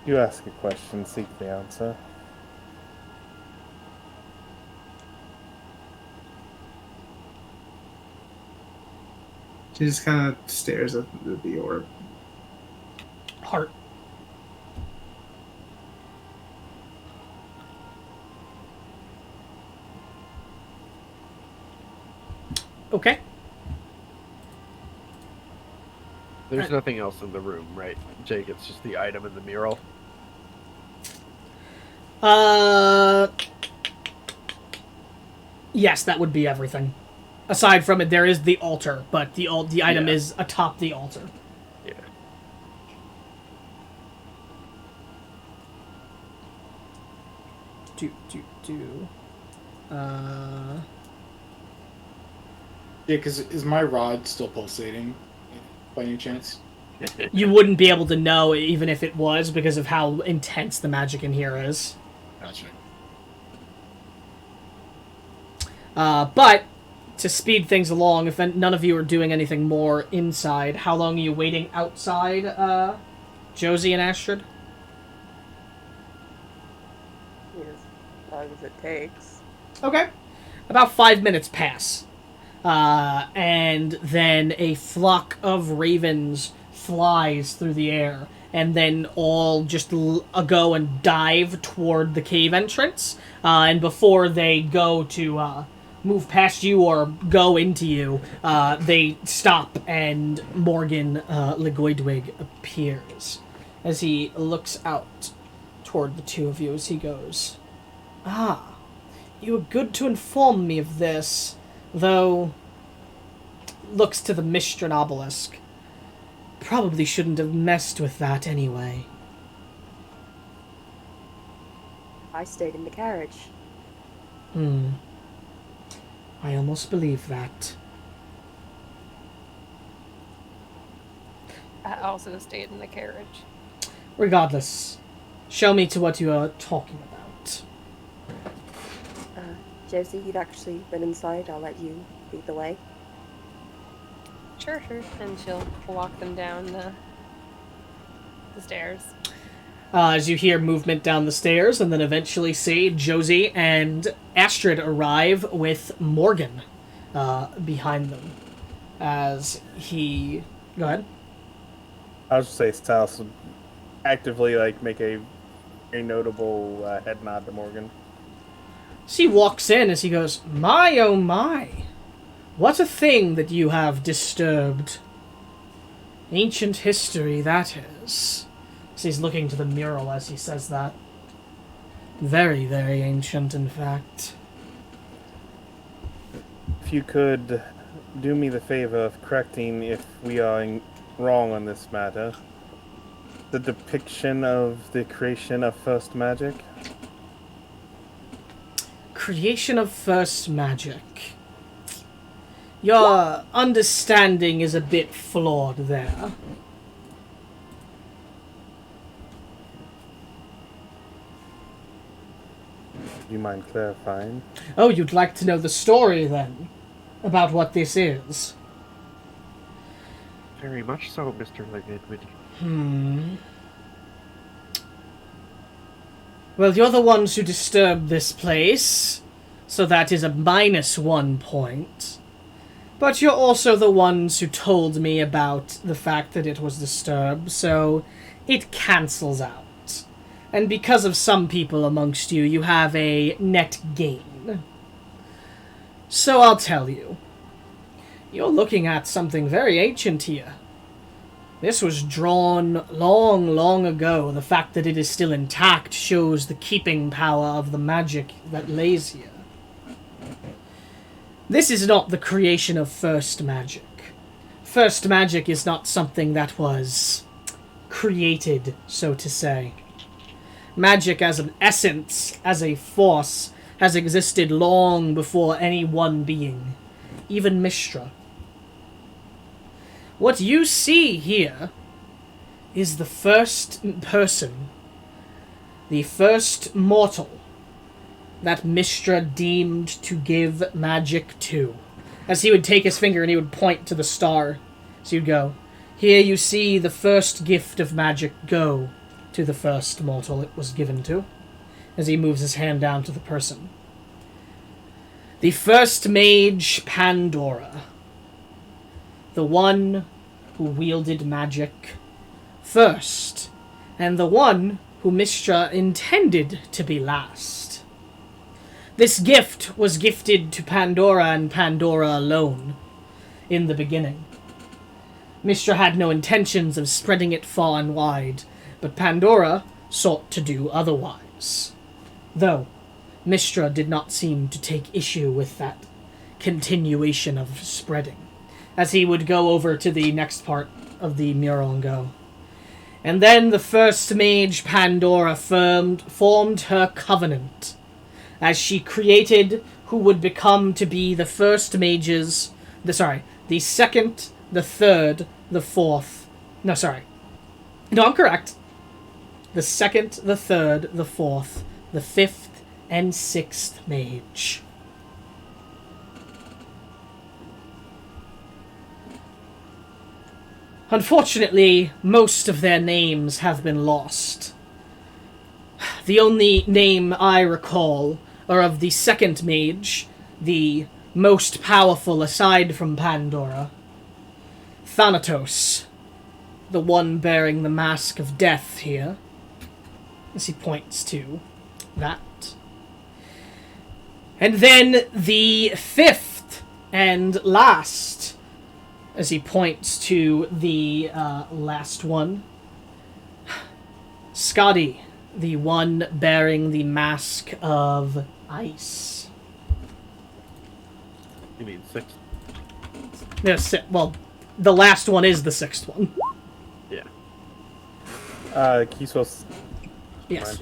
you ask a question, seek the answer. She just kind of stares at the orb. Heart. Okay. There's nothing else in the room, right, Jake? It's just the item in the mural. Yes, that would be everything. Aside from it, there is the altar, but the item is atop the altar. Yeah. Yeah, because is my rod still pulsating by any chance? You wouldn't be able to know even if it was because of how intense the magic in here is. Gotcha. But to speed things along, if none of you are doing anything more inside, how long are you waiting outside, Josie and Astrid? As long as it takes. Okay. About 5 minutes pass. And then a flock of ravens flies through the air, and then all just go and dive toward the cave entrance. And before they go to move past you or go into you, they stop, and Morgan Legoidwig appears. As he looks out toward the two of you, as he goes, "Ah, you were good to inform me of this, though," looks to the Mistran obelisk. "Probably shouldn't have messed with that anyway." I stayed in the carriage. I almost believe that. I also stayed in the carriage. Regardless, show me to what you are talking about. Josie, you'd actually been inside. I'll let you lead the way. Sure. And she'll walk them down the stairs. As you hear movement down the stairs, and then eventually see Josie and Astrid arrive with Morgan behind them. As he... Go ahead. I was just say Styles would actively make a notable head nod to Morgan. So he walks in as he goes, "My oh my, what a thing that you have disturbed. Ancient history, that is." So he's looking to the mural as he says that. Very, very ancient, in fact. If you could do me the favor of correcting if we are wrong on this matter. The depiction of the creation of first magic? Creation of first magic. Your understanding is a bit flawed there. Do you mind clarifying? Oh, you'd like to know the story, then? About what this is? Very much so, Mr. Legoidwig. Well, you're the ones who disturbed this place, so that is a -1 point. But you're also the ones who told me about the fact that it was disturbed, so it cancels out. And because of some people amongst you, you have a net gain. So I'll tell you. You're looking at something very ancient here. This was drawn long, long ago. The fact that it is still intact shows the keeping power of the magic that lays here. This is not the creation of first magic. First magic is not something that was created, so to say. Magic as an essence, as a force, has existed long before any one being, even Mistra. What you see here is the first person, the first mortal that Mistra deemed to give magic to. As he would take his finger and he would point to the star. So you'd go, "Here you see the first gift of magic go to the first mortal it was given to," as he moves his hand down to the person. The first mage, Pandora. The one who wielded magic first, and the one who Mistra intended to be last. This gift was gifted to Pandora and Pandora alone in the beginning. Mistra had no intentions of spreading it far and wide, but Pandora sought to do otherwise. Though, Mistra did not seem to take issue with that continuation of spreading, as he would go over to the next part of the mural and go. And then the first mage, Pandora, formed her covenant, as she created who would become to be the first mages, the second, the third, the fourth, no, I'm correct. The second, the third, the fourth, the fifth, and sixth mage. Unfortunately, most of their names have been lost. The only name I recall are of the second mage, the most powerful aside from Pandora, Thanatos, the one bearing the mask of death here, as he points to that. And then the fifth and last, as he points to the last one, Scotty, the one bearing the mask of ice. You mean 6? Well, the last one is the sixth one. Yeah. Kisos. Yes.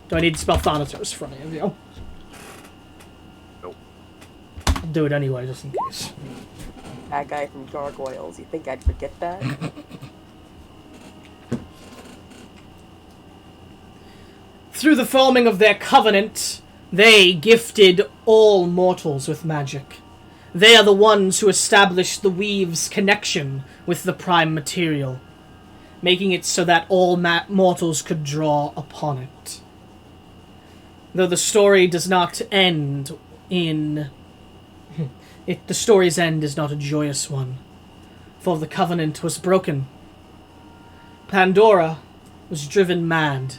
Do I need to spell Thanatos for any of you? Nope. I'll do it anyway, just in case. That guy from Gargoyles, you think I'd forget that? Through the forming of their covenant, they gifted all mortals with magic. They are the ones who established the weave's connection with the prime material, making it so that all mortals could draw upon it. Though the story does not end in... the story's end is not a joyous one, for the covenant was broken. Pandora was driven mad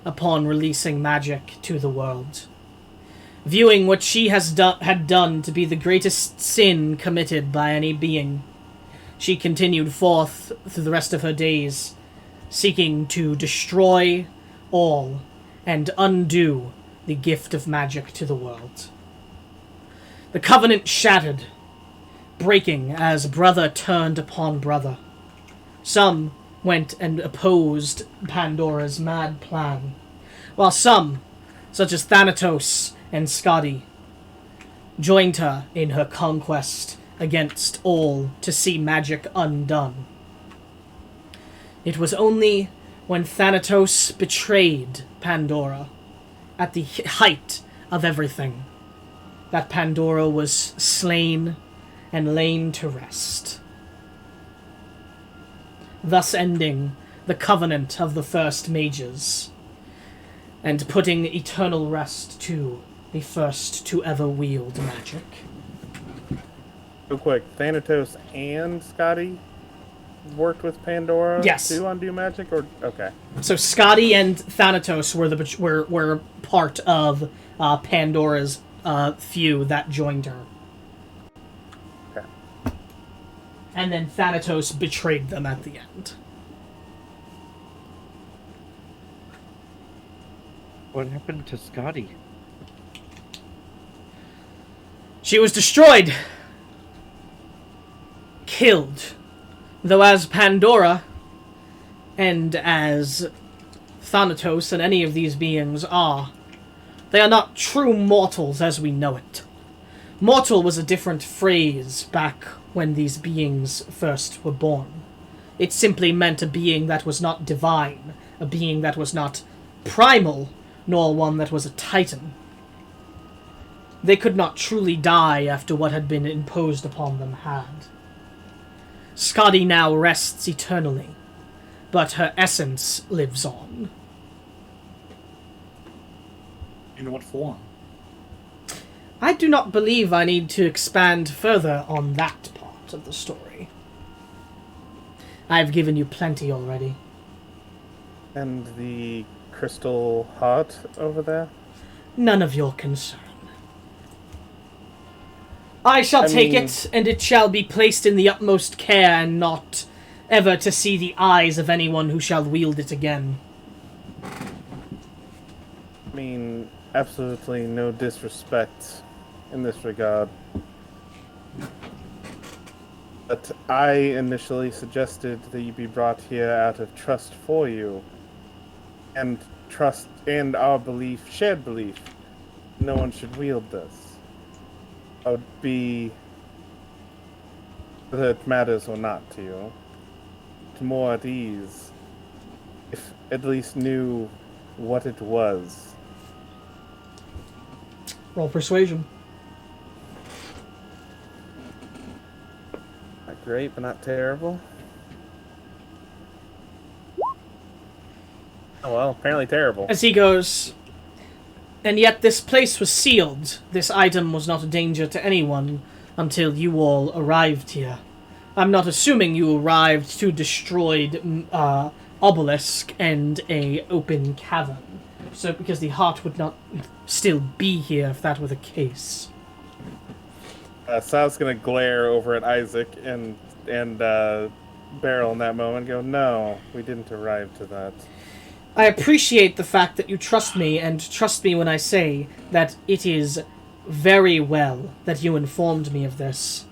upon releasing magic to the world. Viewing what she had done to be the greatest sin committed by any being, she continued forth through the rest of her days, seeking to destroy all and undo the gift of magic to the world. The covenant shattered, breaking as brother turned upon brother. Some went and opposed Pandora's mad plan, while some, such as Thanatos and Scotty, joined her in her conquest against all to see magic undone. It was only when Thanatos betrayed Pandora, at the height of everything, that Pandora was slain and lain to rest, thus ending the covenant of the first mages, and putting eternal rest to the first to ever wield magic. Real quick, Thanatos and Scotty worked with Pandora Yes. to undo magic, or okay. So Scotty and Thanatos were part of Pandora's few that joined her. Okay. And then Thanatos betrayed them at the end. What happened to Scotty? She was destroyed. Killed. Though as Pandora, and as Thanatos and any of these beings are, they are not true mortals as we know it. Mortal was a different phrase back when these beings first were born. It simply meant a being that was not divine, a being that was not primal, nor one that was a titan. They could not truly die after what had been imposed upon them had. Scotty now rests eternally, but her essence lives on. In what form? I do not believe I need to expand further on that part of the story. I've given you plenty already. And the crystal heart over there? None of your concern. I shall take it, and it shall be placed in the utmost care, and not ever to see the eyes of anyone who shall wield it again. I mean, absolutely no disrespect in this regard. But I initially suggested that you be brought here out of trust for you, and trust and our belief, shared belief, no one should wield this. I would be, whether it matters or not to you, more at ease if at least knew what it was. Roll persuasion. Not great, but not terrible. Oh well, apparently terrible. As he goes, and yet this place was sealed. This item was not a danger to anyone until you all arrived here. I'm not assuming you arrived to destroyed obelisk and a open cavern. So, because the heart would not still be here if that were the case. Sal's gonna glare over at Isaac and Beryl in that moment and go, no, we didn't arrive to that. I appreciate the fact that you trust me, and trust me when I say that it is very well that you informed me of this.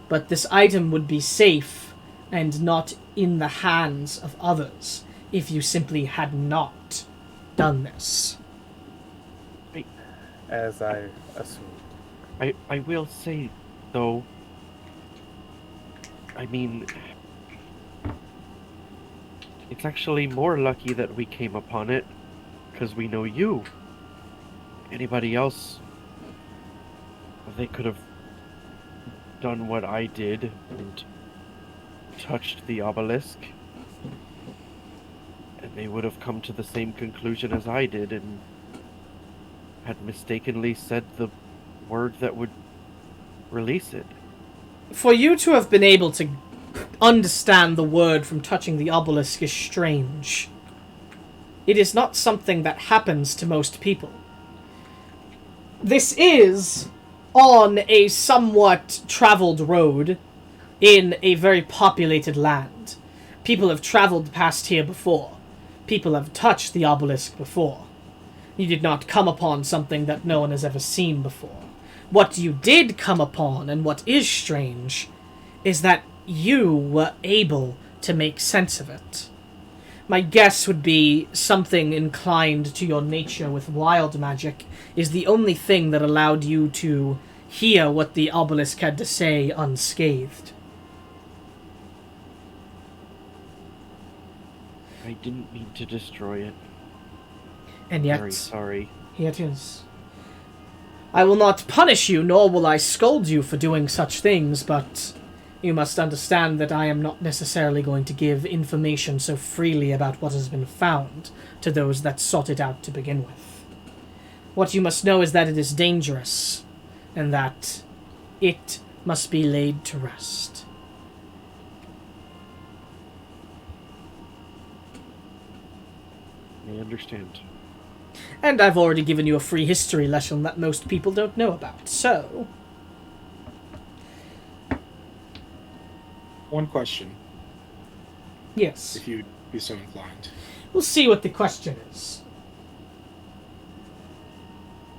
But this item would be safe and not in the hands of others if you simply had not done this. As I assumed. I will say, though, I mean, it's actually more lucky that we came upon it, because we know you. Anybody else, they could have done what I did and touched the obelisk, and they would have come to the same conclusion as I did and had mistakenly said the word that would release it. For you to have been able to understand the word from touching the obelisk is strange. It is not something that happens to most people. This is on a somewhat traveled road in a very populated land. People have traveled past here before. People have touched the obelisk before. You did not come upon something that no one has ever seen before. What you did come upon, and what is strange, is that you were able to make sense of it. My guess would be something inclined to your nature with wild magic is the only thing that allowed you to hear what the obelisk had to say unscathed. I didn't mean to destroy it. And yet, Very sorry. here it is. I will not punish you, nor will I scold you for doing such things, but you must understand that I am not necessarily going to give information so freely about what has been found to those that sought it out to begin with. What you must know is that it is dangerous, and that it must be laid to rest. I understand. And I've already given you a free history lesson that most people don't know about, so... One question, Yes. if you'd be so inclined. We'll see what the question is.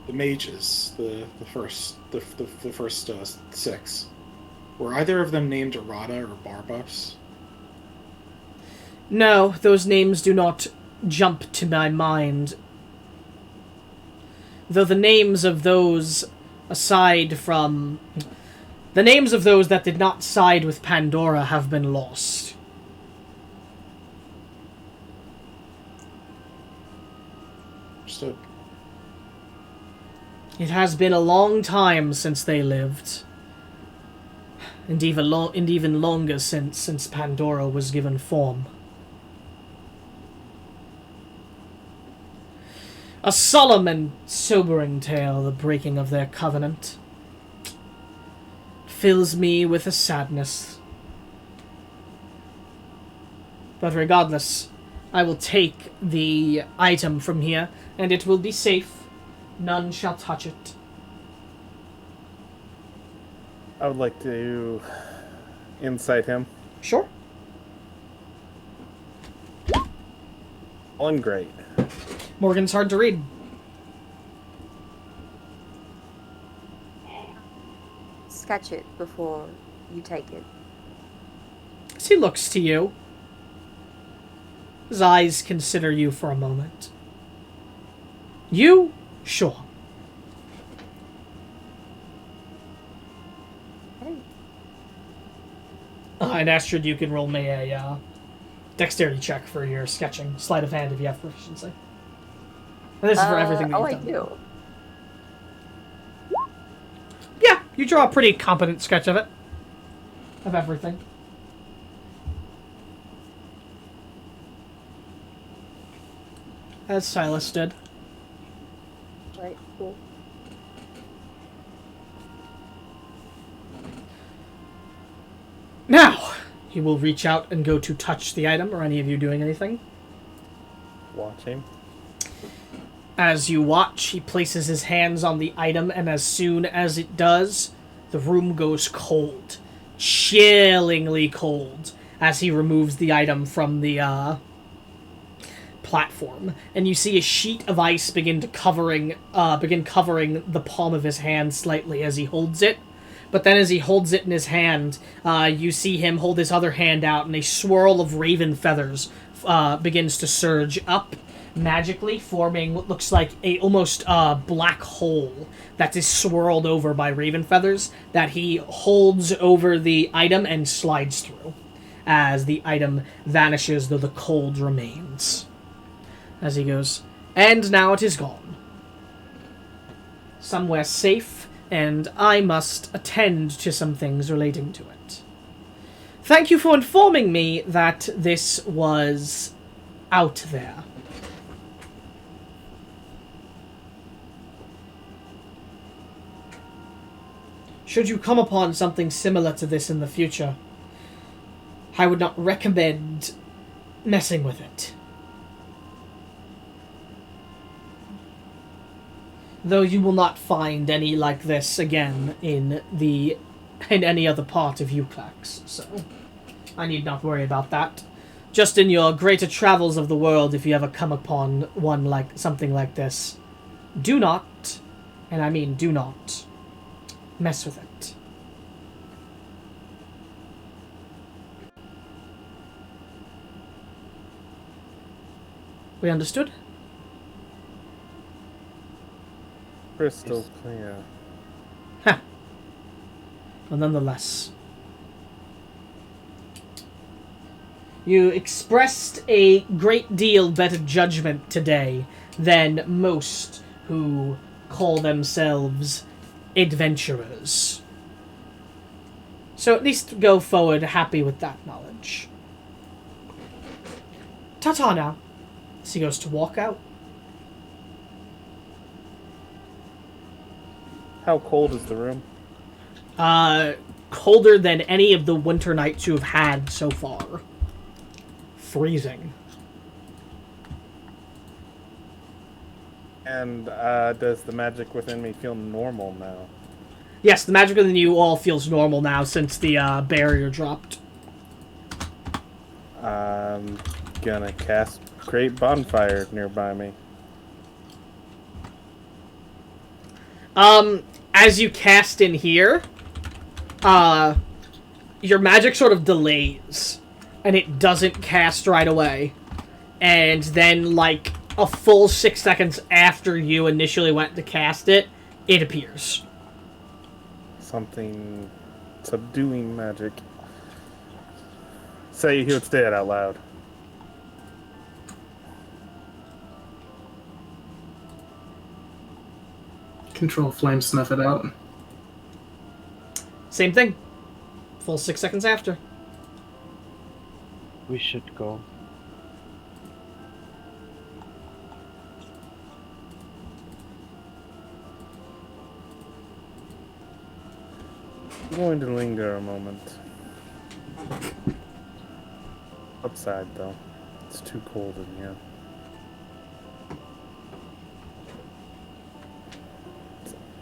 The mages, the first six, were either of them named Errata or Barbus? No, those names do not jump to my mind. Though the names of those aside from... The names of those that did not side with Pandora have been lost. Understood. It has been a long time since they lived. And even longer since Pandora was given form. A solemn and sobering tale, the breaking of their covenant. Fills me with a sadness. But regardless, I will take the item from here, and it will be safe. None shall touch it. I would like to insight him. Sure. On great. Morgan's hard to read. sketch it before you take it. As he looks to you, his eyes consider you for a moment. You? Sure. Okay. And Astrid, you can roll me a dexterity check for your sketching. Sleight of hand if you have proficiency. And this is for everything that you've I done. do. Yeah, you draw a pretty competent sketch of it. Of everything. As Silas did. Right, cool. Now, you will reach out and go to touch the item, or any of you doing anything? Watching. As you watch, he places his hands on the item, and as soon as it does, the room goes cold. Chillingly cold. As he removes the item from the, platform. And you see a sheet of ice begin covering the palm of his hand slightly as he holds it. But then as he holds it in his hand, you see him hold his other hand out, and a swirl of raven feathers begins to surge up magically, forming what looks like a almost black hole that is swirled over by raven feathers that he holds over the item and slides through as the item vanishes, though the cold remains. As he goes, and now it is gone. Somewhere safe, and I must attend to some things relating to it. Thank you for informing me that this was out there. Should you come upon something similar to this in the future, I would not recommend messing with it. Though you will not find any like this again in any other part of Euclax, so I need not worry about that. Just in your greater travels of the world, if you ever come upon something like this, do not, and I mean do not, mess with it. We understood? Crystal clear. Ha! Well, nonetheless. You expressed a great deal better judgment today than most who call themselves adventurers. So at least go forward happy with that knowledge. Ta-ta now. So he goes to walk out. How cold is the room? Colder than any of the winter nights you have had so far. Freezing. And does the magic within me feel normal now? Yes, the magic within you all feels normal now since the barrier dropped. I'm gonna cast Great Bonfire nearby me. As you cast in here, your magic sort of delays, and it doesn't cast right away. And then, like, a full 6 seconds after you initially went to cast it, it appears. Something subduing magic. Say he would say it out loud. Control flame, snuff it out. Same thing. Full 6 seconds after. We should go. I'm going to linger a moment. Outside, though. It's too cold in here.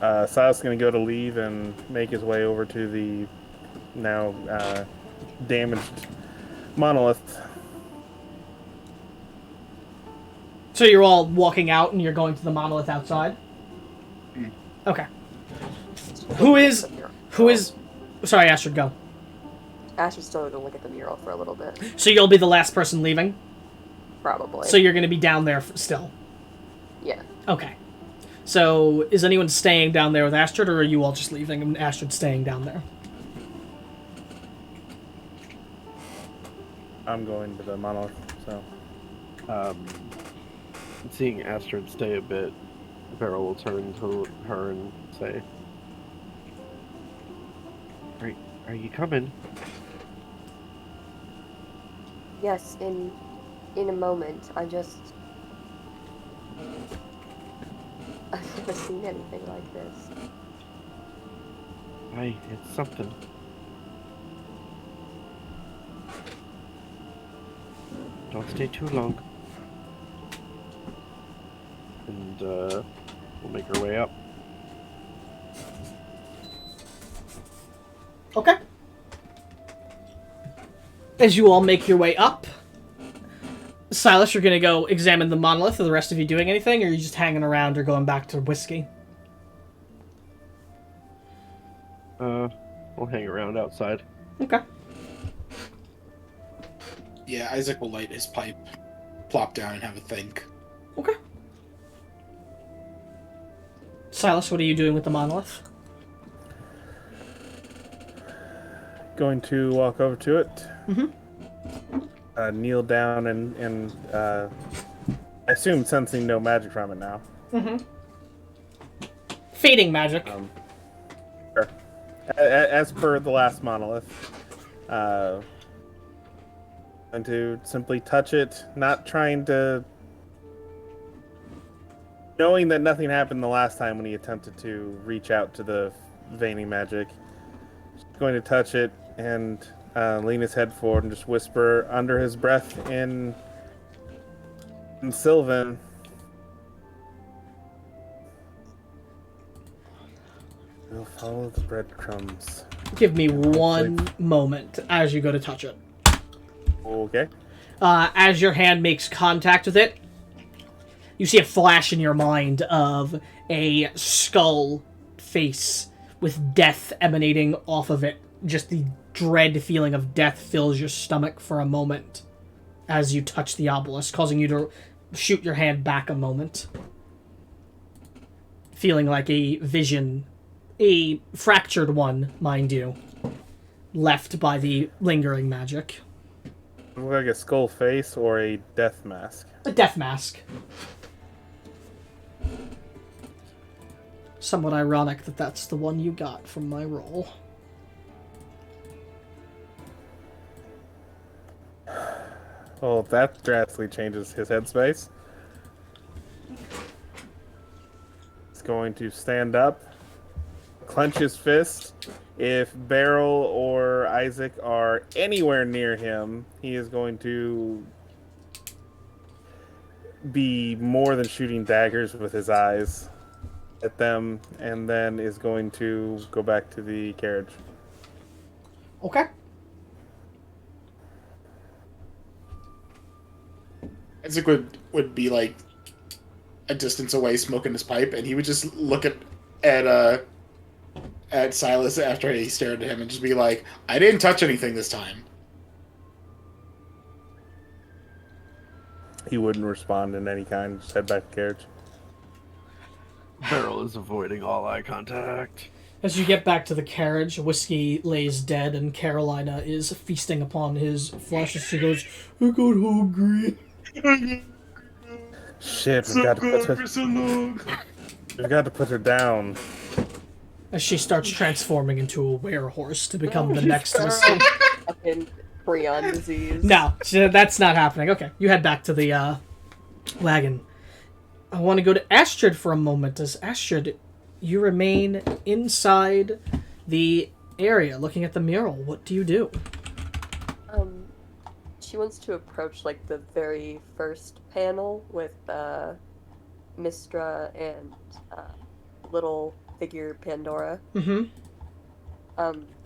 Silas is going to go to leave and make his way over to the now damaged monolith. So you're all walking out and you're going to the monolith outside? Okay. Who is Who is... Sorry, Astrid, go. Astrid's still gonna look at the mural for a little bit. So you'll be the last person leaving? Probably. So you're going to be down there still? Yeah. Okay. So is anyone staying down there with Astrid, or are you all just leaving and Astrid staying down there? I'm going to the monolith, so... Seeing Astrid stay a bit, Beryl will turn to her and say, Are you coming? Yes, in a moment. I've never seen anything like this. Aye, it's something. Don't stay too long. And, we'll make our way up. Okay. As you all make your way up, Silas, you're gonna go examine the monolith. Are the rest of you doing anything, or are you just hanging around or going back to whiskey? We'll hang around outside. Okay. Yeah, Isaac will light his pipe, plop down, and have a think. Okay. Silas, what are you doing with the monolith? Going to walk over to it. Mm-hmm. Kneel down and I assume sensing no magic from it now. Mm-hmm. Fading magic. Sure. As per the last monolith, going to simply touch it, not trying to... Knowing that nothing happened the last time when he attempted to reach out to the veining magic. Just going to touch it and lean his head forward and just whisper under his breath in Sylvan. We'll follow the breadcrumbs. Give me one moment as you go to touch it. Okay. As your hand makes contact with it, you see a flash in your mind of a skull face with death emanating off of it. Just the dread feeling of death fills your stomach for a moment as you touch the obelisk, causing you to shoot your hand back a moment. Feeling like a vision, a fractured one, mind you, left by the lingering magic. Look like a skull face or a death mask. A death mask. Somewhat ironic that that's the one you got from my roll. Well, that drastically changes his headspace. He's going to stand up, clench his fist. If Beryl or Isaac are anywhere near him, he is going to be more than shooting daggers with his eyes at them, and then is going to go back to the carriage. Okay. Isaac would be like a distance away smoking his pipe, and he would just look at Silas after he stared at him and just be like, I didn't touch anything this time. He wouldn't respond in any kind, just head back to the carriage. Beryl is avoiding all eye contact. As you get back to the carriage, Whiskey lays dead and Carolina is feasting upon his flesh as she goes, I got hungry. Shit, we've got to put her down. As she starts transforming into a werehorse to become the next Whiskey. Fucking prion disease. No, that's not happening. Okay, you head back to the wagon. I want to go to Astrid for a moment. As Astrid, you remain inside the area looking at the mural. What do you do? She wants to approach like the very first panel with Mistra and little figure Pandora. Mm-hmm.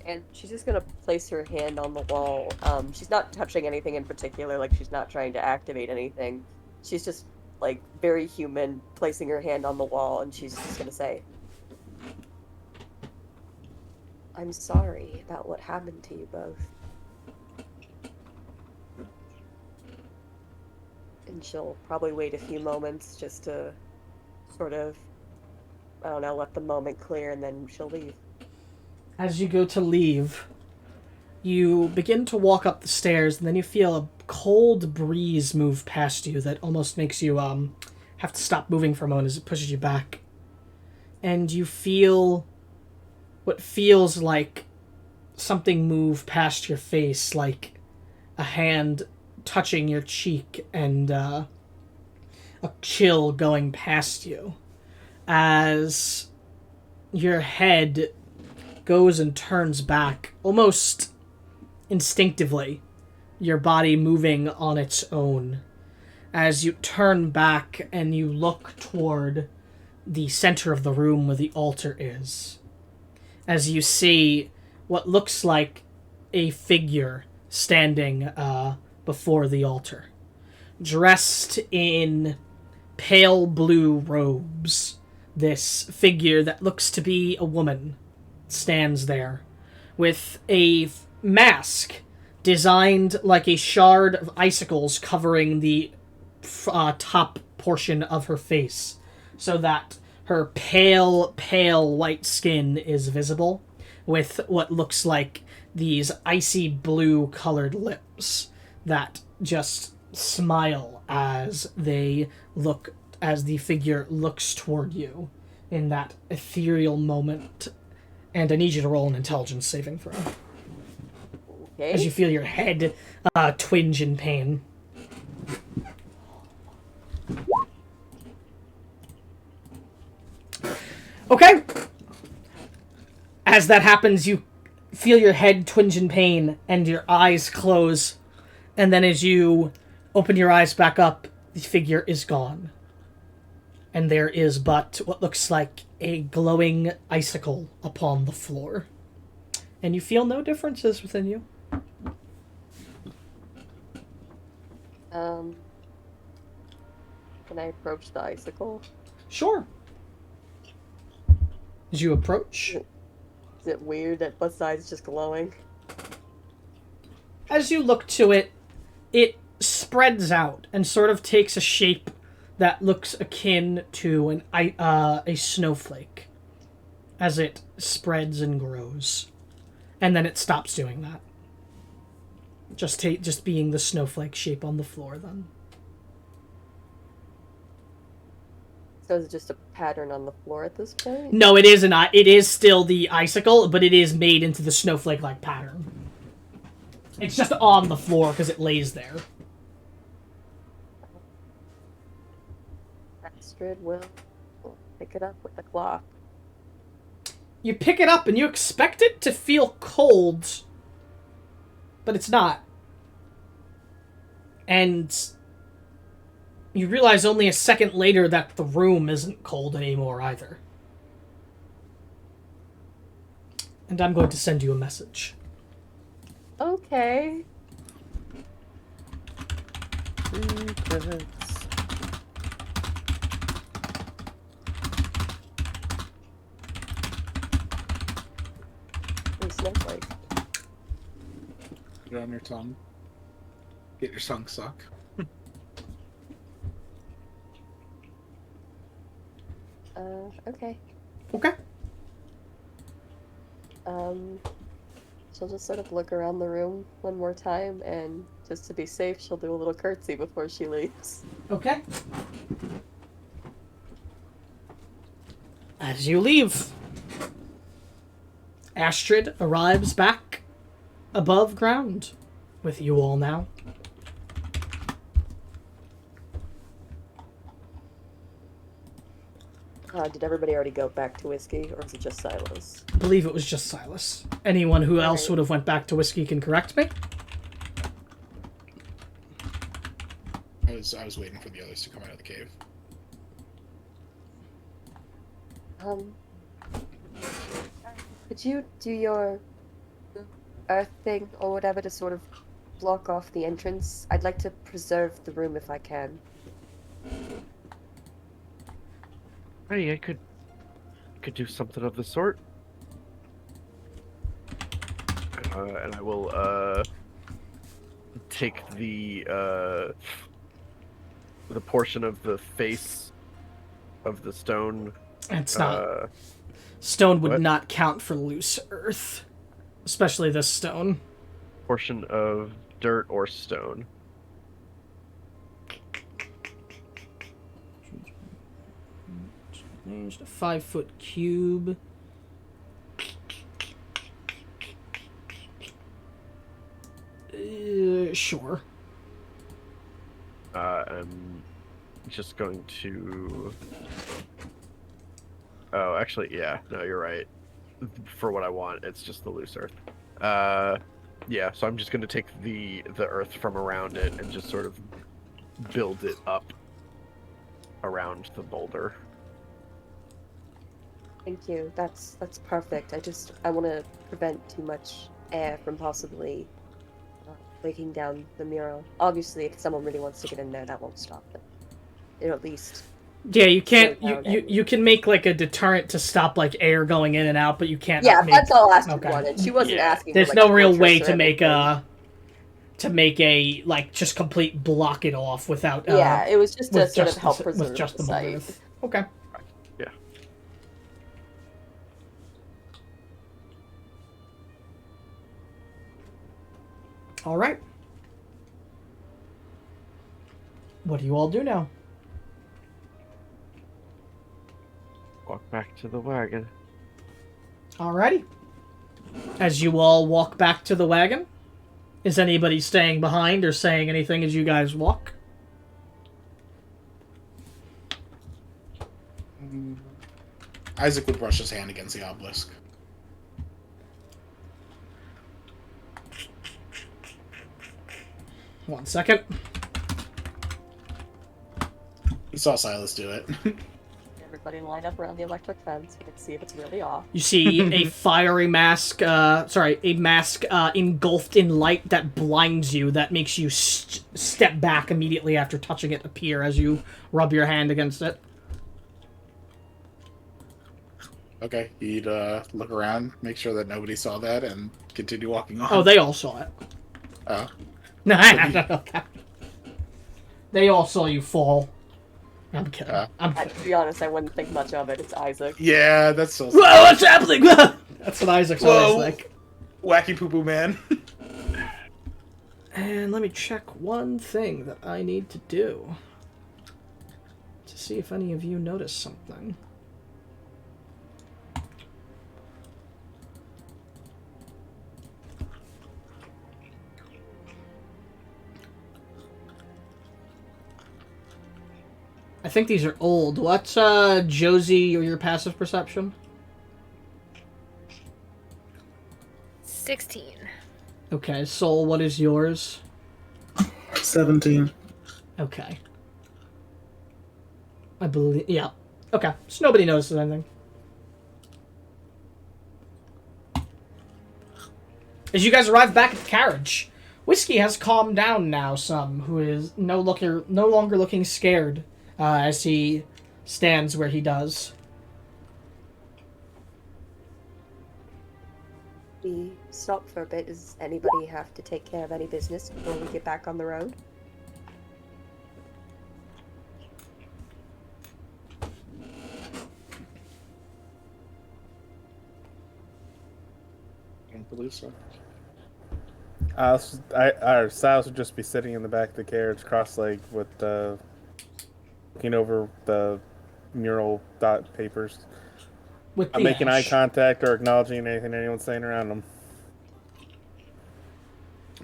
And she's just gonna place her hand on the wall. She's not touching anything in particular, like she's not trying to activate anything. She's just like very human, placing her hand on the wall, and she's just gonna say, I'm sorry about what happened to you both. And she'll probably wait a few moments just to sort of, I don't know, let the moment clear, and then she'll leave. As you go to leave, you begin to walk up the stairs, and then you feel a cold breeze move past you that almost makes you have to stop moving for a moment as it pushes you back. And you feel what feels like something move past your face, like a hand touching your cheek and a chill going past you as your head goes and turns back almost instinctively, your body moving on its own as you turn back and you look toward the center of the room where the altar is, as you see what looks like a figure standing before the altar, dressed in pale blue robes. This figure that looks to be a woman stands there with a mask designed like a shard of icicles covering the top portion of her face so that her pale white skin is visible with what looks like these icy blue colored lips that just smile as the figure looks toward you in that ethereal moment. And I need you to roll an intelligence saving throw. Okay. As you feel your head twinge in pain. Okay. As that happens, you feel your head twinge in pain and your eyes close. And then as you open your eyes back up, the figure is gone. And there is but what looks like a glowing icicle upon the floor. And you feel no differences within you. Can I approach the icicle? Sure. As you approach, Is it weird that both sides just glowing? as you look to it, it spreads out and sort of takes a shape that looks akin to a snowflake as it spreads and grows. And then it stops doing that. Just being the snowflake shape on the floor then. So is it just a pattern on the floor at this point? No, it isn't. It is still the icicle, but it is made into the snowflake-like pattern. It's just on the floor because it lays there. Astrid will pick it up with a cloth. You pick it up and you expect it to feel cold, but it's not. And you realize only a second later that the room isn't cold anymore either. And I'm going to send you a message. Okay. Secrets. Hey, snowflake. Put it on your tongue. Get your tongue suck. Okay. Okay. She'll just sort of look around the room one more time, and just to be safe, she'll do a little curtsy before she leaves. Okay. As you leave, Astrid arrives back above ground with you all now. Did everybody already go back to whiskey, or is it just Silas? I believe it was just Silas. Anyone who else would have went back to whiskey can correct me. I was waiting for the others to come out of the cave. Could you do your earth thing or whatever to sort of block off the entrance? I'd like to preserve the room if I can. Hey, I could do something of the sort. And I will take the portion of the face of the stone. It's not. Stone would what? not count for loose earth, especially this stone. Portion of dirt or stone. Arranged a 5-foot cube. Sure. I'm just going to. Oh, actually, yeah. No, you're right. For what I want, it's just the loose earth. Yeah. So I'm just going to take the earth from around it and just sort of build it up around the boulder. Thank you. That's perfect. I want to prevent too much air from possibly breaking down the mural. Obviously, if someone really wants to get in there, that won't stop them. It'll at least. Yeah, you can't. You can make like a deterrent to stop like air going in and out, but you can't. Yeah, make, that's all Astrid okay. wanted. She wasn't asking. There's for, no like, real fortress way or to make anything. a like just complete block it off without. Yeah, it was just to with sort just of help the, preserve with just the the site. earth. Okay. Yeah. All right. What do you all do now? Walk back to the wagon. Alrighty. As you all walk back to the wagon, is anybody staying behind or saying anything as you guys walk? Isaac would brush his hand against the obelisk. One second. He saw Silas do it. Everybody line up around the electric fence. We can see if it's really off. You see a fiery mask, a mask engulfed in light that blinds you, that makes you step back immediately after touching it appear as you rub your hand against it. Okay, he'd look around, make sure that nobody saw that, and continue walking on. Oh, they all saw it. Oh. No, I don't know that. They all saw you fall. I'm kidding. To be honest, I wouldn't think much of it. It's Isaac. Yeah, that's so. Whoa, what's happening? That's what Isaac's always like. Wacky poo poo man. And let me check one thing that I need to do to see if any of you notice something. I think these are old. What's Josie or your passive perception? 16. Okay, Soul, what is yours? 17. Okay. I believe, yeah. Okay, so nobody notices anything. As you guys arrive back at the carriage, Whiskey has calmed down now some, who is no longer looking scared as he stands where he does. We stop for a bit. Does anybody have to take care of any business before we get back on the road? I don't believe so. Silas would just be sitting in the back of the carriage, cross-legged, with looking over the mural dot papers. With I'm making eye contact or acknowledging anything anyone's saying around them.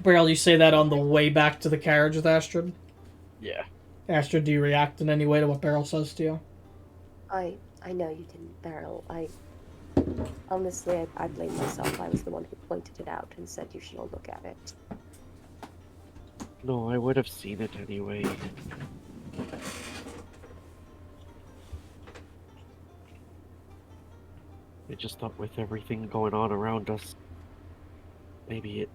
Braille, you say that on the way back to the carriage with Astrid? Yeah. Astrid, do you react in any way to what Beryl says to you? I know you didn't, Beryl. Honestly, I blame myself. I was the one who pointed it out and said you should all look at it. No, I would have seen it anyway. I just thought with everything going on around us, maybe it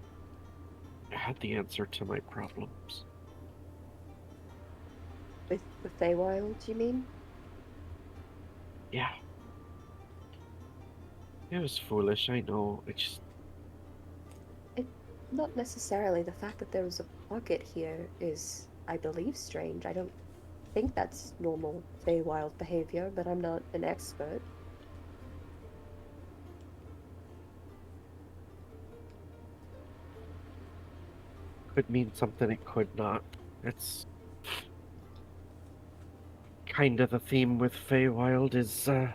had the answer to my problems. With the Feywild, you mean? Yeah. It was foolish, I know. Not necessarily. The fact that there was a bucket here is, I believe, strange. I don't think that's normal Feywild behavior, but I'm not an expert. Could mean something, it could not. It's kind of the theme with Feywild is, there's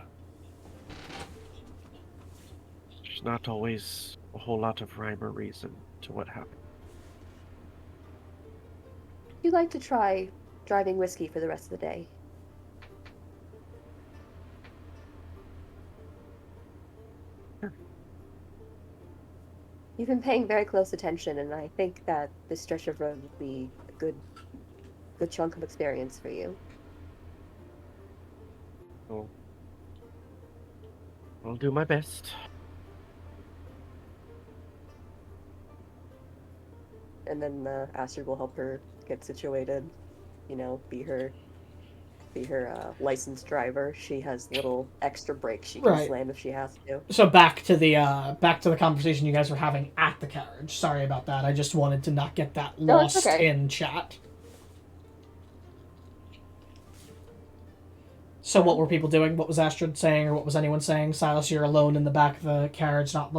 not always a whole lot of rhyme or reason to what happened. You'd like to try driving whiskey for the rest of the day? Sure. You've been paying very close attention, and I think that this stretch of road would be a good chunk of experience for you. So, I'll do my best. And then Astrid will help her get situated. You know, be her licensed driver. She has little extra brakes she can Right. slam if she has to. So back to the conversation you guys were having at the carriage. Sorry about that. I just wanted to not get that No, it's lost okay. in chat. So what were people doing? What was Astrid saying, or what was anyone saying? Silas, you're alone in the back of the carriage, not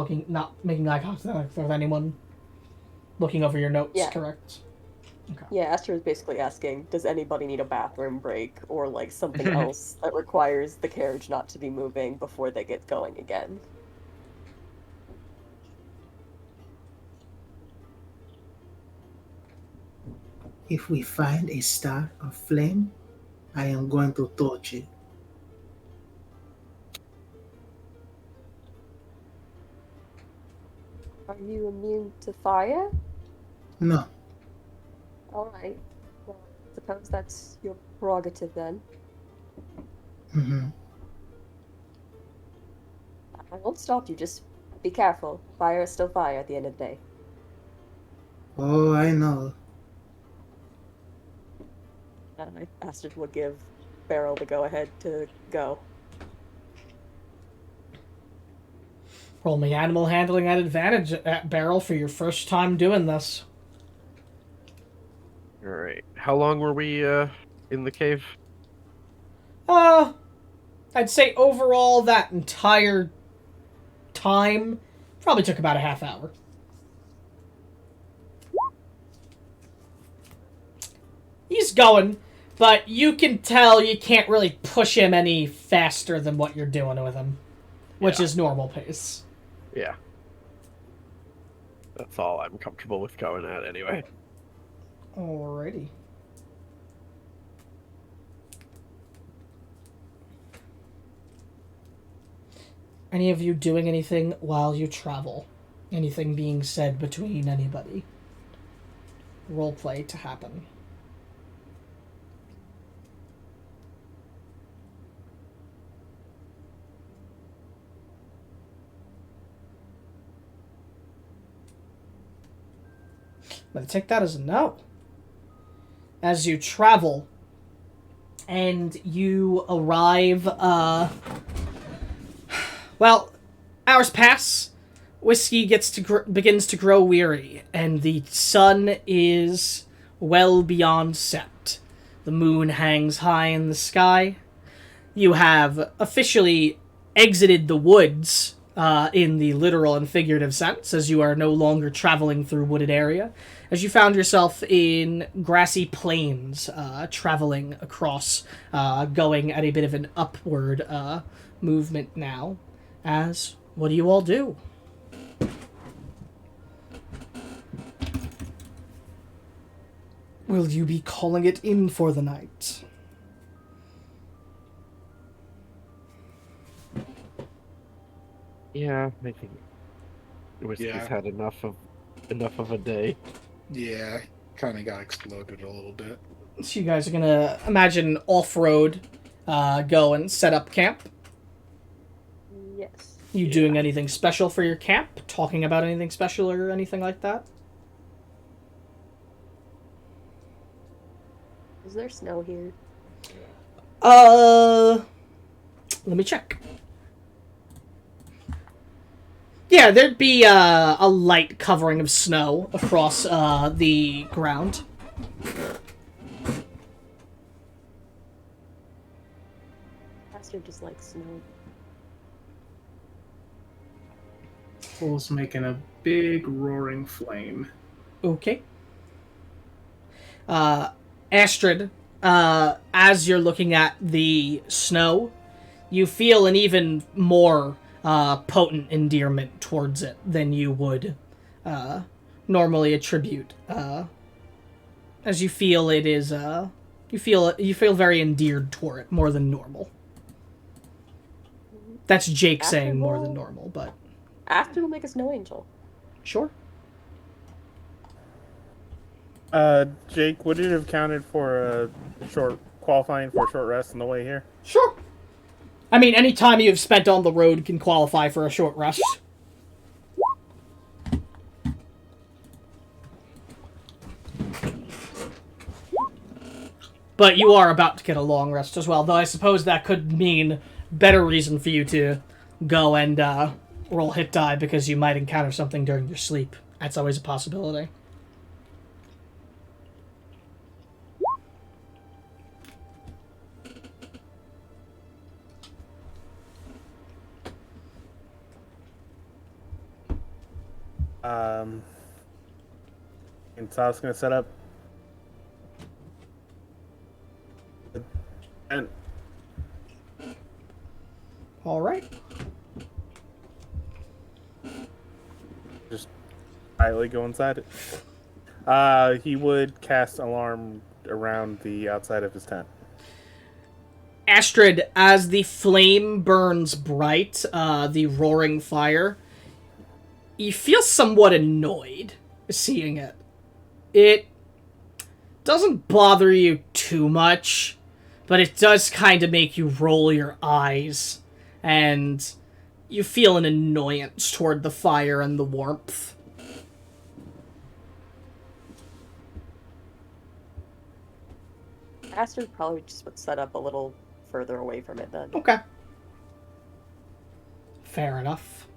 making eye contact with anyone, looking over your notes. Yeah. Correct. Okay. Yeah, Astrid is basically asking, does anybody need a bathroom break or like something else that requires the carriage not to be moving before they get going again? If we find a star of flame, I am going to torch it. Are you immune to fire? No. Alright. Well, I suppose that's your prerogative then. Mm-hmm. I won't stop you, just be careful. Fire is still fire at the end of the day. Oh, I know. Astrid will give Beryl the go-ahead to go. Roll me animal handling at advantage at Barrel for your first time doing this. Alright. How long were we in the cave? I'd say overall that entire time probably took about a half hour. He's going, but you can tell you can't really push him any faster than what you're doing with him, which is normal pace. Yeah. That's all I'm comfortable with going at anyway. Alrighty. Any of you doing anything while you travel? Anything being said between anybody? Roleplay to happen. But take that as a no. As you travel and you arrive, well, hours pass. Whiskey begins to grow weary, and the sun is well beyond set. The moon hangs high in the sky. You have officially exited the woods in the literal and figurative sense, as you are no longer traveling through wooded area, as you found yourself in grassy plains, traveling across, going at a bit of an upward movement now. As, what do you all do? Will you be calling it in for the night? Yeah, I think Whiskey's had enough of a day. Yeah, kind of got exploded a little bit. So you guys are gonna imagine off-road, go and set up camp. Yes. You doing anything special for your camp? Talking about anything special or anything like that? Is there snow here? Let me check. Yeah, there'd be a light covering of snow across the ground. Master just likes snow. Coal's making a big roaring flame. Okay. Astrid, as you're looking at the snow, you feel an even more potent endearment towards it than you would normally attribute. As you feel it is, you feel very endeared toward it more than normal. That's Jake saying more than normal, but Astrid will make a snow angel. sure. Jake, would it have counted for qualifying for a short rest on the way here? Sure. I mean, any time you've spent on the road can qualify for a short rest. But you are about to get a long rest as well, though I suppose that could mean better reason for you to go and roll hit die because you might encounter something during your sleep. That's always a possibility. And so I was gonna set up. And All right. just quietly go inside it. He would cast alarm around the outside of his tent. Astrid, as the flame burns bright, the roaring fire, you feel somewhat annoyed seeing it. It doesn't bother you too much, but it does kind of make you roll your eyes, and you feel an annoyance toward the fire and the warmth. Astrid probably just would set up a little further away from it then. Okay. Fair enough.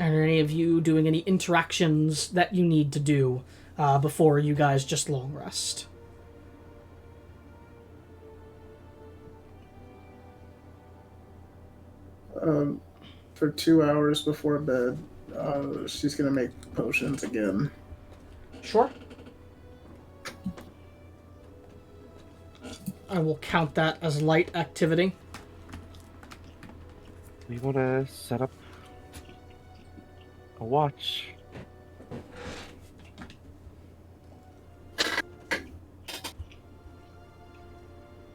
Are any of you doing any interactions that you need to do before you guys just long rest? For 2 hours before bed, she's gonna make potions again. Sure. I will count that as light activity. We want to set up a watch.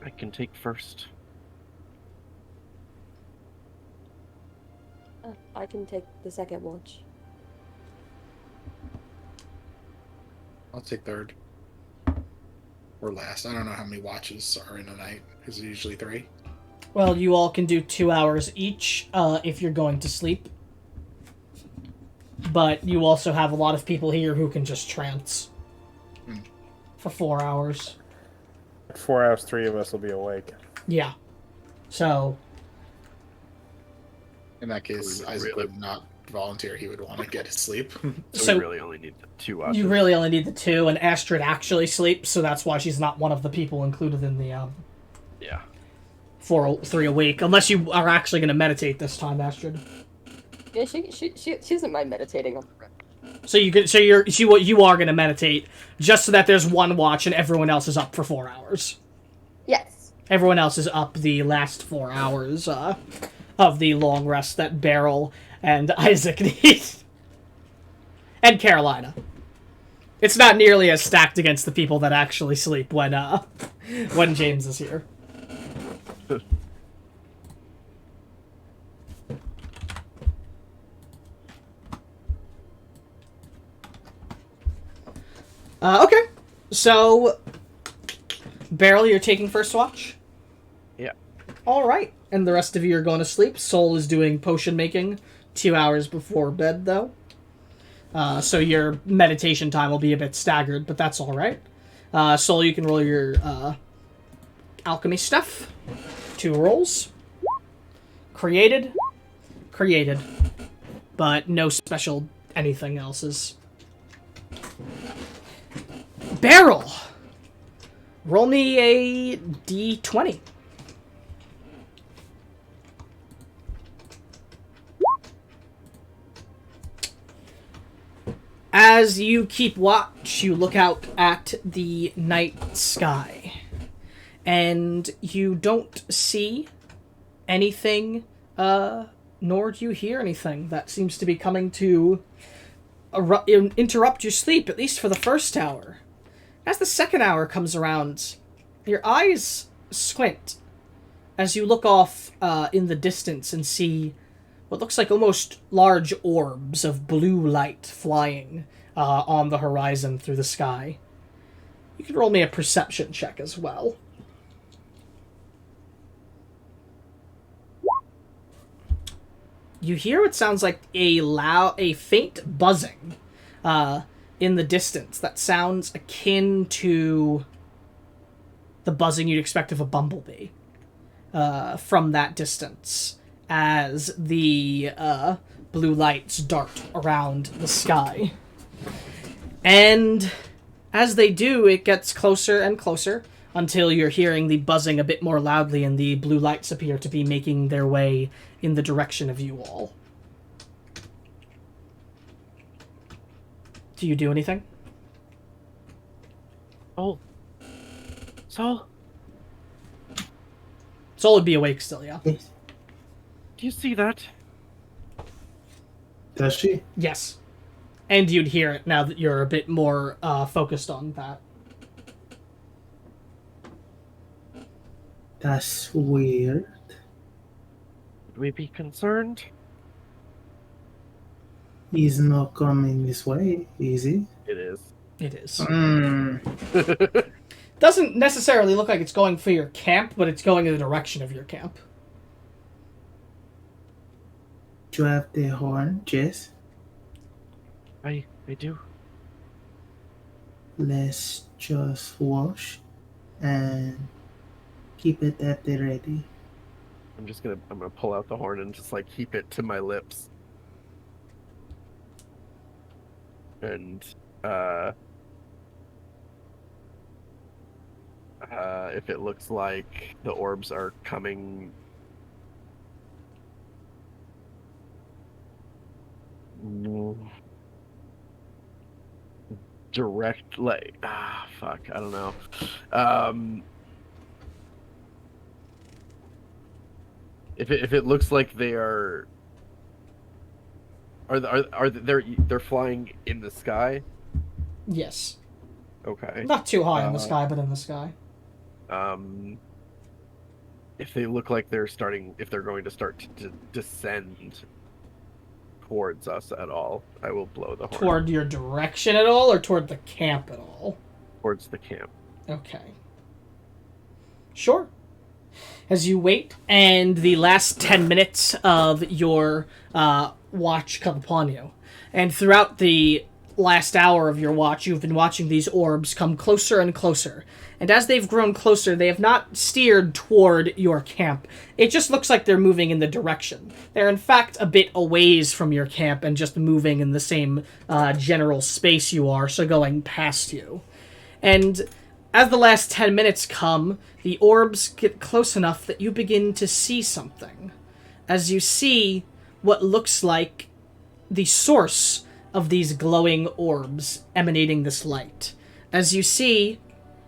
I can take first. I can take the second watch. I'll take third. Or last. I don't know how many watches are in a night. Is it usually 3? Well, you all can do 2 hours each if you're going to sleep. But you also have a lot of people here who can just trance for 4 hours. 4 hours, 3 of us will be awake. Yeah. So, In that case, Isaac would not volunteer. He would want to get his sleep. So we really only need the 2 watches. you really only need the 2, and Astrid actually sleeps, so that's why she's not one of the people included in the Yeah. 3 awake. Unless you are actually going to meditate this time, Astrid. Yeah, she doesn't mind meditating on the rest. So you are going to meditate just so that there's 1 watch and everyone else is up for 4 hours. Yes. Everyone else is up the last 4 hours of the long rest that Beryl and Isaac need. And Carolina. It's not nearly as stacked against the people that actually sleep when James is here. Okay. So, Beryl, you're taking first watch? Yeah. Alright. And the rest of you are going to sleep. Soul is doing potion making 2 hours before bed, though. So your meditation time will be a bit staggered, but that's alright. Soul, you can roll your alchemy stuff. 2 rolls. Created. created, but no special anything else's. Barrel! Roll me a d20. As you keep watch, you look out at the night sky, and you don't see anything, nor do you hear anything that seems to be coming to interrupt your sleep, at least for the first hour. As the second hour comes around, your eyes squint as you look off in the distance and see what looks like almost large orbs of blue light flying on the horizon through the sky. You can roll me a perception check as well. You hear what sounds like a faint buzzing in the distance that sounds akin to the buzzing you'd expect of a bumblebee from that distance, as the blue lights dart around the sky. And as they do, it gets closer and closer until you're hearing the buzzing a bit more loudly, and the blue lights appear to be making their way in the direction of you all. Do you do anything? Soul. Soul? Soul would be awake still, yeah? Do you see that? Does she? Yes. And you'd hear it now that you're a bit more focused on that. That's weird. Would we be concerned? He's not coming this way, is he? It is. It is. Doesn't necessarily look like it's going for your camp, but it's going in the direction of your camp. Do you have the horn, Jess? I do. Let's just wash and keep it at the ready. I'm gonna pull out the horn and just like keep it to my lips. And if it looks like the orbs are coming direct, like, fuck, I don't know. If it looks like they are they're flying in the sky? Yes. Okay. Not too high in the sky, but in the sky. If they look like if they're going to start to descend towards us at all, I will blow the horn. Toward your direction at all, or toward the camp at all? Towards the camp. Okay. Sure. As you wait, and the last 10 minutes of your watch come upon you. And throughout the last hour of your watch, you've been watching these orbs come closer and closer. And as they've grown closer, they have not steered toward your camp. It just looks like they're moving in the direction. They're in fact a bit a ways from your camp and just moving in the same general space you are, so going past you. And as the last 10 minutes come, the orbs get close enough that you begin to see something. As you see what looks like the source of these glowing orbs emanating this light. As you see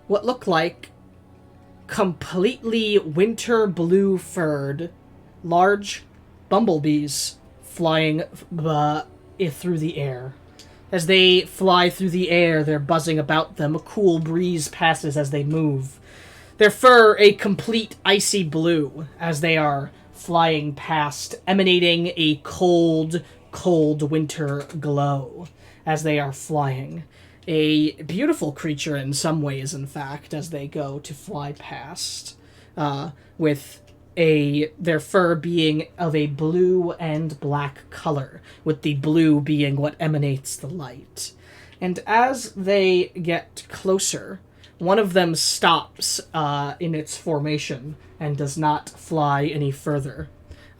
what look like completely winter blue furred large bumblebees flying through the air. As they fly through the air, they're buzzing about them. A cool breeze passes as they move. Their fur a complete icy blue as they are flying past, emanating a cold, cold winter glow as they are flying. A beautiful creature in some ways, in fact, as they go to fly past, with their fur being of a blue and black color, with the blue being what emanates the light. And as they get closer, one of them stops in its formation and does not fly any further.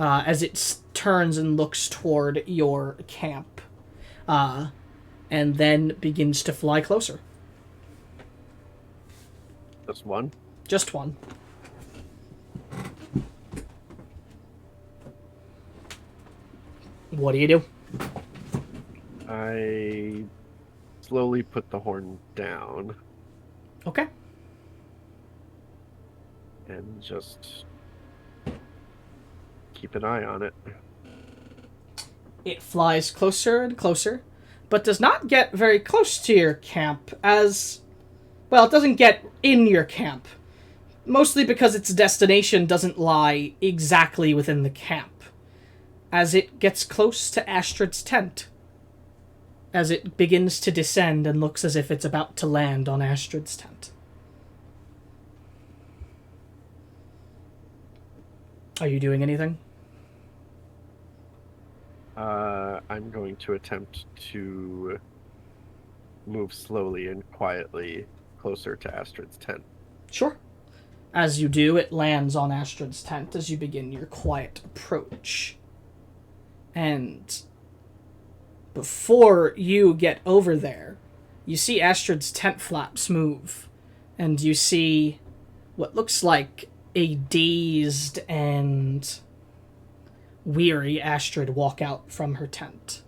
as it turns and looks toward your camp, and then begins to fly closer. Just one? Just one. What do you do? I slowly put the horn down Okay. and just keep an eye on it. It flies closer and closer, but does not get very close to your camp as... Well, it doesn't get in your camp. Mostly because its destination doesn't lie exactly within the camp. As it gets close to Astrid's tent. As it begins to descend and looks as if it's about to land on Astrid's tent. Are you doing anything? I'm going to attempt to move slowly and quietly closer to Astrid's tent. Sure. As you do, it lands on Astrid's tent as you begin your quiet approach. And before you get over there, you see Astrid's tent flaps move, and you see what looks like a dazed and weary Astrid walk out from her tent.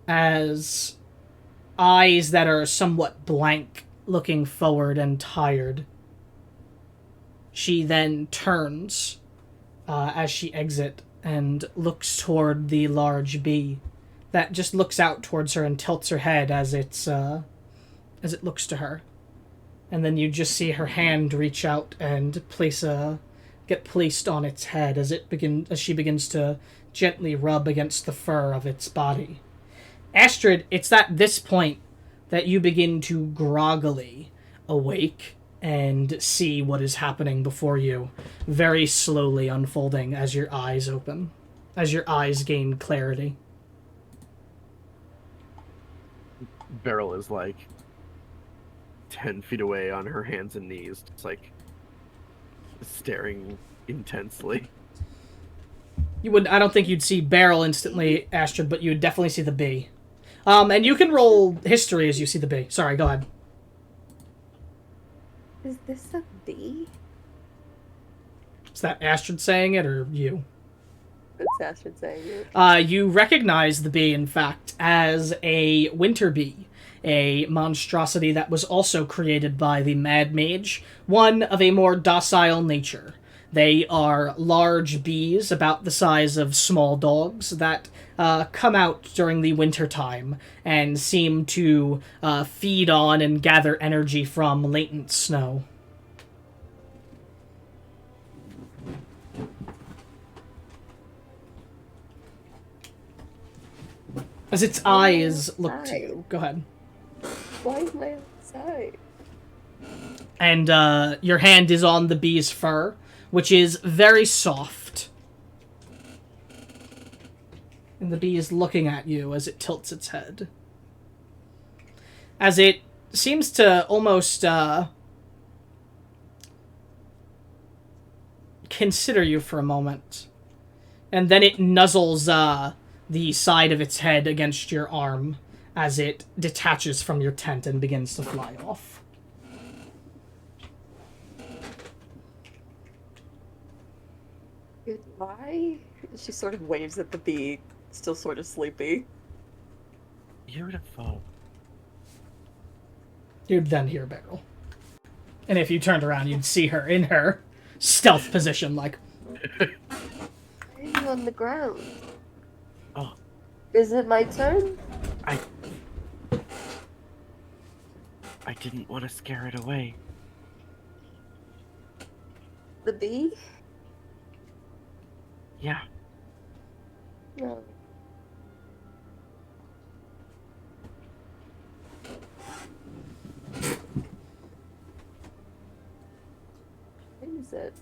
As eyes that are somewhat blank, looking forward and tired, she then turns as she exits and looks toward the large bee that just looks out towards her and tilts her head as it looks to her. And then you just see her hand reach out and get placed on its head as she begins to gently rub against the fur of its body. Astrid, it's at this point that you begin to groggily awake and see what is happening before you, very slowly unfolding as your eyes open, as your eyes gain clarity. Beryl is like 10 feet away on her hands and knees, just like staring intensely. I don't think you'd see Beryl instantly, Astrid, but you would definitely see the bee. And you can roll history as you see the bee. Sorry, go ahead. Is this a bee? Is that Astrid saying it, or you? It's Astrid saying it. You recognize the bee, in fact, as a winter bee, a monstrosity that was also created by the Mad Mage, one of a more docile nature. They are large bees, about the size of small dogs, that come out during the winter time and seem to feed on and gather energy from latent snow. As its eyes look to you. Go ahead. Why am I outside? And your hand is on the bee's fur, which is very soft. And the bee is looking at you as it tilts its head. As it seems to almost consider you for a moment. And then it nuzzles the side of its head against your arm as it detaches from your tent and begins to fly off. Goodbye? She sort of waves at the bee, still sort of sleepy. Beautiful. You'd then hear Beryl. And if you turned around, you'd see her in her stealth position, like... Why are you on the ground? Oh. Is it my turn? I didn't want to scare it away. The bee? Yeah. No. What is it?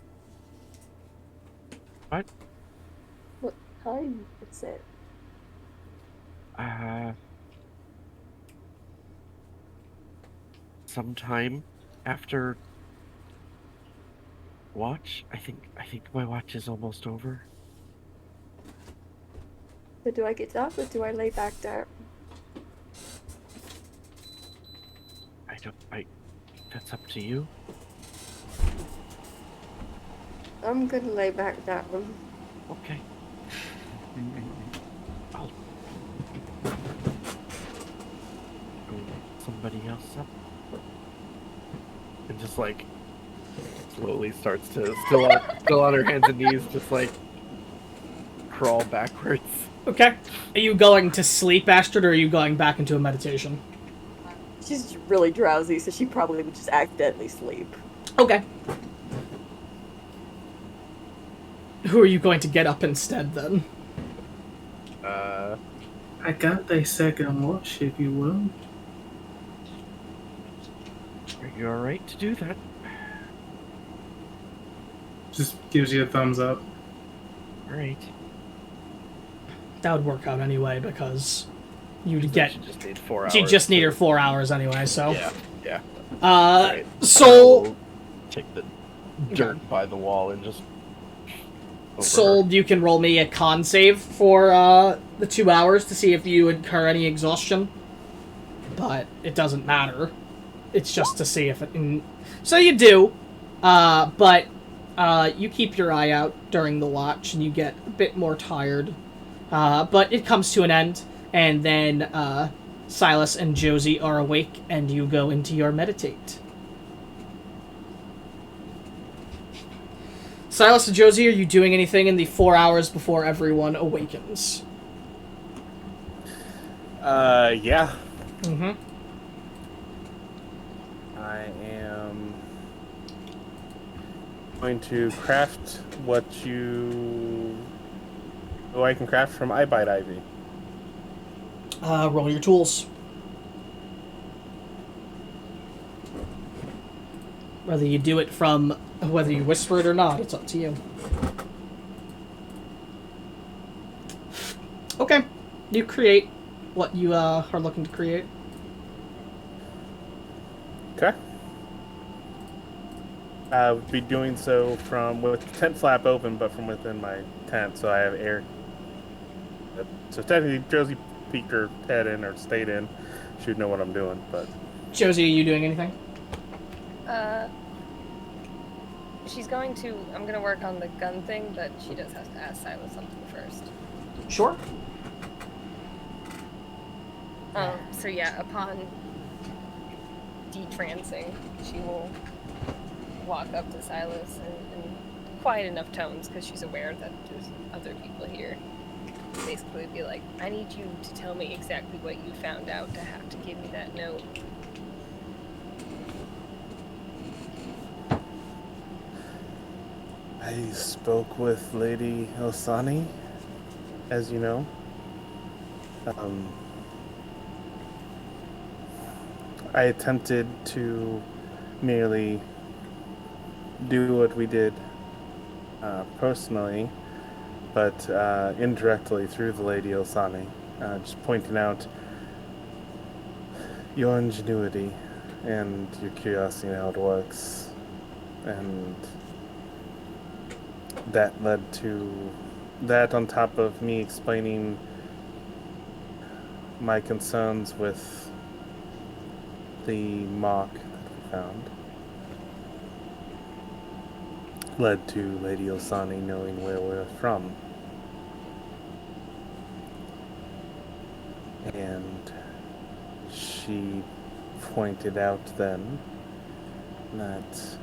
What? What time is it? Sometime after watch. I think my watch is almost over. So do I get up or do I lay back down? That's up to you. I'm gonna lay back down. Okay. I'll go somebody else up. And just like slowly starts to still on her hands and knees, just like crawl backwards. Okay. Are you going to sleep, Astrid, or are you going back into a meditation? She's really drowsy, so she probably would just accidentally sleep. Okay. Who are you going to get up instead, then? I got a second watch if you will. Are you alright to do that? Just gives you a thumbs up. Alright. That would work out anyway, because you'd She get... just need 4 hours. She just need her 4 hours anyway, so... Yeah. Soul... Soul take the dirt by the wall and just Soul, you can roll me a con save for the 2 hours to see if you incur any exhaustion. But it doesn't matter. It's just to see if it... So you do, but you keep your eye out during the watch and you get a bit more tired. But it comes to an end, and then Silas and Josie are awake and you go into your meditate. Silas and Josie, are you doing anything in the 4 hours before everyone awakens? Yeah. Mm-hmm. I am going to craft what I can craft from Eyebite Ivy. Roll your tools. Whether you do it from... Whether you whisper it or not, it's up to you. Okay. You create what you are looking to create. Okay. I would be doing so with the tent flap open, but from within my tent, so I have air. So technically, Josie peeked her head in or stayed in. She'd know what I'm doing, but... Josie, are you doing anything? She's going to... I'm going to work on the gun thing, but she does have to ask Silas something first. Sure. So yeah, upon detrancing, she will walk up to Silas in quiet enough tones, because she's aware that there's other people here. Basically be like, I need you to tell me exactly what you found out to have to give me that note. I spoke with Lady Osani, as you know. I attempted to merely do what we did personally, but indirectly through the Lady Osani, just pointing out your ingenuity and your curiosity in how it works, and that led to that on top of me explaining my concerns with the mark that we found, led to Lady Osani knowing where we're from. And she pointed out then that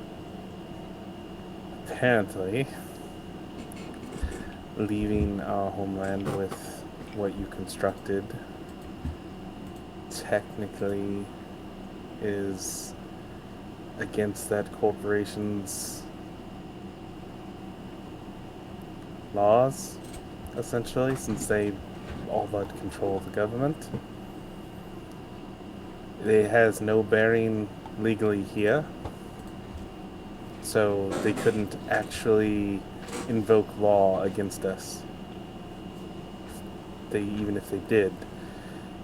apparently leaving our homeland with what you constructed technically is against that corporation's laws, essentially, since they all but control the government. It has no bearing legally here, so they couldn't actually invoke law against us. Even if they did,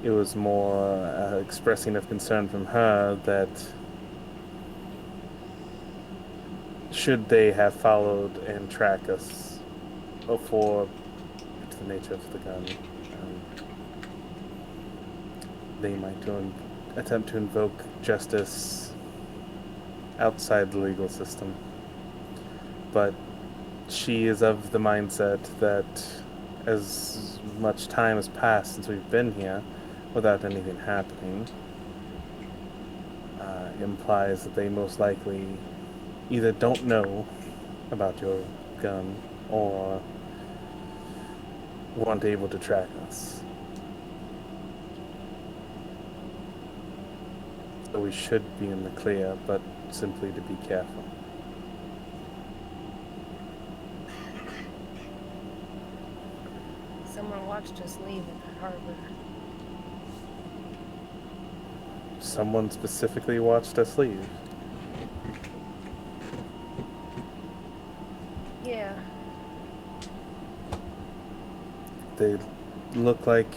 it was more expressing of concern from her that should they have followed and tracked us before, to the nature of the gun, they might attempt to invoke justice outside the legal system. But she is of the mindset that as much time has passed since we've been here without anything happening, implies that they most likely either don't know about your gun or weren't able to track us. So we should be in the clear, but simply to be careful. Someone watched us leave at the harbor. Someone specifically watched us leave. Yeah. They look like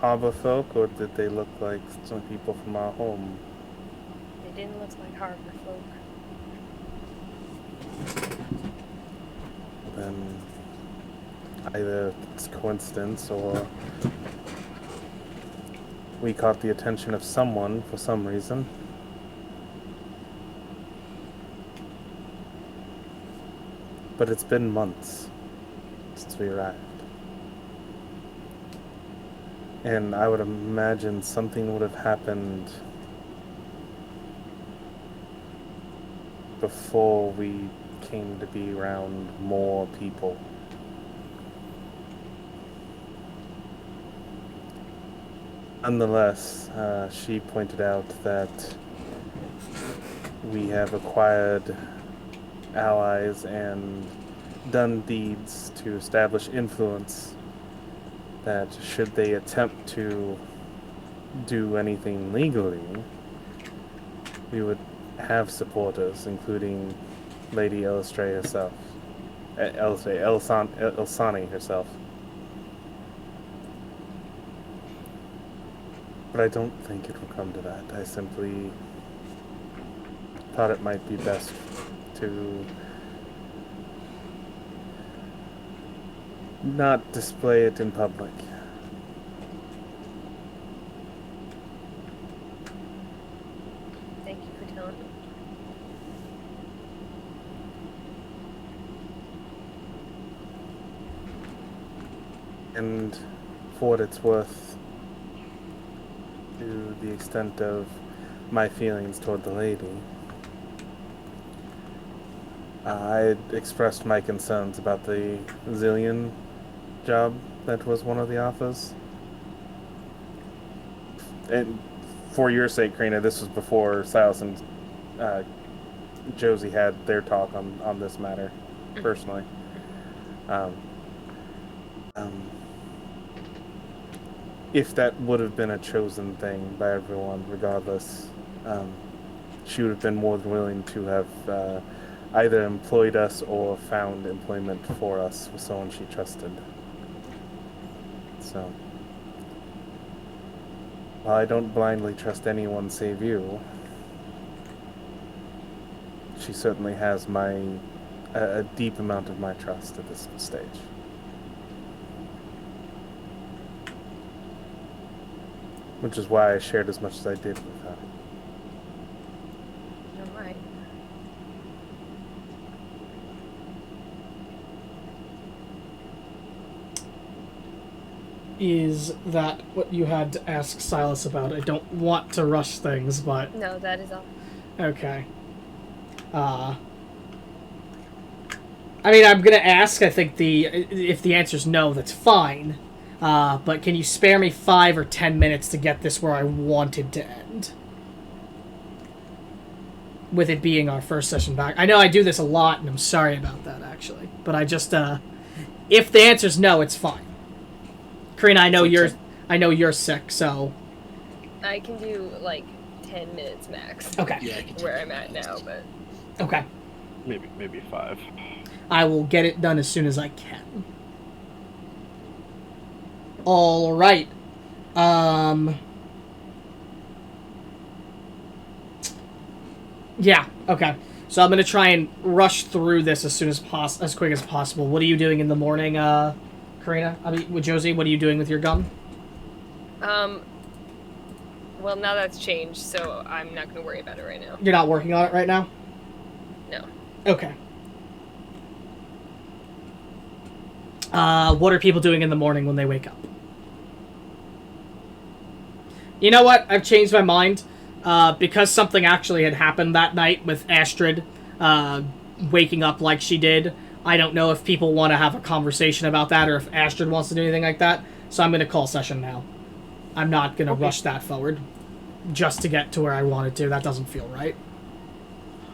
harbor folk, or did they look like some people from our home? They didn't look like harbor folk. Then either it's coincidence or we caught the attention of someone for some reason. But it's been months since we arrived. And I would imagine something would have happened before we came to be around more people. Nonetheless, she pointed out that we have acquired allies and done deeds to establish influence that should they attempt to do anything legally, we would have supporters, including Lady Elistre herself. Elsani herself. But I don't think it will come to that. I simply thought it might be best to not display it in public. Thank you for telling me. And for what it's worth, to the extent of my feelings toward the lady, I expressed my concerns about the Zillion job that was one of the offers. And for your sake, Karina, this was before Silas and Josie had their talk on this matter, personally. If that would have been a chosen thing by everyone, regardless, she would have been more than willing to have either employed us or found employment for us with someone she trusted. So, while I don't blindly trust anyone save you, she certainly has a deep amount of my trust at this stage. Which is why I shared as much as I did with her. You're right. Is that what you had to ask Silas about? I don't want to rush things, but... No, that is all. Okay. I mean, I'm gonna ask. I think if the answer's no, that's fine. But can you spare me 5 or 10 minutes to get this where I wanted to end? With it being our first session back. I know I do this a lot, and I'm sorry about that, actually. But I just, if the answer's no, it's fine. Karina, I know you're sick, so... I can do, like, 10 minutes max. Okay. Yeah, I can Where I'm at now, but... Okay. Maybe 5. I will get it done as soon as I can. All right. Yeah. Okay. So I'm gonna try and rush through this as quick as possible. What are you doing in the morning, Karina? I mean, with Josie, what are you doing with your gun? Well, now that's changed, so I'm not going to worry about it right now. You're not working on it right now? No. Okay. What are people doing in the morning when they wake up? You know what? I've changed my mind. Because something actually had happened that night with Astrid waking up like she did. I don't know if people want to have a conversation about that or if Astrid wants to do anything like that. So I'm going to call session now. I'm not going to rush that forward just to get to where I wanted to. That doesn't feel right.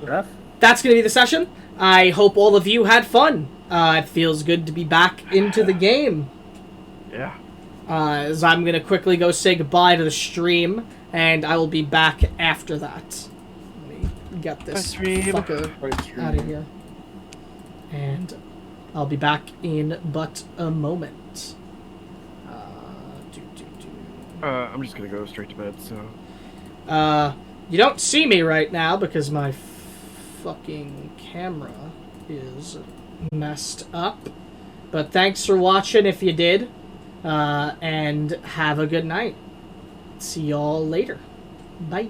Enough? That's going to be the session. I hope all of you had fun. It feels good to be back into the game. Yeah. As I'm going to quickly go say goodbye to the stream, and I will be back after that. Let me get this fucker out of here. And I'll be back in but a moment. I'm just gonna go straight to bed, so... You don't see me right now because my fucking camera is messed up. But thanks for watching if you did. And have a good night. See y'all later. Bye.